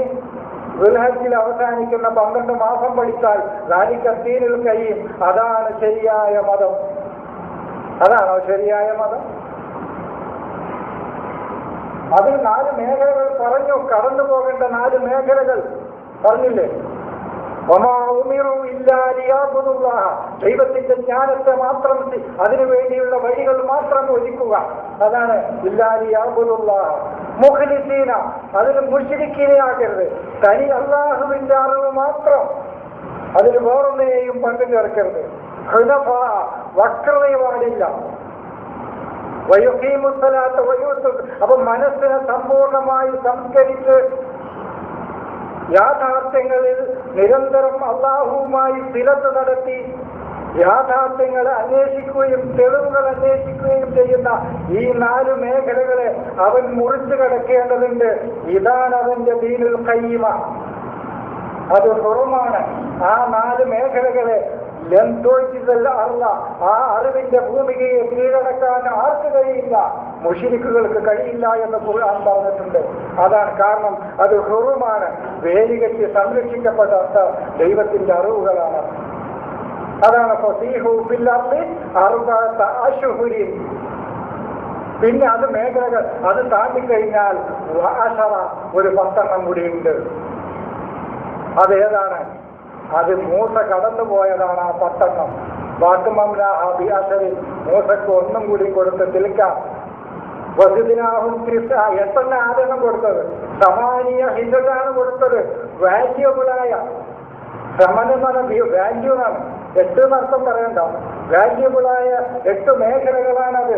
ദുൽഹജ്ജിൽ അവസാനിക്കുന്ന 12 മാസം പഠിച്ചാൽ ദാലിക ദീനുൽ ഖയ്യിം അതാണ് ശരിയായ മതം. അതാണോ ശരിയായ മതം? അതിൽ 4 മേഖലകൾ പറഞ്ഞു. കടന്നു പോകേണ്ട 4 മേഖലകൾ പറഞ്ഞില്ലേ? വമാ ഉമിറു ഇല്ലാ ലിയഅബ്ദുല്ലാഹ. ദൈവത്തിന്റെ ജ്ഞാനത്തെ മാത്രം, അതിനു വേണ്ടിയുള്ള വഴികൾ മാത്രം ഒരുക്കുക. അതാണ് ഇല്ലാ ലിയഅബ്ദുല്ലാഹ മുഖ്ലിസീന. അതിന് മുശ്രിക്കീനാകരുത്. തനി അല്ലാഹുവിന്റെ അറിവ് മാത്രം, അതിൽ വേറൊന്നിനെയും പങ്കു ചേർക്കരുത്. ഹുനഫാ, വക്രത പാടില്ല. വയുഖീമുസ് സലാത്ത വയുത്തുസ്. അപ്പൊ മനസ്സിനെ സമ്പൂർണമായി സംസ്കരിച്ച് യാഥാർത്ഥ്യങ്ങളിൽ നിരന്തരം അല്ലാഹുവുമായി സ്ഥിരത നടത്തി യാഥാർത്ഥ്യങ്ങളെ അന്വേഷിക്കുകയും തെളിവുകൾ അന്വേഷിക്കുകയും ചെയ്യുന്ന ഈ 4 മേഖലകളെ അവൻ മുറിച്ചു കടക്കേണ്ടതുണ്ട്. ഇതാണ് അവന്റെ ദീനുൽ ഖയ്യിമ. അത് ഹുറുമാണ്. ആ 4 മേഖലകളെ അർള, ആ അറിവിന്റെ ഭൂമികയെ കീഴടക്കാൻ ആർക്ക് കഴിയില്ല? മുശ്രിക്കുകൾക്ക് കഴിയില്ല എന്ന് ഖുർആൻ പറഞ്ഞിട്ടുണ്ട്. അതാണ് കാരണം. അത് ഹുറുമാണ്. വേലികെട്ടി സംരക്ഷിക്കപ്പെട്ട ദൈവത്തിന്റെ അറിവുകളാണ്. അതാണ് ഫസീഹു ഫിൽ അർളി അർബഅത അശ്ഹുരിൻ. പിന്നെ അത് മേഖലകൾ, അത് താണ്ടിക്കഴിഞ്ഞാൽ വഅശറ, ഒരു 10 കൂടിയുണ്ട്. അതേതാണ്? അത് മൂസ കടന്നുപോയതാണ്. ആ 10. വാക്കുമംലാഹ ബിഅശറിൻ. മൂസക്ക് 1 കൂടി കൊടുത്ത് തിൽക്കാം. വസുദിനാഹും 8 ആദ്യം കൊടുത്തത്. സമാനിയ ഹിന്ദുക്കാണ് കൊടുത്തത്. വാല്യൂബിളായ ശ്രമനെന്നാണ്, വാല്യൂ എന്നാണ്. 8 എന്നർത്ഥം പറയണ്ട. വാല്യൂബിളായ 8 മേഖലകളാണത്.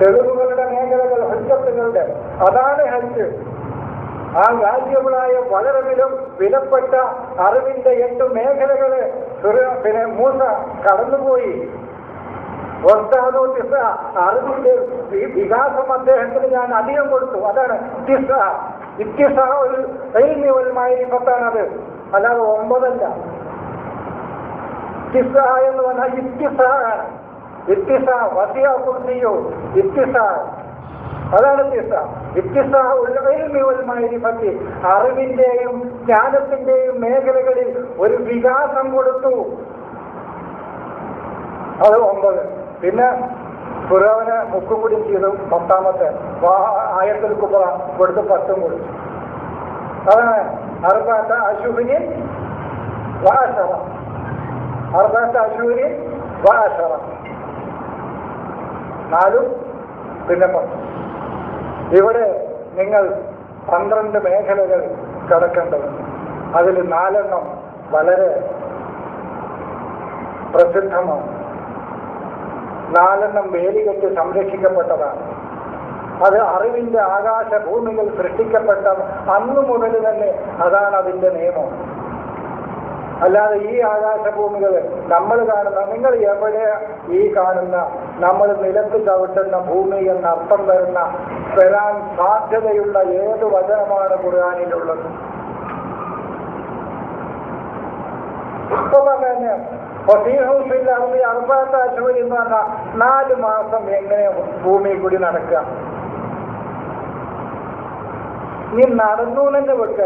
തെളിവുകളുടെ മേഖലകൾ, ഹജ്ജത്തുകളുടെ. അതാണ് ഹജ്ജ്. ആ വാല്യബിളായ വളരെ വിലപ്പെട്ട അറിവിന്റെ 8 മേഖലകള് പിന്നെ മൂസ കടന്നുപോയി. അറിവിന്റെ വികാസം അദ്ദേഹത്തിന് ഞാൻ അധികം കൊടുത്തു. അതാണ് ഇത്തിസാണത്, അല്ലാതെ 9 അല്ല. ഇത്തിസ എന്ന് പറഞ്ഞാൽ ഇത്തിസാണ്. ഇത്തിസ വസിയ കുർസിയോ ഇത്തിസ, അതാണ് ഇത്തിസാഹുൽമാരിഫത്തി. അറിവിന്റെയും ജ്ഞാനത്തിന്റെയും മേഖലകളിൽ ഒരു വികാസം കൊടുത്തു. അത് 9. പിന്നെ ഫിറൗനെ മുക്കും കൂടി ചെയ്തു. 10ാമത്തെ ആയത്തിൽ കുബ്ര കൊടുത്ത് 10 കൊടുത്തു. അതാണ് അർബഅത അശ്ഹുരിൻ വഅശറ. 4 പിന്നെ 10. ഇവിടെ നിങ്ങൾ 12 മേഖലകൾ കടക്കേണ്ടതുണ്ട്. അതിൽ 4 വളരെ പ്രസിദ്ധമാണ്. 4 വേലികെട്ട് സംരക്ഷിക്കപ്പെട്ടതാണ്. അത് അറിവിന്റെ ആകാശഭൂമികൾ സൃഷ്ടിക്കപ്പെട്ട അന്നു മുതൽ തന്നെ അതാണ് അതിന്റെ നിയമം. അല്ലാതെ ഈ ആകാശഭൂമികൾ നമ്മൾ കാണുന്ന, നിങ്ങൾ എവിടെ ഈ കാണുന്ന നമ്മൾ നിലത്ത് ചവിട്ടുന്ന ഭൂമി എന്ന അർത്ഥം വരാൻ സാധ്യതയുള്ള ഏത് വചനമാണ് ഖുർആനിലുള്ളത്? ഇപ്പൊ തന്നെ ഫസീഹുൽ അർബഅത അശ്ഹുർ എന്ന് പറഞ്ഞാൽ 4 മാസം എങ്ങനെ ഭൂമി കൂടി നടക്കുക? നീ നടന്നു തന്നെ വെക്കുക.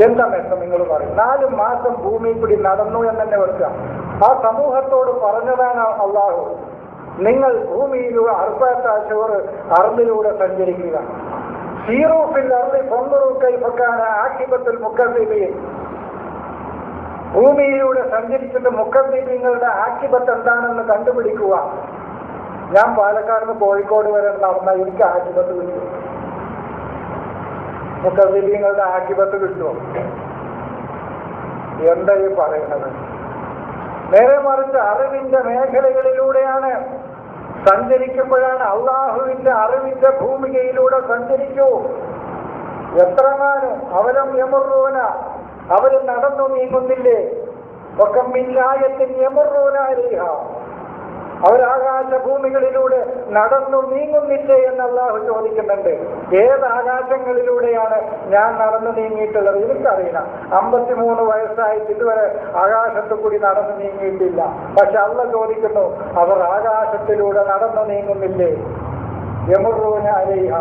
എന്താ മെച്ചം നിങ്ങൾ പറയും? 4 മാസം ഭൂമി കൂടി നടന്നു എന്ന് തന്നെ വെക്കുക. ആ സമൂഹത്തോട് പറഞ്ഞതാണ് അള്ളാഹു, നിങ്ങൾ ഭൂമിയിലൂടെ അർബഅത അശ്ഹുർ അർദിലൂടെ സഞ്ചരിക്കുക. സീറൂ ഫിൽ അർദി ഫൻദുറൂ കൈഫ കാന ആഖിബത്തുൽ മുകദ്ദിബീൻ. ഭൂമിയിലൂടെ സഞ്ചരിച്ചിട്ട് മുകദ്ദിബീങ്ങളുടെ ആഖിബത്ത് എന്താണെന്ന് കണ്ടുപിടിക്കുക. ഞാൻ പാലക്കാട് നിന്ന് കോഴിക്കോട് വരെ നടന്നാൽ എനിക്ക് ആഖിബത്ത് കിട്ടും. മുകദ്ദിബീങ്ങളുടെ ആഖിബത്ത് കിട്ടുമോ? എന്താ ഈ പറയുന്നത്? നേരെ മറിച്ച് അറിവിന്റെ മേഖലകളിലൂടെയാണ് സഞ്ചരിക്കുമ്പോഴാണ് അള്ളാഹുവിന്റെ അറിവിന്റെ ഭൂമികയിലൂടെ സഞ്ചരിക്കൂ. എത്രമാനും അവരം യമറുന, അവര് നടന്നു നീങ്ങുന്നില്ലേ? ഒക്കെ മിന്നായത്തിൻ യമറുന അലൈഹ, അവരാകാശഭൂമികളിലൂടെ നടന്നു നീങ്ങുന്നില്ലേ എന്ന് അള്ളാഹു ചോദിക്കുന്നുണ്ട്. ഏത് ആകാശങ്ങളിലൂടെയാണ് ഞാൻ നടന്നു നീങ്ങിയിട്ടുള്ളത്? എനിക്കറിയില്ല. 53 വയസ്സായിട്ട് ഇതുവരെ ആകാശത്തു കൂടി നടന്നു നീങ്ങിയിട്ടില്ല. പക്ഷെ അള്ളാഹു ചോദിക്കുന്നു, അവർ ആകാശത്തിലൂടെ നടന്നു നീങ്ങുന്നില്ലേ? യമറുന അലൈഹ,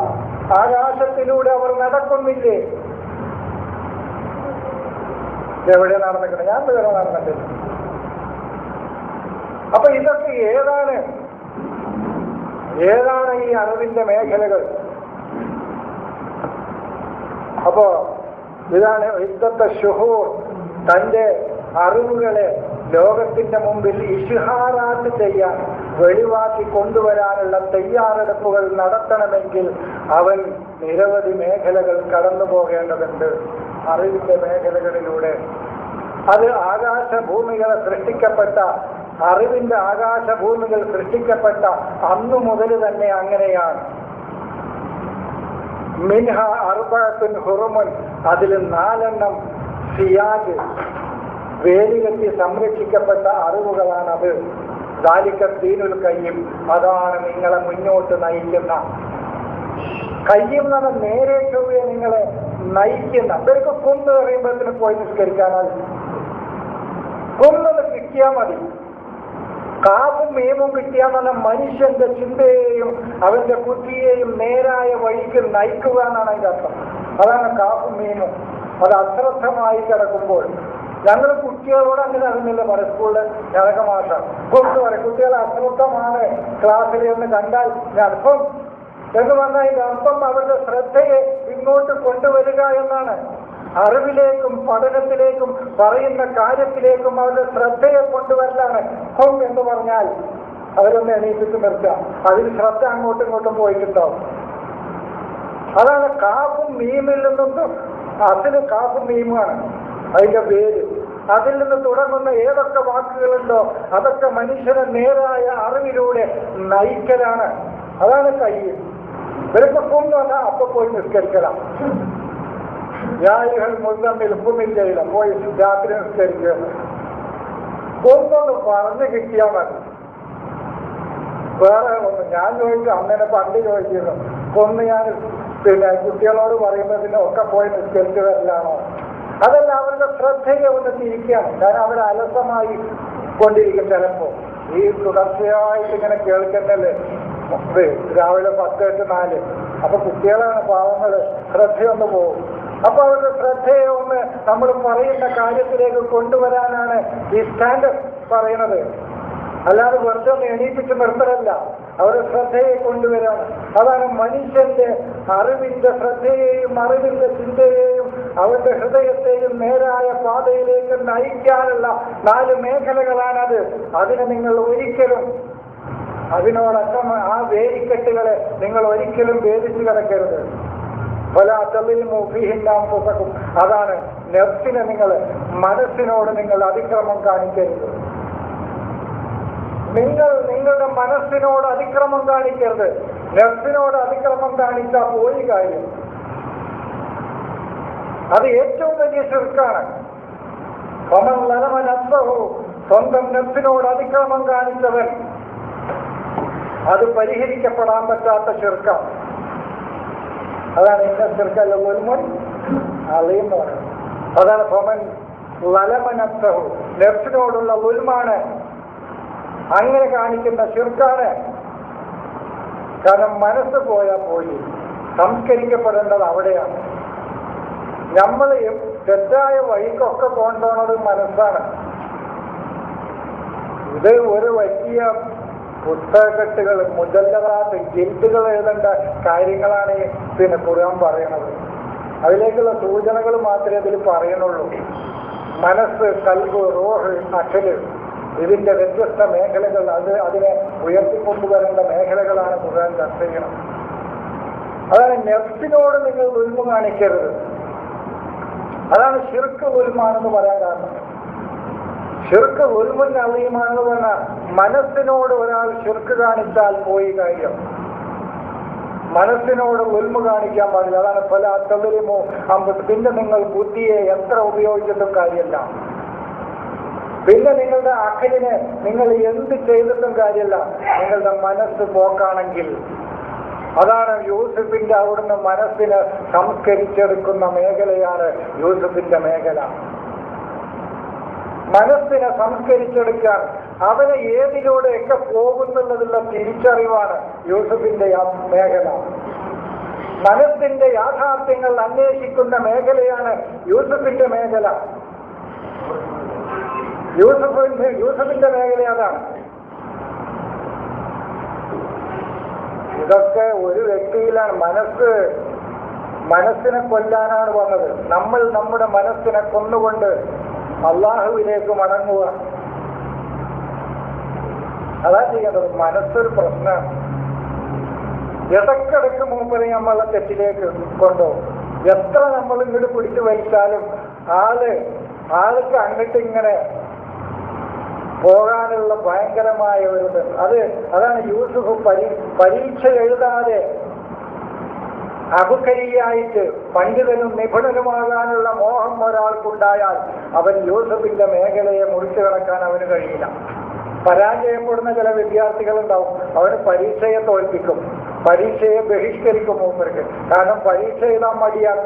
ആകാശത്തിലൂടെ അവർ നടക്കുന്നില്ലേ? എവിടെ നടന്നിട്ടുണ്ട്? ഞാൻ വേറെ നടന്നിട്ടില്ല. അപ്പൊ ഇതൊക്കെ ഏതാണ് ഈ അറിവിന്റെ മേഖലകൾ? അപ്പോ ഇതാണ് ഇദ്ദത്തെ ശുഹൂർ, തന്റെ അറിവുകളെ ലോകത്തിന്റെ മുമ്പിൽ ഇശ്ഹാറാത്ത് ചെയ്യാൻ, വെളിവാക്കി കൊണ്ടുവരാനുള്ള തയ്യാറെടുപ്പുകൾ നടത്തണമെങ്കിൽ അവൻ നിരവധി മേഖലകൾ കടന്നു പോകേണ്ടതുണ്ട്. അറിവിന്റെ മേഖലകളിലൂടെ അത് ആകാശഭൂമികളെ സൃഷ്ടിക്കപ്പെട്ട, അറിവിന്റെ ആകാശഭൂമികൾ സൃഷ്ടിക്കപ്പെട്ട അന്നു മുതൽ തന്നെ അങ്ങനെയാണ്. മിൻഹ അർബഅത്തുൻ ഹുറുമുൻ, അതിൽ 4 സിയാജ്, വേലികെട്ടി സംരക്ഷിക്കപ്പെട്ട അറിവുകളാണത്. ദാലിക ദീനുൽ ഖയ്യിം, അതാണ് നിങ്ങളെ മുന്നോട്ട് നയിക്കുന്ന. ഖയ്യിം എന്ന് പറഞ്ഞാൽ നേരെ ചൊവ്വേ നിങ്ങളെ നയിക്കുന്ന. ഇവർക്ക് കുന്ന് പറയുമ്പോഴത്തിന് പോയി നിസ്കരിക്കാനാൽ കുന്നൊന്ന് കിട്ടിയാൽ മതി. കാവും മീമും കിട്ടിയാൽ തന്നെ മനുഷ്യന്റെ ചിന്തയെയും അവന്റെ ബുദ്ധിയെയും നേരായ വഴിക്ക് നയിക്കുക എന്നാണ് അതിന്റെ അർത്ഥം. അതാണ് കാവും മീമും. അത് അശ്രദ്ധമായി കിടക്കുമ്പോൾ ഞങ്ങൾ കുട്ടികളോട് അങ്ങനെ അറിഞ്ഞില്ല. പറയും സ്കൂളിൽ ഞങ്ങൾക്ക് മാഷം കൊണ്ട് പറയും, കുട്ടികൾ അശ്രദ്ധമാണ് ക്ലാസ്സിൽ എന്ന് കണ്ടാൽ അല്പം എന്ന് പറഞ്ഞാൽ ഇത് അല്പം അവരുടെ ശ്രദ്ധയെ ഇങ്ങോട്ട് കൊണ്ടുവരിക എന്നാണ്. അറിവിലേക്കും പഠനത്തിലേക്കും പറയുന്ന കാര്യത്തിലേക്കും അവരുടെ ശ്രദ്ധയെ കൊണ്ടുവരലാണ് ഹും എന്ന് പറഞ്ഞാൽ. അവരൊന്ന് എണീറ്റിട്ട് നിർത്തുക, അതിൽ ശ്രദ്ധ അങ്ങോട്ടും ഇങ്ങോട്ടും പോയിട്ടുണ്ടാവും. അതാണ് കാഫും മീമിൽ നിന്നും, അതിന് കാഫും മീമാണ് അതിന്റെ പേര്. അതിൽ നിന്ന് തുടങ്ങുന്ന ഏതൊക്കെ വാക്കുകളുണ്ടോ അതൊക്കെ മനുഷ്യനെ നേരായ അറിവിലൂടെ നയിക്കലാണ്. അതാണ് ഖയ്യിം. ഇവരൊക്കെ കൊന്നു വന്നാൽ അപ്പൊ പോയി നിസ്കരിക്കണം. യായികൾ മുതമ്മിൽ ഭൂമിയില്ല പോയി രാത്രി നിസ്കരിക്കുക. കൊന്നൊന്ന് പറഞ്ഞു കിട്ടിയാൽ മതി. വേറെ ഒന്ന് ഞാൻ ചോദിച്ചു, അങ്ങനെ പണ്ട് ചോദിച്ചിരുന്നു, കൊന്ന് ഞാൻ കുട്ടികളോട് പറയുന്നതിന് ഒക്കെ പോയി നിസ്കരിച്ചു വരലാണോ? അതല്ല, അവരുടെ ശ്രദ്ധയെ ഒന്ന് തിരിക്കുകയാണ്. കാരണം അവർ അലസമായി കൊണ്ടിരിക്കും ചിലപ്പോ. ഈ തുടർച്ചയായിട്ട് ഇങ്ങനെ കേൾക്കുന്നല്ലേ രാവിലെ 10 to 4. അപ്പൊ കുട്ടികളാണ് പാവങ്ങള്, ശ്രദ്ധയൊന്ന് പോകും. അപ്പൊ അവരുടെ ശ്രദ്ധയെ ഒന്ന് നമ്മൾ പറയുന്ന കാര്യത്തിലേക്ക് കൊണ്ടുവരാനാണ് ഈ സ്റ്റാൻഡപ്പ് പറയുന്നത്. അല്ലാതെ വെറുതെ ഒന്ന് എണീപ്പിച്ച് നിർത്തലല്ല, അവരുടെ ശ്രദ്ധയെ കൊണ്ടുവരാണ്. അതാണ് മനുഷ്യന്റെ അറിവിന്റെ ശ്രദ്ധയെയും അറിവിന്റെ ചിന്തയെയും അവന്റെ ഹൃദയത്തെയും നേരായ പാതയിലേക്ക് നയിക്കാനുള്ള 4 മേഖലകളാണത്. അതിനെ നിങ്ങൾ ഒരിക്കലും അതിനോടക്കം ആ വേലിക്കെട്ടുകളെ നിങ്ങൾ ഒരിക്കലും ഭേദിച്ചു കിടക്കരുത്. പല പുസക്കും. അതാണ് നെഫ്സിനെ നിങ്ങൾ, മനസ്സിനോട് നിങ്ങൾ അതിക്രമം കാണിക്കരുത്. നിങ്ങൾ നിങ്ങളുടെ മനസ്സിനോട് അതിക്രമം കാണിക്കരുത്. നെഫ്സിനോട് അതിക്രമം കാണിച്ചാൽ പോയി കാര്യം. അത് ഏറ്റവും വലിയ ശിർക്കാണ്. സ്വന്തം നെഫ്സിനോട് അതിക്രമം കാണിച്ചവൻ, അത് പരിഹരിക്കപ്പെടാൻ പറ്റാത്ത ശിർക്കാണ്. അതാണ് ഇന്ന ശിർക്കല്ല ഒൽമുൻ അലീം എന്ന് പറയുന്നത്. അതാണ് ഫമൻ ലലമനഫ്സഹു, നെഫ്സിനോടുള്ള ഉൽമാണ്. അങ്ങനെ കാണിക്കുന്ന ശിർക്കാണ്. കാരണം മനസ്സ് പോയാൽ പോയി, സംസ്കരിക്കപ്പെടേണ്ടത് അവിടെയാണ്. നമ്മൾ തെറ്റായ വഴിക്കൊക്കെ കൊണ്ടുപോകുന്നത് മനസ്സാണ്. ഇത് ഒരു വലിയ പുസ്തകക്കെട്ടുകൾ, മുജല്ലദാത്ത്, ജിൽദുകൾ എഴുതേണ്ട കാര്യങ്ങളാണ് ഖുർആൻ പറയുന്നത്. അതിലേക്കുള്ള സൂചനകൾ മാത്രമേ ഇതിൽ പറയുന്നുള്ളൂ. മനസ്സ്, കൽബ്, റൂഹ്, അഖല്, ഇതിന്റെ വ്യത്യസ്ത മേഖലകൾ, അതിനെ ഉയർത്തിക്കൊണ്ടുവരേണ്ട മേഖലകളാണ് ഖുർആൻ ചർച്ച ചെയ്യണം. അതാണ് നെഫ്സിനോട് നിങ്ങൾ ഉൽമ കാണിക്കരുത്. അതാണ് ശിർക്ക് ഉൽമാണെന്ന് പറയാൻ കാരണം. ശിർക്ക് ഉൽമുൻ അലീമാണെന്ന് പറഞ്ഞാൽ മനസ്സിനോട് ഒരാൾ ശിർക്ക് കാണിച്ചാൽ പോയി കാര്യം. മനസ്സിനോട് ഉൽമ കാണിക്കാൻ പാടില്ല. അതാണ് പല തളിരിമോ പിന്നെ നിങ്ങൾ ബുദ്ധിയെ എത്ര ഉപയോഗിച്ചിട്ടും കാര്യമല്ല. പിന്നെ നിങ്ങളുടെ അഖലിനെ നിങ്ങൾ എന്ത് ചെയ്തിട്ടും കാര്യമല്ല. നിങ്ങളുടെ മനസ്സ് പോക്കാണെങ്കിൽ, അതാണ് യൂസുഫിന്റെ അവിടുന്ന് മനസ്സിനെ സംസ്കരിച്ചെടുക്കുന്ന മേഖലയാണ് യൂസുഫിന്റെ മേഖല. മനസ്സിനെ സംസ്കരിച്ചെടുക്കാൻ അവനെ ഏതിലൂടെയൊക്കെ പോകുന്നുള്ളതുള്ള തിരിച്ചറിവാണ് യൂസുഫിന്റെ മേഖല. മനസ്സിന്റെ യാഥാർത്ഥ്യങ്ങൾ അന്വേഷിക്കുന്ന മേഖലയാണ് യൂസുഫിന്റെ മേഖല. യൂസുഫിന്റെ മേഖല അതാണ്. ഇതൊക്കെ ഒരു വ്യക്തിയിലാണ്. മനസ്സിനെ കൊല്ലാനാണ് വന്നത്. നമ്മൾ നമ്മുടെ മനസ്സിനെ കൊന്നുകൊണ്ട് അള്ളാഹുവിലേക്ക് മടങ്ങുക, അതാ ചെയ്യേണ്ടത്. മനസ്സൊരു പ്രശ്നമാണ്. ഇടക്കിടക്ക് മൂപ്പരെ നമ്മളെ തെറ്റിലേക്ക് കൊണ്ടുപോകും. എത്ര നമ്മൾ ഇങ്ങോട്ട് പിടിച്ചു വലിച്ചാലും ആൾക്ക് അങ്ങോട്ട് ഇങ്ങനെ പോകാനുള്ള ഭയങ്കരമായ ഒരു അതാണ് യൂസുഫ് പരീക്ഷ എഴുതാതെ അബുക്കരിയായിട്ട് പണ്ഡിതനും നിപുണനുമാകാനുള്ള മോഹം ഒരാൾക്കുണ്ടായാൽ അവൻ യൂസുഫിന്റെ മേഖലയെ മുറിച്ചു കിടക്കാൻ അവന് കഴിയില്ല. പരാജയപ്പെടുന്ന ചില വിദ്യാർത്ഥികളുണ്ടാവും. അവന് പരീക്ഷയെ തോൽപ്പിക്കും, പരീക്ഷയെ ബഹിഷ്കരിക്കും മൂപ്പർക്ക്. കാരണം പരീക്ഷ എഴുതാൻ മടിയാണ്.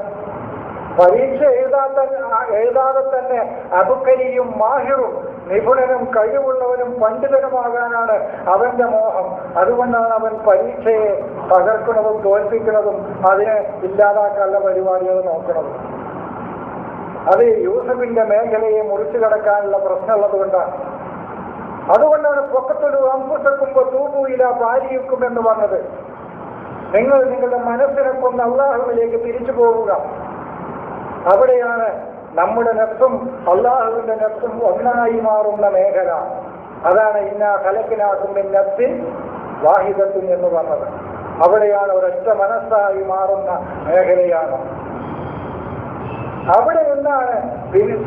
പരീക്ഷ എഴുതാതെ തന്നെ അബുക്കരിയും മാഹിറും നിപുണനും കഴിവുള്ളവനും പണ്ഡിതനുമാകാനാണ് അവന്റെ മോഹം. അതുകൊണ്ടാണ് അവൻ പരീക്ഷയെ തകർക്കുന്നതും തോൽപ്പിക്കുന്നതും അതിനെ ഇല്ലാതാക്കാനുള്ള പരിപാടികൾ നോക്കുന്നതും. അത് യൂസുഫിന്റെ മേഖലയെ മുറിച്ചു കടക്കാനുള്ള പ്രശ്നമുള്ളത് കൊണ്ടാണ്. അതുകൊണ്ടാണ് പൊക്കത്തൊരു അമ്പുസക്കുമ്പോ തൂബൂയില പാരിയുക്കും എന്ന് പറഞ്ഞത്. നിങ്ങൾ നിങ്ങളുടെ മനസ്സിനെ കൊന്ന് അള്ളാഹുവിലേക്ക് തിരിച്ചു പോവുക. അവിടെയാണ് നമ്മുടെ നെഫ്സും അള്ളാഹുവിന്റെ നെഫ്സും ഒന്നായി മാറുന്ന മേഖല. അതാണ് ഇന്നാ ഖലഖ്നാകും മിൻ നഫ്സിൻ വാഹിദത്തിൻ എന്ന് പറഞ്ഞത്. അവിടെയാണ് ഒരൊറ്റ മനസ്സായി മാറുന്ന മേഖലയാണ്. അവിടെ നിന്നാണ്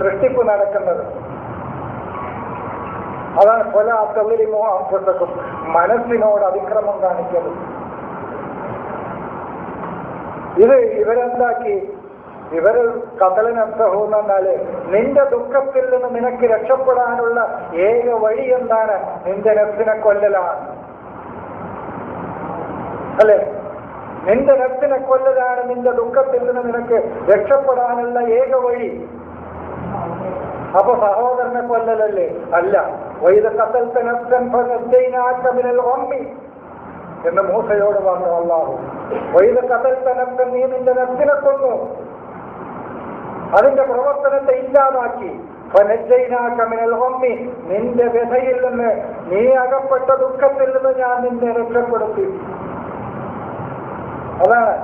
സൃഷ്ടിപ്പ് നടക്കുന്നത്. അതാണ് കൊല തളിരിമോ അമ്പുസക്കും, മനസ്സിനോട് അതിക്രമം കാണിക്കുന്നത്. ഇവരെന്താക്കി? ഇവര് കതലനർത്ഥവും എന്നാല് നിന്റെ ദുഃഖത്തിൽ നിന്ന് നിനക്ക് രക്ഷപ്പെടാനുള്ള ഏക വഴി എന്താണ്? നിന്റെ നഫ്സിനെ കൊല്ലലാണ്, അല്ലെ? നിന്റെ നഫ്സിനെ കൊല്ലലാണ് നിന്റെ ദുഃഖത്തിൽ നിന്ന് നിനക്ക് രക്ഷപ്പെടാനുള്ള ഏക വഴി. അപ്പൊ സഹോദരനെ കൊല്ലലല്ലേ? അല്ല. വൈദ ഖതൽത നഫ്സൻ ഫനജൈനാക മിനൽ ഗമ്മി എന്ന് മൂസയോട് പറഞ്ഞു അല്ലാഹു. വൈദ ഖതൽത നഫ്സൻ, നീ നിന്റെ നഫ്സിനെ കൊന്നു, അതിന്റെ പ്രവർത്തനത്തെ ഇല്ലാതാക്കി. ഫനജൈനാക മിനൽ ഗമ്മി, നിന്റെ വ്യഥയിൽ നിന്ന്, നീ അകപ്പെട്ട ദുഃഖത്തിൽ നിന്ന് ഞാൻ നിന്നെ രക്ഷപ്പെടുത്തി. അതാണ്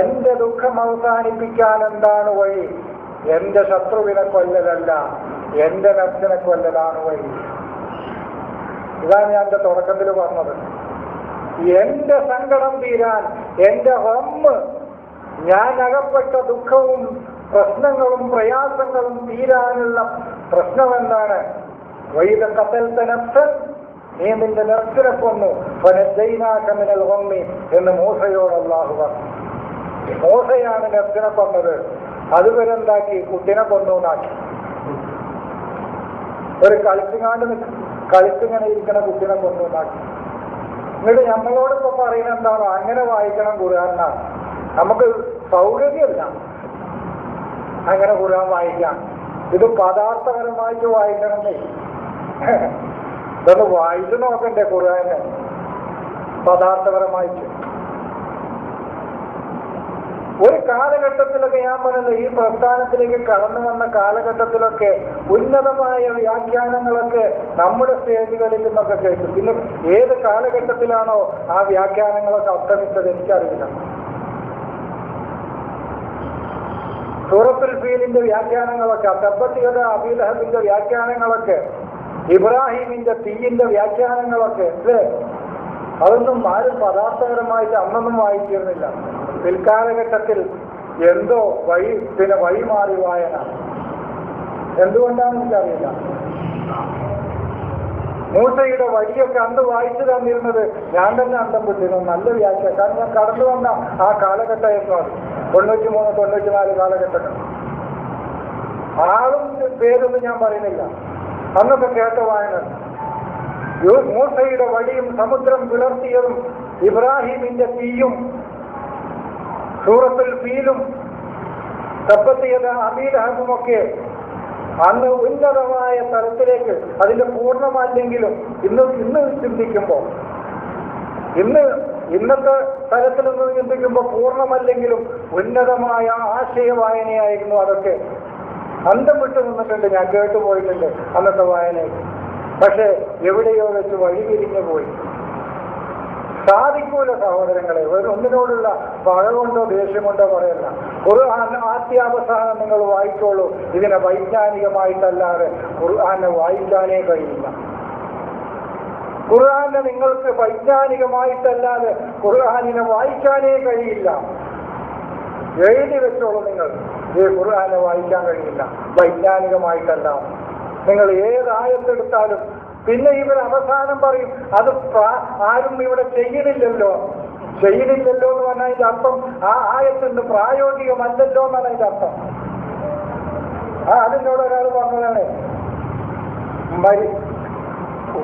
എന്റെ ദുഃഖം അവസാനിപ്പിക്കാൻ എന്താണ് വഴി? എന്റെ ശത്രുവിനെ കൊല്ലലല്ല, എന്റെ നഫ്സിനെ കൊല്ലലാണ് വഴി. ഇതാണ് ഞാൻ എന്റെ തുടക്കത്തിൽ പറഞ്ഞത്. എന്റെ സങ്കടം തീരാൻ, എന്റെ ഹമ്മ്, ഞാൻ അകപ്പെട്ട ദുഃഖവും പ്രശ്നങ്ങളും പ്രയാസങ്ങളും തീരാനുള്ള പ്രശ്നം എന്താണ്? വൈദ ഖതൽത നഫ്സൻ, നീ നിന്റെ നഫ്സിനെ കൊന്നു, ഫനജൈനാക മിനൽ ഗമ്മി എന്ന് മൂസയോട് അല്ലാഹു പറഞ്ഞു. മൂസയാണ് നഫ്സിനെ കൊന്നത്. അതുവരെ എന്താക്കി? കുട്ടിനെ കൊന്നു എന്നാക്കി. ഒരു കളിച്ചിങ്ങനെ ഇരിക്കണ കുട്ടിനെ കൊന്നു എന്നാക്കി. എന്നിട്ട് നമ്മളോടിപ്പോ പറയുന്നത് എന്താണോ അങ്ങനെ വായിക്കണം ഖുർആനാണ്. നമുക്ക് സൗകര്യമല്ല അങ്ങനെ ഖുർആൻ വായിക്കാം. ഇത് പദാർത്ഥപരമായിട്ട് വായിക്കണമെന്നേ. ഇതൊന്ന് വായിച്ചു നോക്കണ്ടേ ഖുർആനെ പദാർത്ഥപരമായിട്ട്? ഒരു കാലഘട്ടത്തിലൊക്കെ ഞാൻ പറഞ്ഞത്, ഈ പ്രസ്ഥാനത്തിലേക്ക് കടന്നു വന്ന കാലഘട്ടത്തിലൊക്കെ ഉന്നതമായ വ്യാഖ്യാനങ്ങളൊക്കെ നമ്മുടെ സ്റ്റേജുകളിൽ നിന്നൊക്കെ കേട്ടു. പിന്നെ ഏത് കാലഘട്ടത്തിലാണോ ആ വ്യാഖ്യാനങ്ങളൊക്കെ അസ്തമിച്ചത് എനിക്കറിയില്ല. സൂറത്തുൽ ഫീലിന്റെ വ്യാഖ്യാനങ്ങളൊക്കെ, തബ്ബത്ത് അബീ ലഹബിന്റെ വ്യാഖ്യാനങ്ങളൊക്കെ, ഇബ്രാഹിമിന്റെ തീയിന്റെ വ്യാഖ്യാനങ്ങളൊക്കെ, അതൊന്നും ആരും പദാർത്ഥപരമായിട്ട് അന്നൊന്നും വായിച്ചിരുന്നില്ല. പിൽക്കാലഘട്ടത്തിൽ എന്തോ വഴി മാറി വായന. എന്തുകൊണ്ടാണെന്ന് എനിക്കറിയില്ല. മൂസയുടെ വഴിയൊക്കെ അന്ന് വായിച്ചു തന്നിരുന്നത് ഞാൻ തന്നെ അന്തം വിട്ടിരുന്നു. നല്ല വ്യാഖ്യാനം. കാരണം ഞാൻ കടന്നു വന്ന ആ കാലഘട്ടമായിരുന്നു അത്. 93, 94 കാലഘട്ടങ്ങൾ. ആളും പേരൊന്നും ഞാൻ പറയുന്നില്ല. അന്നൊക്കെ കേട്ട വായന. മൂസയുടെ വഴിയും സമുദ്രം പിളർത്തിയതും ഇബ്രാഹിമിന്റെ തീയും സൂറത്തുൽ ഫീലും തബ്ബത്ത് അബീ ലഹബുമൊക്കെ അന്ന് ഉന്നതമായ തലത്തിലേക്ക്, അതിന്റെ പൂർണ്ണമല്ലെങ്കിലും ഇന്ന് ചിന്തിക്കുമ്പോൾ, ഇന്നത്തെ തലത്തിൽ നിന്ന് ചിന്തിക്കുമ്പോൾ പൂർണ്ണമല്ലെങ്കിലും ഉന്നതമായ ആശയവായനയായിരുന്നു അതൊക്കെ. അന്തം വിട്ടു നിന്നിട്ടുണ്ട്, ഞാൻ കേട്ടുപോയിട്ടുണ്ട് അന്നത്തെ വായനയിൽ. പക്ഷെ എവിടെയോ വെച്ച് വഴി തിരിഞ്ഞു പോയി. സാധിക്കൂല സഹോദരങ്ങളെ. ഒന്നിനോടുള്ള പക കൊണ്ടോ ദേഷ്യം കൊണ്ടോ പറയല്ല. ഖുർആൻ ആദ്യാവസാനം നിങ്ങൾ വായിച്ചോളൂ. ഇതിനെ വൈജ്ഞാനികമായിട്ടല്ലാതെ ഖുർആനെ വായിക്കാനേ കഴിയില്ല. ഖുർആനെ നിങ്ങൾക്ക് വൈജ്ഞാനികമായിട്ടല്ലാതെ ഖുർആനിനെ വായിക്കാനേ കഴിയില്ല. എഴുതി വെച്ചോളൂ നിങ്ങൾ, ഈ ഖുർആനെ വായിക്കാൻ കഴിയില്ല വൈജ്ഞാനികമായിട്ടല്ല. നിങ്ങൾ ഏത് ആയത്തെടുത്താലും പിന്നെ ഇവർ അവസാനം പറയും അത് ആരും ഇവിടെ ചെയ്യുന്നില്ലല്ലോ എന്ന് പറഞ്ഞതിന്റെ അർത്ഥം ആ ആയത്തിന് പ്രായോഗികമല്ലല്ലോ എന്നാണ് അതിന്റെ അർത്ഥം. അതിനോട് ഒരാൾ പറഞ്ഞതാണ്,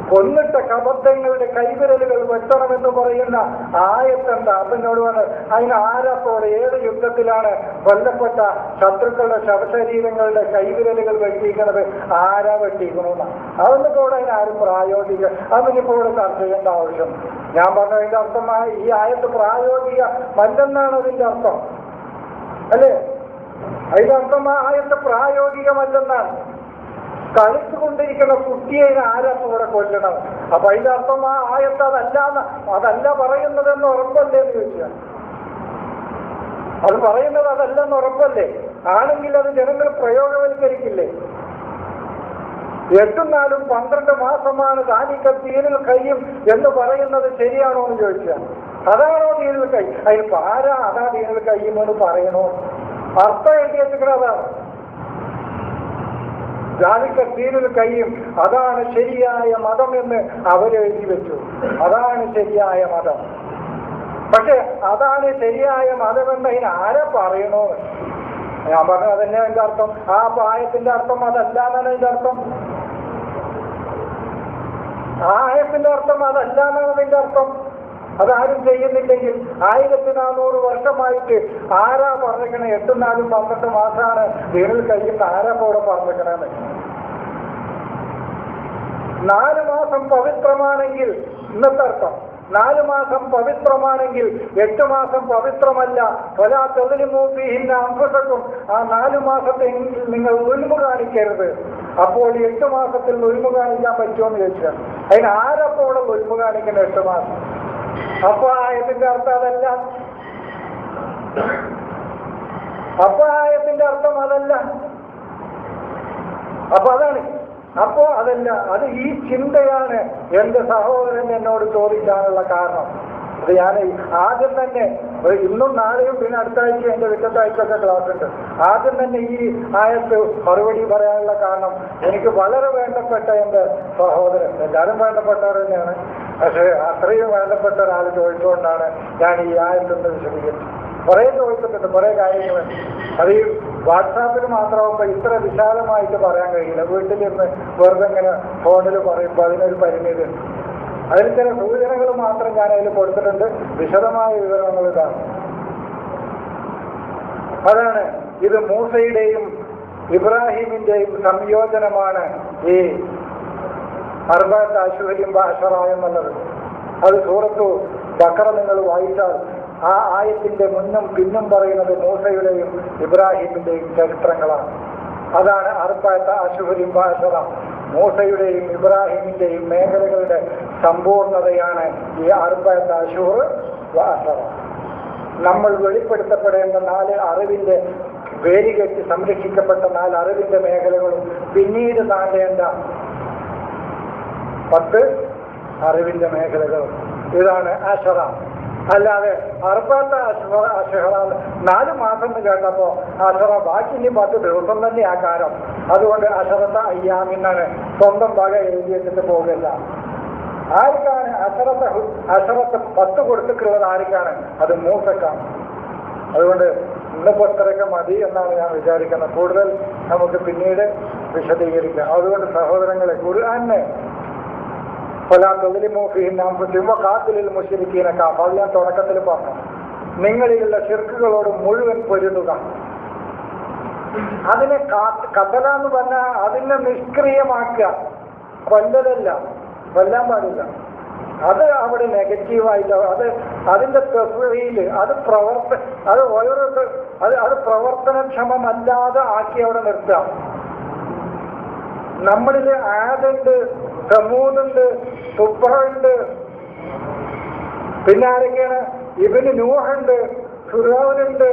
കൊന്നിട്ട കബദ്ധങ്ങളുടെ കൈവിരലുകൾ വെട്ടണമെന്ന് പറയുന്ന ആയത്തെന്താ? അതിനോട് പറഞ്ഞ അതിന് ആരാപ്പോടെ ഏത് യുദ്ധത്തിലാണ് കൊല്ലപ്പെട്ട ശത്രുക്കളുടെ ശവശരീരങ്ങളുടെ കൈവിരലുകൾ വെട്ടിയിരിക്കുന്നത്? ആരാ വെട്ടിയിരിക്കണമെന്നാ? അതൊന്നും കൂടെ അതിനാരും പ്രായോഗിക, അതിനിപ്പോൾ ഇവിടെ ചർച്ച ചെയ്യേണ്ട ആവശ്യം. ഞാൻ പറഞ്ഞ അതിന്റെ അർത്ഥമായി ഈ ആയത്ത് പ്രായോഗികമല്ലെന്നാണ് അതിന്റെ അർത്ഥം, അല്ലേ? അതിന്റെ അർത്ഥം ആ ആയത്ത് പ്രായോഗികമല്ലെന്നാണ്. കളിച്ചുകൊണ്ടിരിക്കുന്ന കുട്ടിയെ ആരപ്പം ഇവിടെ കൊല്ലണം. അപ്പൊ അതിന്റെ അർത്ഥം ആ ആയത്ത് അതല്ല പറയുന്നതെന്ന് ഉറപ്പല്ലേ എന്ന് ചോദിച്ചാൽ, അത് പറയുന്നത് അതല്ലെന്ന് ഉറപ്പല്ലേ? ആണെങ്കിൽ അത് ജനങ്ങൾ പ്രയോഗവൽക്കരിക്കില്ലേ? 8 നാളും 12 മാസമാണ് ദാനിക ദീനുൽ ഖയ്യിം എന്ന് പറയുന്നത് ശരിയാണോ എന്ന് ചോദിച്ചാൽ, അതാണോ ദീനുൽ ഖയ്യിം? അതിന് ആരാ അതാ ദീനുൽ ഖയ്യിം എന്ന് പറയണോ? അർത്ഥം എഴുതി വെച്ചിട്ട് അതാണ് ദാനിക ദീനുൽ ഖയ്യിം, അതാണ് ശരിയായ മതം എന്ന് അവരെഴുതി വെച്ചു. അതാണ് ശരിയായ മതം. പക്ഷെ അതാണ് ശരിയായ മതമെന്ന് അതിന് ആരെ പറയണോ? ഞാൻ പറഞ്ഞു അതന്നെ അതിന്റെ അർത്ഥം. ആ ആയത്തിന്റെ അർത്ഥം അതല്ല എന്നാണ് അതിന്റെ അർത്ഥം. ആ ആയത്തിന്റെ അർത്ഥം അതല്ല എന്നാണ് അതിന്റെ അർത്ഥം. അതാരും ചെയ്യുന്നില്ലെങ്കിൽ 1400 വർഷമായിട്ട് ആരാ പറഞ്ഞിരിക്കണേ? 8, 4, 12 മാസമാണ് ദീനിൽ കഴിയുന്ന ആരാപ്പോടെ പറഞ്ഞിരിക്കണേന്ന്. 4 മാസം പവിത്രമാണെങ്കിൽ ഇന്നത്തെ അർത്ഥം 4 മാസം പവിത്രമാണെങ്കിൽ 8 മാസം പവിത്രമല്ല. ഒരാ തൊഴിലും മൂപ്പിഹിന്ന അമ്പസക്കും ആ 4 മാസത്തെ നിങ്ങൾ ഉൽമു കാണിക്കരുത്. അപ്പോൾ 8 മാസത്തിൽ ഉൽമു കാണിക്കാൻ പറ്റുമെന്ന് ചോദിച്ചാൽ അതിന് ആരപ്പോടെ ഉൽമു കാണിക്കുന്ന 8 മാസം? അപ്പൊ ആയത്തിന്റെ അർത്ഥം അതല്ല. അപ്പൊ ആയത്തിന്റെ അർത്ഥം അതല്ല. അപ്പൊ അതാണ്. അപ്പോ അതല്ല, അത് ഈ ചിന്തയാണ് എന്റെ സഹോദരൻ എന്നോട് ചോദിക്കാനുള്ള കാരണം. അത് ഞാൻ ആദ്യം തന്നെ ഇന്നും നാളെയും പിന്നെ അടുത്ത ആഴ്ച എന്റെ പിറ്റത്തെ ആഴ്ചയൊക്കെ ക്ലാസ് ഉണ്ട്. ആദ്യം തന്നെ ഈ ആയത്ത് മറുപടി പറയാനുള്ള കാരണം എനിക്ക് വളരെ വേണ്ടപ്പെട്ട എന്റെ സഹോദരൻ, എല്ലാവരും വേണ്ടപ്പെട്ടവർ തന്നെയാണ്, പക്ഷെ അത്രയും വേണ്ടപ്പെട്ട ഒരാൾ ചോദിച്ചുകൊണ്ടാണ് ഞാൻ ഈ ആയത്തൊന്ന് വിശദീകരിച്ചത്. കുറെ ചോദിച്ചിട്ടുണ്ട്, കുറെ കാര്യങ്ങൾ. അത് ഈ വാട്സാപ്പിൽ മാത്രമാകുമ്പോൾ ഇത്ര വിശാലമായിട്ട് പറയാൻ കഴിയില്ല. വീട്ടിലിരുന്ന് വെറുതെ ഇങ്ങനെ ഫോണിൽ പറയുമ്പോൾ അതിനൊരു പരിമിതി ഉണ്ട്. അതിൽ ചില സൂചനകൾ മാത്രം ഞാൻ അതിൽ കൊടുത്തിട്ടുണ്ട്. വിശദമായ വിവരങ്ങൾ ഇതാണ്. അതാണ് ഇത് മൂസയുടെയും ഇബ്രാഹിമിന്റെയും സംയോജനമാണ് ഈ അർബഅത്ത് അശ്ഹുരിൻ വഅശറ എന്നുള്ളത്. അത് സൂറത്തു ബഖറ നിങ്ങൾ വായിച്ചാൽ ആ ആയത്തിന്റെ മുന്നും പിന്നും പറയുന്നത് മൂസയുടെയും ഇബ്രാഹിമിന്റെയും ചരിത്രങ്ങളാണ്. അതാണ് അർബഅത്ത് അശ്ഹുരിൻ വഅശറ. മൂസയുടെയും ഇബ്രാഹിമിന്റെയും മേഖലകളുടെ സമ്പൂർണതയാണ് ഈ അർബഅത്ത് അശ്ഹുർ വഅശറ. നമ്മൾ വെളിപ്പെടുത്തപ്പെടേണ്ട 4 അറിവിന്റെ വേലികെട്ടി സംരക്ഷിക്കപ്പെട്ട 4 അറിവിന്റെ മേഖലകളും പിന്നീട് താണ്ടേണ്ട 10 അറിവിന്റെ മേഖലകളും. ഇതാണ് അശറ. അല്ലാതെ അർബഅത്ത് അശ്ഹുർ 4 മാസം എന്ന് കേട്ടപ്പോ അശറ ബാക്കി 10 ദിവസം തന്നെ ആ കാലം. അതുകൊണ്ട് അശറത്ത അയ്യാമിന്നാണ് സ്വന്തം വക എഴുതിയിട്ട് പോകില്ല. ആർക്കാണ് അശറത്ത് 10 കൊടുത്തിട്ടുള്ളത്? ആർക്കാണ്? അത് മൂസക്കാണ്. അതുകൊണ്ട് ഇന്നിപ്പോ ഇത്രയൊക്കെ മതി എന്നാണ് ഞാൻ വിചാരിക്കുന്നത്. കൂടുതൽ നമുക്ക് പിന്നീട് വിശദീകരിക്കാം. അതുകൊണ്ട് സഹോദരങ്ങളെ, ഖുർആനെ ഞാൻ തുടക്കത്തിൽ പറഞ്ഞു, നിങ്ങളിലുള്ള ശിർക്കുകളോട് മുഴുവൻ പൊരുതുക. അതിനെ കതല എന്ന് പറഞ്ഞാൽ അതിനെ നിഷ്ക്രിയമാക്കുക, കൊല്ലലല്ല, കൊല്ലാൻ പാടില്ല. അത് അവിടെ നെഗറ്റീവായിട്ട് അത് അതിന്റെ തെഫ്ഈൽ അത് പ്രവർത്തനക്ഷമമല്ലാതെ ആക്കി അവിടെ നിർത്താം. നമ്മളിൽ ആദുണ്ട്, സമൂദുണ്ട്, സുബ്ഹുണ്ട്, പിന്നെ ആരൊക്കെയാണ്? ഇബ്നു നൂഹുണ്ട്, ഫിറഔനുണ്ട്,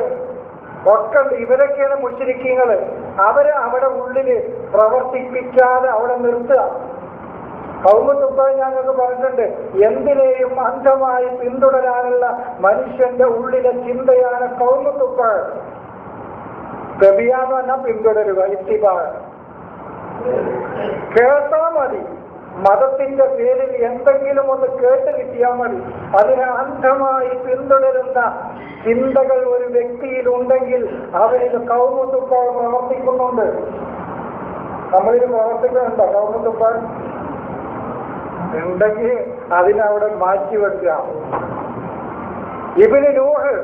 ഒക്കെ ഉണ്ട്. ഇവരൊക്കെയാണ് മുശ്രിക്കീങ്ങള്. അവര് അവിടെ ഉള്ളില് പ്രവർത്തിപ്പിക്കാതെ അവിടെ നിർത്തുക. ഖൗമു തുബ്ബ ഞങ്ങൾക്ക് പറഞ്ഞിട്ടുണ്ട്, എന്തിനേയും അന്ധമായി പിന്തുടരാനുള്ള മനുഷ്യന്റെ ഉള്ളിലെ ചിന്തയാണ് ഖൗമു തുബ്ബ. തബിയാന്ന് പറഞ്ഞാൽ പിന്തുടരുക, ഇത്തിബാ. കേട്ടാ മതി, മതത്തിന്റെ പേരിൽ എന്തെങ്കിലും ഒന്ന് കേട്ട് കിട്ടിയാൽ മതി. അതിനെ അന്ധമായി പിന്തുടരുന്ന ചിന്തകൾ ഒരു വ്യക്തിയിൽ ഉണ്ടെങ്കിൽ അവരിൽ ഖൗമു തുബ്ബ പ്രവർത്തിക്കുന്നുണ്ട്. നമ്മളിൽ പ്രവർത്തിക്കുന്നുണ്ടോ ഖൗമു തുബ്ബ? ഉണ്ടെങ്കിൽ അതിനവിടെ മാറ്റിവെക്കുക. ഇബ്നു നൂഹ്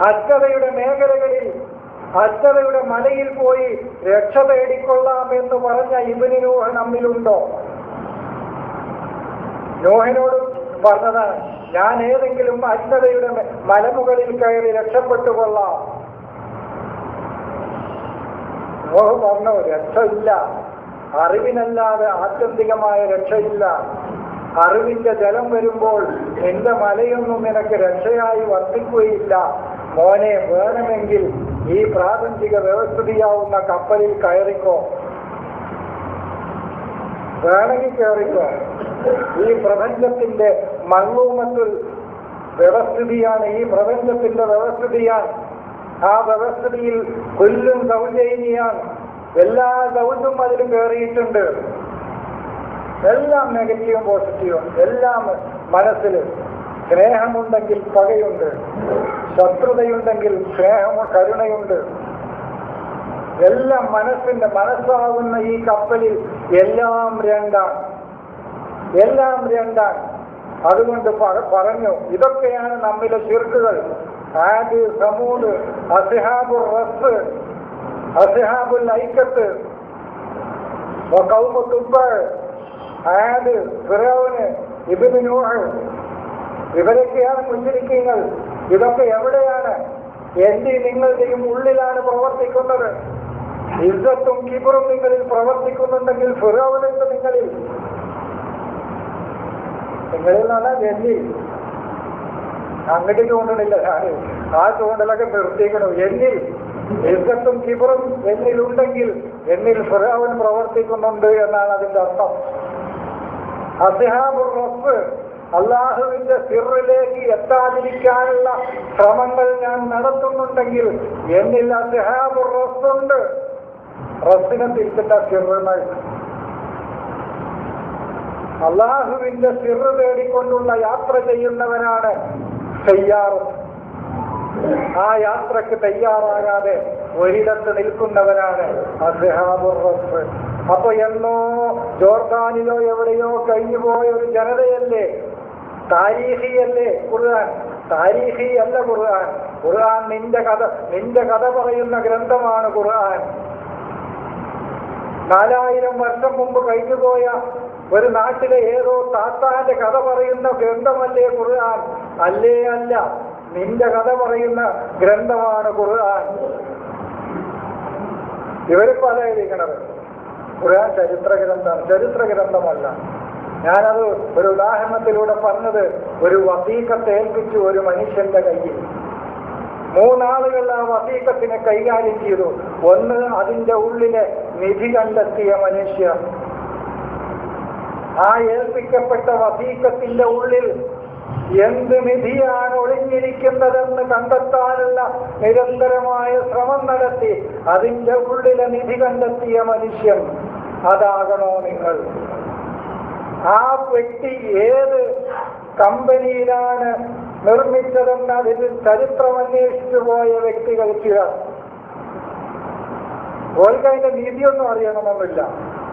അജ്ഞതയുടെ മേഖലകളിൽ, അജ്ഞതയുടെ മലയിൽ പോയി രക്ഷ തേടിക്കൊള്ളാം എന്ന് പറഞ്ഞ ഇബ്നു നൂഹ് നമ്മിലുണ്ടോ? നൂഹിനോട് പറഞ്ഞതാണ്, ഞാൻ ഏതെങ്കിലും അജ്ഞതയുടെ മലമുകളിൽ കയറി രക്ഷപ്പെട്ടുകൊള്ളാം. നൂഹ് പറഞ്ഞു, രക്ഷയില്ല. അറിവിനല്ലാതെ ആത്യന്തികമായ രക്ഷയില്ല. അറിവിന്റെ ജലം വരുമ്പോൾ നിന്റെ മലയൊന്നും നിനക്ക് രക്ഷയായി വർദ്ധിക്കുകയില്ല. മോനെ, വേണമെങ്കിൽ ഈ പ്രാപഞ്ചിക വ്യവസ്ഥിതിയാവുന്ന കപ്പലിൽ കയറിക്കോ, വേണമെങ്കിൽ കയറിക്കോ. ഈ പ്രപഞ്ചത്തിന്റെ മൻലൂമത്തുൽ വ്യവസ്ഥിതിയാണ്, ഈ പ്രപഞ്ചത്തിന്റെ വ്യവസ്ഥിതിയാണ്. ആ വ്യവസ്ഥിതിയിൽ കൊല്ലും സൗജന്യാണ്. എല്ലാ സൗജും അതിൽ കയറിയിട്ടുണ്ട്. എല്ലാം നെഗറ്റീവും പോസിറ്റീവും എല്ലാം മനസ്സിൽ സ്നേഹമുണ്ടെങ്കിൽ പകയുണ്ട്, ശത്രുതയുണ്ടെങ്കിൽ കരുണയുണ്ട്. എല്ലാം മനസ്സാവുന്ന ഈ കപ്പലിൽ എല്ലാം രണ്ടാണ്. അതുകൊണ്ട് പറഞ്ഞു, ഇതൊക്കെയാണ് നമ്മിലെ ശിർക്കുകൾ. ആദ്, സമൂദ്, അസ്ഹാബുർ റസ്, അസ്ഹാബുൽ ഐക്കത്ത്, ഖൗമു തുബ്ബ, ആദ്, ഫിറഔന്, ഇബ്നു നൂഹ്, ഇവരൊക്കെയാണ് മുശ്രിക്കീങ്ങൾ. ഇതൊക്കെ എവിടെയാണ്? എന്റെ നിങ്ങളുടെയും ഉള്ളിലാണ് പ്രവർത്തിക്കുന്നത്. ഇസ്സത്തും കിബറും നിങ്ങളിൽ പ്രവർത്തിക്കുന്നുണ്ടെങ്കിൽ ഫിറഔനുണ്ട് നിങ്ങളിൽ പറഞ്ഞാൽ എന്നിൽ. അങ്ങോട്ട് ചൂണ്ടണില്ല, ഞാൻ ആ ചൂണ്ടലൊക്കെ നിർത്തിക്കണം. എന്നിൽ ഇസ്സത്തും കിബറും എന്നിലുണ്ടെങ്കിൽ എന്നിൽ ഫിറഔൻ പ്രവർത്തിക്കുന്നുണ്ട് എന്നാണ് അതിന്റെ അർത്ഥം. അസ്ഹാബുർ റസ്, അള്ളാഹുവിന്റെ സിറിലേക്ക് എത്താതിരിക്കാനുള്ള ശ്രമങ്ങൾ ഞാൻ നടത്തുന്നുണ്ടെങ്കിൽ എന്നിൽ അസ്ഹാബുർ റസ് ഉണ്ട്. റസ്സിനെ തിരിച്ചിട്ട സിറുകൾ. അള്ളാഹുവിന്റെ സിറ് തേടിക്കൊണ്ടുള്ള യാത്ര ചെയ്യുന്നവനാണ് തയ്യാറ്. ആ യാത്രക്ക് തയ്യാറാകാതെ ഒരിടത്ത് നിൽക്കുന്നവനാണ് അസ്ഹാബുർ റസ്. അപ്പൊ എന്നോ ജോർദാനിലോ എവിടെയോ കഴിഞ്ഞുപോയ ഒരു ജനതയല്ലേ, താരീഖിയല്ലേ ഖുർആൻ? താരീഖി അല്ല ഖുർആൻ. ഖുർആൻ നിന്റെ കഥ പറയുന്ന ഗ്രന്ഥമാണ് ഖുർആൻ. 4000 വർഷം മുമ്പ് കഴിഞ്ഞുപോയ ഒരു നാട്ടിലെ ഏതോ താത്താന്റെ കഥ പറയുന്ന ഗ്രന്ഥമല്ലേ ഖുർആൻ? അല്ല, നിന്റെ കഥ പറയുന്ന ഗ്രന്ഥമാണ് ഖുർആൻ. ഇവരിപ്പോ അതായിരിക്കണത്. ഖുർആൻ ചരിത്ര ഗ്രന്ഥമല്ല. ഞാനത് ഒരു ഉദാഹരണത്തിലൂടെ പറഞ്ഞത്, ഒരു വസീഖത്ത് ഏൽപ്പിച്ചു ഒരു മനുഷ്യന്റെ കയ്യിൽ. 3 ആളുകൾ ആ വസീഖത്തിനെ കൈകാര്യം ചെയ്തു. ഒന്ന്, അതിന്റെ ഉള്ളിലെ നിധി കണ്ടെത്തിയ മനുഷ്യർ. ആ ഏൽപ്പിക്കപ്പെട്ട വസീഖത്തിന്റെ ഉള്ളിൽ എന്ത് നിധിയാണ് ഒളിഞ്ഞിരിക്കുന്നതെന്ന് കണ്ടെത്താനുള്ള നിരന്തരമായ ശ്രമം നടത്തി അതിന്റെ ഉള്ളിലെ നിധി കണ്ടെത്തിയ മനുഷ്യൻ. അതാകണോ നിങ്ങൾ? ആ വ്യക്തി ഏത് കമ്പനിയിലാണ് നിർമ്മിച്ചതെന്ന് അതിന് ചരിത്രം അന്വേഷിച്ചു പോയ വ്യക്തികൾക്ക് ഓൽക്കതിന്റെ നീതിയൊന്നും അറിയണമെന്നില്ല.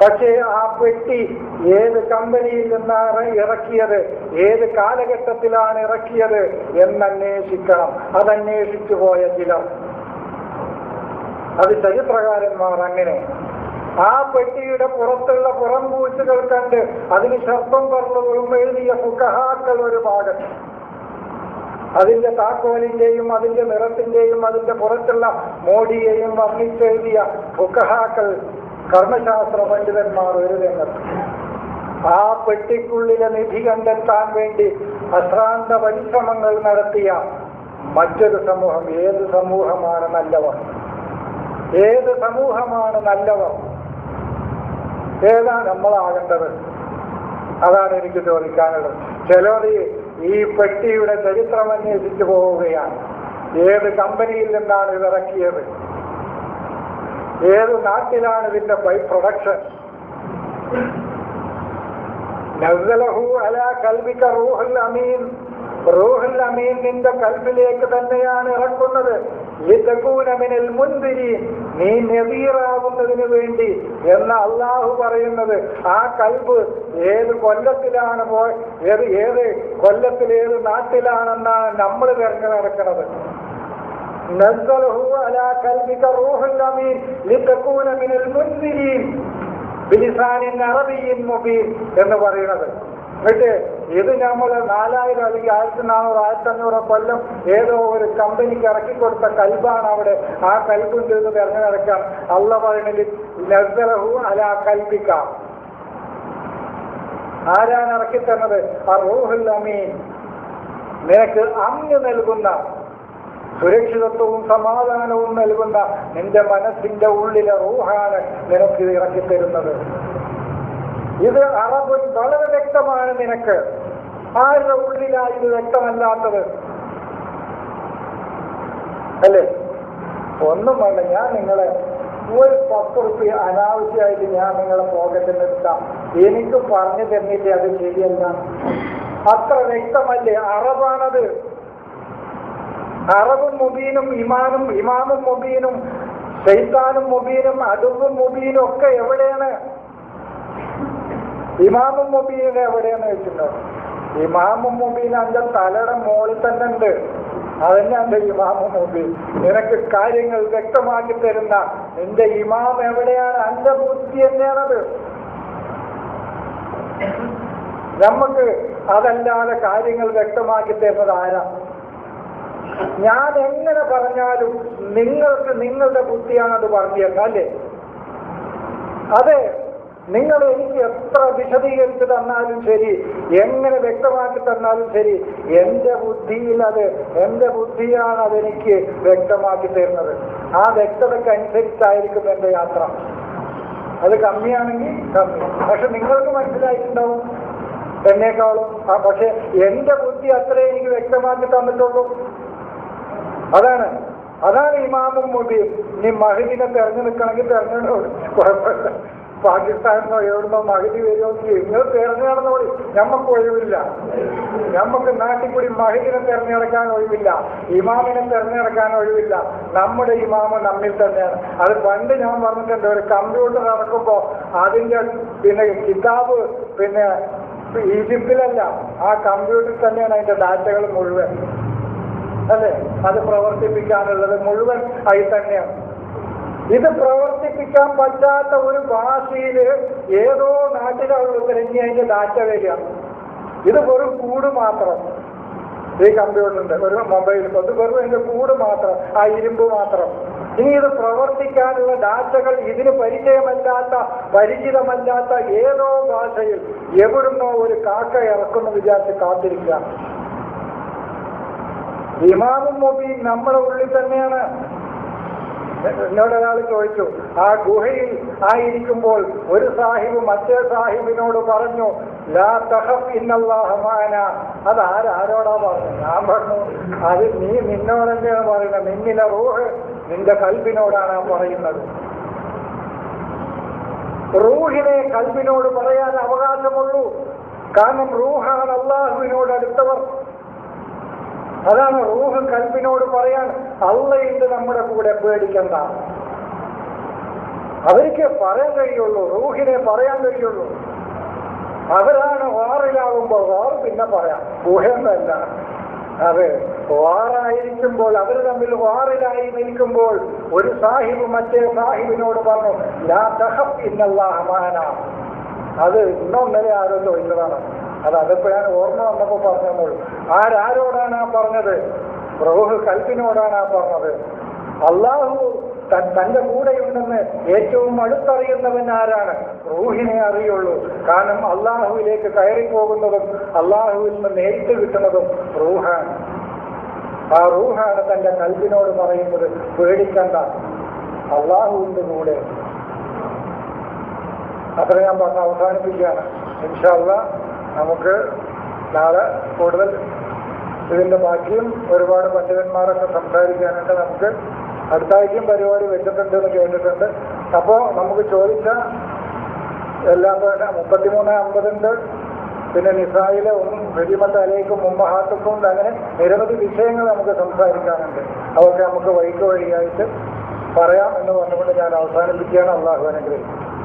പക്ഷേ ആ വ്യക്തി ഏത് കമ്പനിയിൽ നിന്നാണ് ഇറക്കിയത്, ഏത് കാലഘട്ടത്തിലാണ് ഇറക്കിയത് എന്നന്വേഷിക്കണം. അതന്വേഷിച്ചു പോയ ചിലർ, അത് ചരിത്രകാരന്മാർ അങ്ങനെ. ആ പെട്ടിയുടെ പുറത്തുള്ള പുറംപൂച്ചുകൾ കണ്ട് അതിന് ശബ്ദം പറഞ്ഞതും എഴുതിയ ഫുഖഹാക്കൾ ഒരു ഭാഗം, അതിന്റെ താക്കോലിന്റെയും അതിന്റെ നിറത്തിന്റെയും അതിന്റെ പുറത്തുള്ള മോടിയെയും വർണ്ണിച്ചെഴുതിയ ഫുഖഹാക്കൾ, കർമ്മശാസ്ത്ര പണ്ഡിതന്മാർ ഒരു രംഗത്ത്. ആ പെട്ടിക്കുള്ളിലെ നിധി കണ്ടെത്താൻ വേണ്ടി അശ്രാന്ത പരിശ്രമങ്ങൾ നടത്തിയ മറ്റൊരു സമൂഹം. ഏത് സമൂഹമാണ് നല്ലവർ? ഏത് സമൂഹമാണ് നല്ലവർ? ഏതാണ് നമ്മളാകേണ്ടത്? അതാണ് എനിക്ക് ചോദിക്കാനുള്ളത്. ചിലർ ഈ പെട്ടിയുടെ ചരിത്രം അന്വേഷിച്ചു പോവുകയാണ്. ഏത് കമ്പനിയിൽ നിന്നാണ് ഇത് ഇറക്കിയത്, ഏത് നാട്ടിലാണ് ഇതിന്റെ ബൈ പ്രൊഡക്ഷൻ. നസ്സലഹു അലാ ഖൽബിക റൂഹുൽ അമീൻ. റൂഹുൽ അമീൻ നിന്റെ കൽബിലേക്ക് തന്നെയാണ് ഇറക്കുന്നത്. ലിതകൂന മിനൽ മുൻദിരീൻ, നീ നദീറാവുന്നതിന് വേണ്ടി എന്ന് അള്ളാഹു പറയുന്നത്. ആ കൽബ് ഏത് കൊല്ലത്തിലാണ് ഏത് കൊല്ലത്തിൽ ഏത് നാട്ടിലാണെന്നാണ് നമ്മൾ തിരഞ്ഞു നടക്കുന്നത്. നസ്സലഹു അലാ ഖൽബിക റൂഹുൽ അമീൻ ലിതകൂന മിനൽ മുൻദിരീൻ ബിലിസാനിൻ അറബിയ്യിൻ മുബീൻ എന്ന് പറയുന്നത്. എന്നിട്ട് ഇത് നമ്മൾ 4000 അല്ലെങ്കിൽ 1400 1500 കൊല്ലം ഏതോ ഒരു കമ്പനിക്ക് ഇറക്കിക്കൊടുത്ത കൽബാണ് അവിടെ. ആ കൽബുണ്ട് എന്ന് തിരഞ്ഞു നടക്കാൻ അള്ള പറയുന്നത് നസ്സലഹു അലാ ഖൽബിക. ആരാണ് ഇറക്കി തന്നത്? ആ റൂഹുൽ അമീൻ. നിനക്ക് അമ്ന് നൽകുന്ന, സുരക്ഷിതത്വവും സമാധാനവും നൽകുന്ന നിന്റെ മനസ്സിന്റെ ഉള്ളിലെ റൂഹാണ് നിനക്ക് ഇറക്കി തരുന്നത്. ഇത് അറബ് വളരെ വ്യക്തമാണ് നിനക്ക്. ആരുടെ ഉള്ളിലാണ് ഇത് വ്യക്തമല്ലാത്തത്? അല്ലേ? ഒന്നും വേണ്ട, ഞാൻ നിങ്ങളെ ഒരു 10 റുപ്യ അനാവശ്യമായിട്ട് ഞാൻ നിങ്ങളെ പോക്കറ്റിൽ നിർത്താം. എനിക്ക് പറഞ്ഞു തന്നില്ലേ അത് ശരിയല്ല. അത്ര വ്യക്തമല്ലേ? അറബാണത്. അറബും മുബീനും ഇമാമും മുബീനും ശൈത്താനും മുബീനും അദുവും മുബീനും ഒക്കെ എവിടെയാണ്? ഇമാമും മുബീനും എവിടെയാണ് വെച്ചിട്ടുണ്ടോ? ഇമാമും മുബീൻ അതിന്റെ തലയുടെ മുകളിൽ തന്നെ ഉണ്ട്. അതന്നെ എന്റെ ഇമാമും മുബീൻ. നിനക്ക് കാര്യങ്ങൾ വ്യക്തമാക്കി തരുന്ന നിന്റെ ഇമാം എവിടെയാണ്? എന്റെ ബുദ്ധി തന്നെയാണത്. നമുക്ക് അതല്ലാതെ കാര്യങ്ങൾ വ്യക്തമാക്കി തരുന്നത് ആരാ? ഞാൻ എങ്ങനെ പറഞ്ഞാലും നിങ്ങൾക്ക് നിങ്ങളുടെ ബുദ്ധിയാണ് അത് പറഞ്ഞു തരുന്നത്, അല്ലേ? അതെ, നിങ്ങൾ എനിക്ക് എത്ര വിശദീകരിച്ച് തന്നാലും ശരി, എങ്ങനെ വ്യക്തമാക്കി തന്നാലും ശരി, എന്റെ ബുദ്ധിയിൽ എന്റെ ബുദ്ധിയാണ് അതെനിക്ക് വ്യക്തമാക്കി തരുന്നത്. ആ വ്യക്തതയ്ക്ക് അനുസരിച്ചായിരിക്കും എന്റെ യാത്ര. അത് കമ്മിയാണെങ്കിൽ കമ്മി. പക്ഷെ നിങ്ങൾക്ക് മനസ്സിലായിട്ടുണ്ടാവും എന്നേക്കാളും. പക്ഷെ എന്റെ ബുദ്ധി അത്രേ എനിക്ക് വ്യക്തമാക്കി തന്നിട്ടുള്ളൂ. അതാണ് ഇമാമും മുബീൻ. നീ മഹദിനെ തെരഞ്ഞു നിൽക്കണമെങ്കിൽ തെരഞ്ഞെടുത്തോളൂ, കുഴപ്പമില്ല. പാകിസ്ഥാനിനോ എവിടുന്നോ മഹദി വരുമെങ്കിൽ നിങ്ങൾ തെരഞ്ഞു നടന്നോളി, ഞമ്മക്ക് ഒഴിവില്ല. ഞമ്മക്ക് നാട്ടിൽ കൂടി മഹദിനെ തെരഞ്ഞെടുക്കാൻ ഒഴിവില്ല, ഇമാമിനെ തെരഞ്ഞെടുക്കാൻ ഒഴിവില്ല. നമ്മുടെ ഇമാമ് നമ്മിൽ തന്നെയാണ്. അത് പണ്ട് ഞാൻ പറഞ്ഞിട്ടുണ്ട്, ഒരു കമ്പ്യൂട്ടർ ഇറക്കുമ്പോ അതിന്റെ കിതാബ് ഈജിപ്തിലല്ല, ആ കമ്പ്യൂട്ടറിൽ തന്നെയാണ് അതിന്റെ ഡാറ്റകൾ മുഴുവൻ, അല്ലേ? അത് പ്രവർത്തിപ്പിക്കാനുള്ളത് മുഴുവൻ അതിൽ തന്നെയാണ്. ഇത് പ്രവർത്തിപ്പിക്കാൻ പറ്റാത്ത ഒരു ഭാഷയില് ഏതോ നാട്ടിലുള്ള തിരഞ്ഞ് അതിന്റെ ഡാറ്റ വരിക. ഇത് വെറും കൂട് മാത്രം. ഈ കമ്പ്യൂട്ടറിന്റെ ഒരു മൊബൈൽ അത് വെറും അതിന്റെ കൂട് മാത്രം, ആ ഇരുമ്പ് മാത്രം. ഇനി ഇത് പ്രവർത്തിക്കാനുള്ള ഡാറ്റകൾ ഇതിന് പരിചിതമല്ലാത്ത ഏതോ ഭാഷയിൽ എവിടുന്നോ ഒരു കാക്ക ഇറക്കുന്നു വിചാരിച്ച് കാത്തിരിക്കുക. ഇമാമും മുബീൻ നമ്മുടെ ഉള്ളിൽ തന്നെയാണ്. എന്നോട് ഒരാൾ ചോദിച്ചു, ആ ഗുഹയിൽ ആയിരിക്കുമ്പോൾ ഒരു സാഹിബ് മറ്റേ സാഹിബിനോട് പറഞ്ഞു, ലാ തഖഫ് ഇന്നല്ലാഹ മഅനാ. അത് ആരോടാ പറഞ്ഞു? ഞാൻ പറഞ്ഞു, അത് നീ നിന്നോട് തന്നെയാണ് പറയുന്നത്. നിന്നിലെ റൂഹ് നിന്റെ കൽബിനോടാണ് പറയുന്നത്. റൂഹിനെ കൽബിനോട് പറയാൻ അവകാശമുള്ളൂ. കാരണം റൂഹാണ് അള്ളാഹുവിനോട് അടുത്തവർ. അതാണ് റൂഹ് കൽബിനോട് പറയാൻ. അള്ളയുണ്ട് നമ്മുടെ കൂടെ, പേടിക്കണ്ട. അവർക്ക് പറയാൻ കഴിയുള്ളൂ, റൂഹിനെ പറയാൻ കഴിയുള്ളൂ. അവരാണ് വാറിലാകുമ്പോൾ വാർ പിന്നെ പറയാം, ഗുഹയൊന്നല്ല. അത് വാറായിരിക്കുമ്പോൾ അവർ തമ്മിൽ വാറിലായി നിൽക്കുമ്പോൾ ഒരു സാഹിബ് മറ്റേ സാഹിബിനോട് പറഞ്ഞു, ലാ തഖഫ് ഇന്നല്ലാഹ മഅനാ. അത് ഇന്നൊന്നലെ ആരോ ചോദിച്ചതാണ്. അതിപ്പോ ഞാൻ ഓർമ്മ വന്നപ്പോ പറഞ്ഞോളൂ. ആരോടാണ് ആ പറഞ്ഞത്? റൂഹ് കൽബിനോടാണ് ആ പറഞ്ഞത്. അള്ളാഹു തന്റെ കൂടെയുണ്ടെന്ന് ഏറ്റവും അടുത്തറിയുന്നവൻ ആരാണ്? റൂഹിനെ അറിയുള്ളൂ. കാരണം അള്ളാഹുവിലേക്ക് കയറിപ്പോകുന്നതും അള്ളാഹുവിൽ നിന്ന് നേരിട്ട് കിട്ടുന്നതും റൂഹാണ്. ആ റൂഹാണ് തന്റെ കൽബിനോട് പറയുന്നത്, പേടിക്കണ്ട, അള്ളാഹുവിന്റെ കൂടെ. അത്ര ഞാൻ പറഞ്ഞ് അവസാനിപ്പിക്കുകയാണ്. ഇൻഷാ അല്ലാഹ് നമുക്ക് നാളെ കൂടുതൽ ഇതിന്റെ ബാക്കിയും ഒരുപാട് പണ്ഡിതന്മാരൊക്കെ സംസാരിക്കാനുണ്ട്. നമുക്ക് അടുത്ത ആഴ്ചയും പരിപാടി വെച്ചിട്ടുണ്ട് എന്ന് കേട്ടിട്ടുണ്ട്. അപ്പോൾ നമുക്ക് ചോദിച്ച എല്ലാ 33-50 പിന്നെ നിസായിലെ വെജിമത്ത് അലൈക്കും മുമ്മഹാത്തുക്കും അങ്ങനെ നിരവധി വിഷയങ്ങൾ നമുക്ക് സംസാരിക്കാനുണ്ട്. അതൊക്കെ നമുക്ക് വഴിക്ക് വഴിയായിട്ട് പറയാം എന്ന് പറഞ്ഞുകൊണ്ട് ഞാൻ അവസാനിപ്പിക്കുകയാണ്. അള്ളാഹു അനുഗ്രഹിക്കും.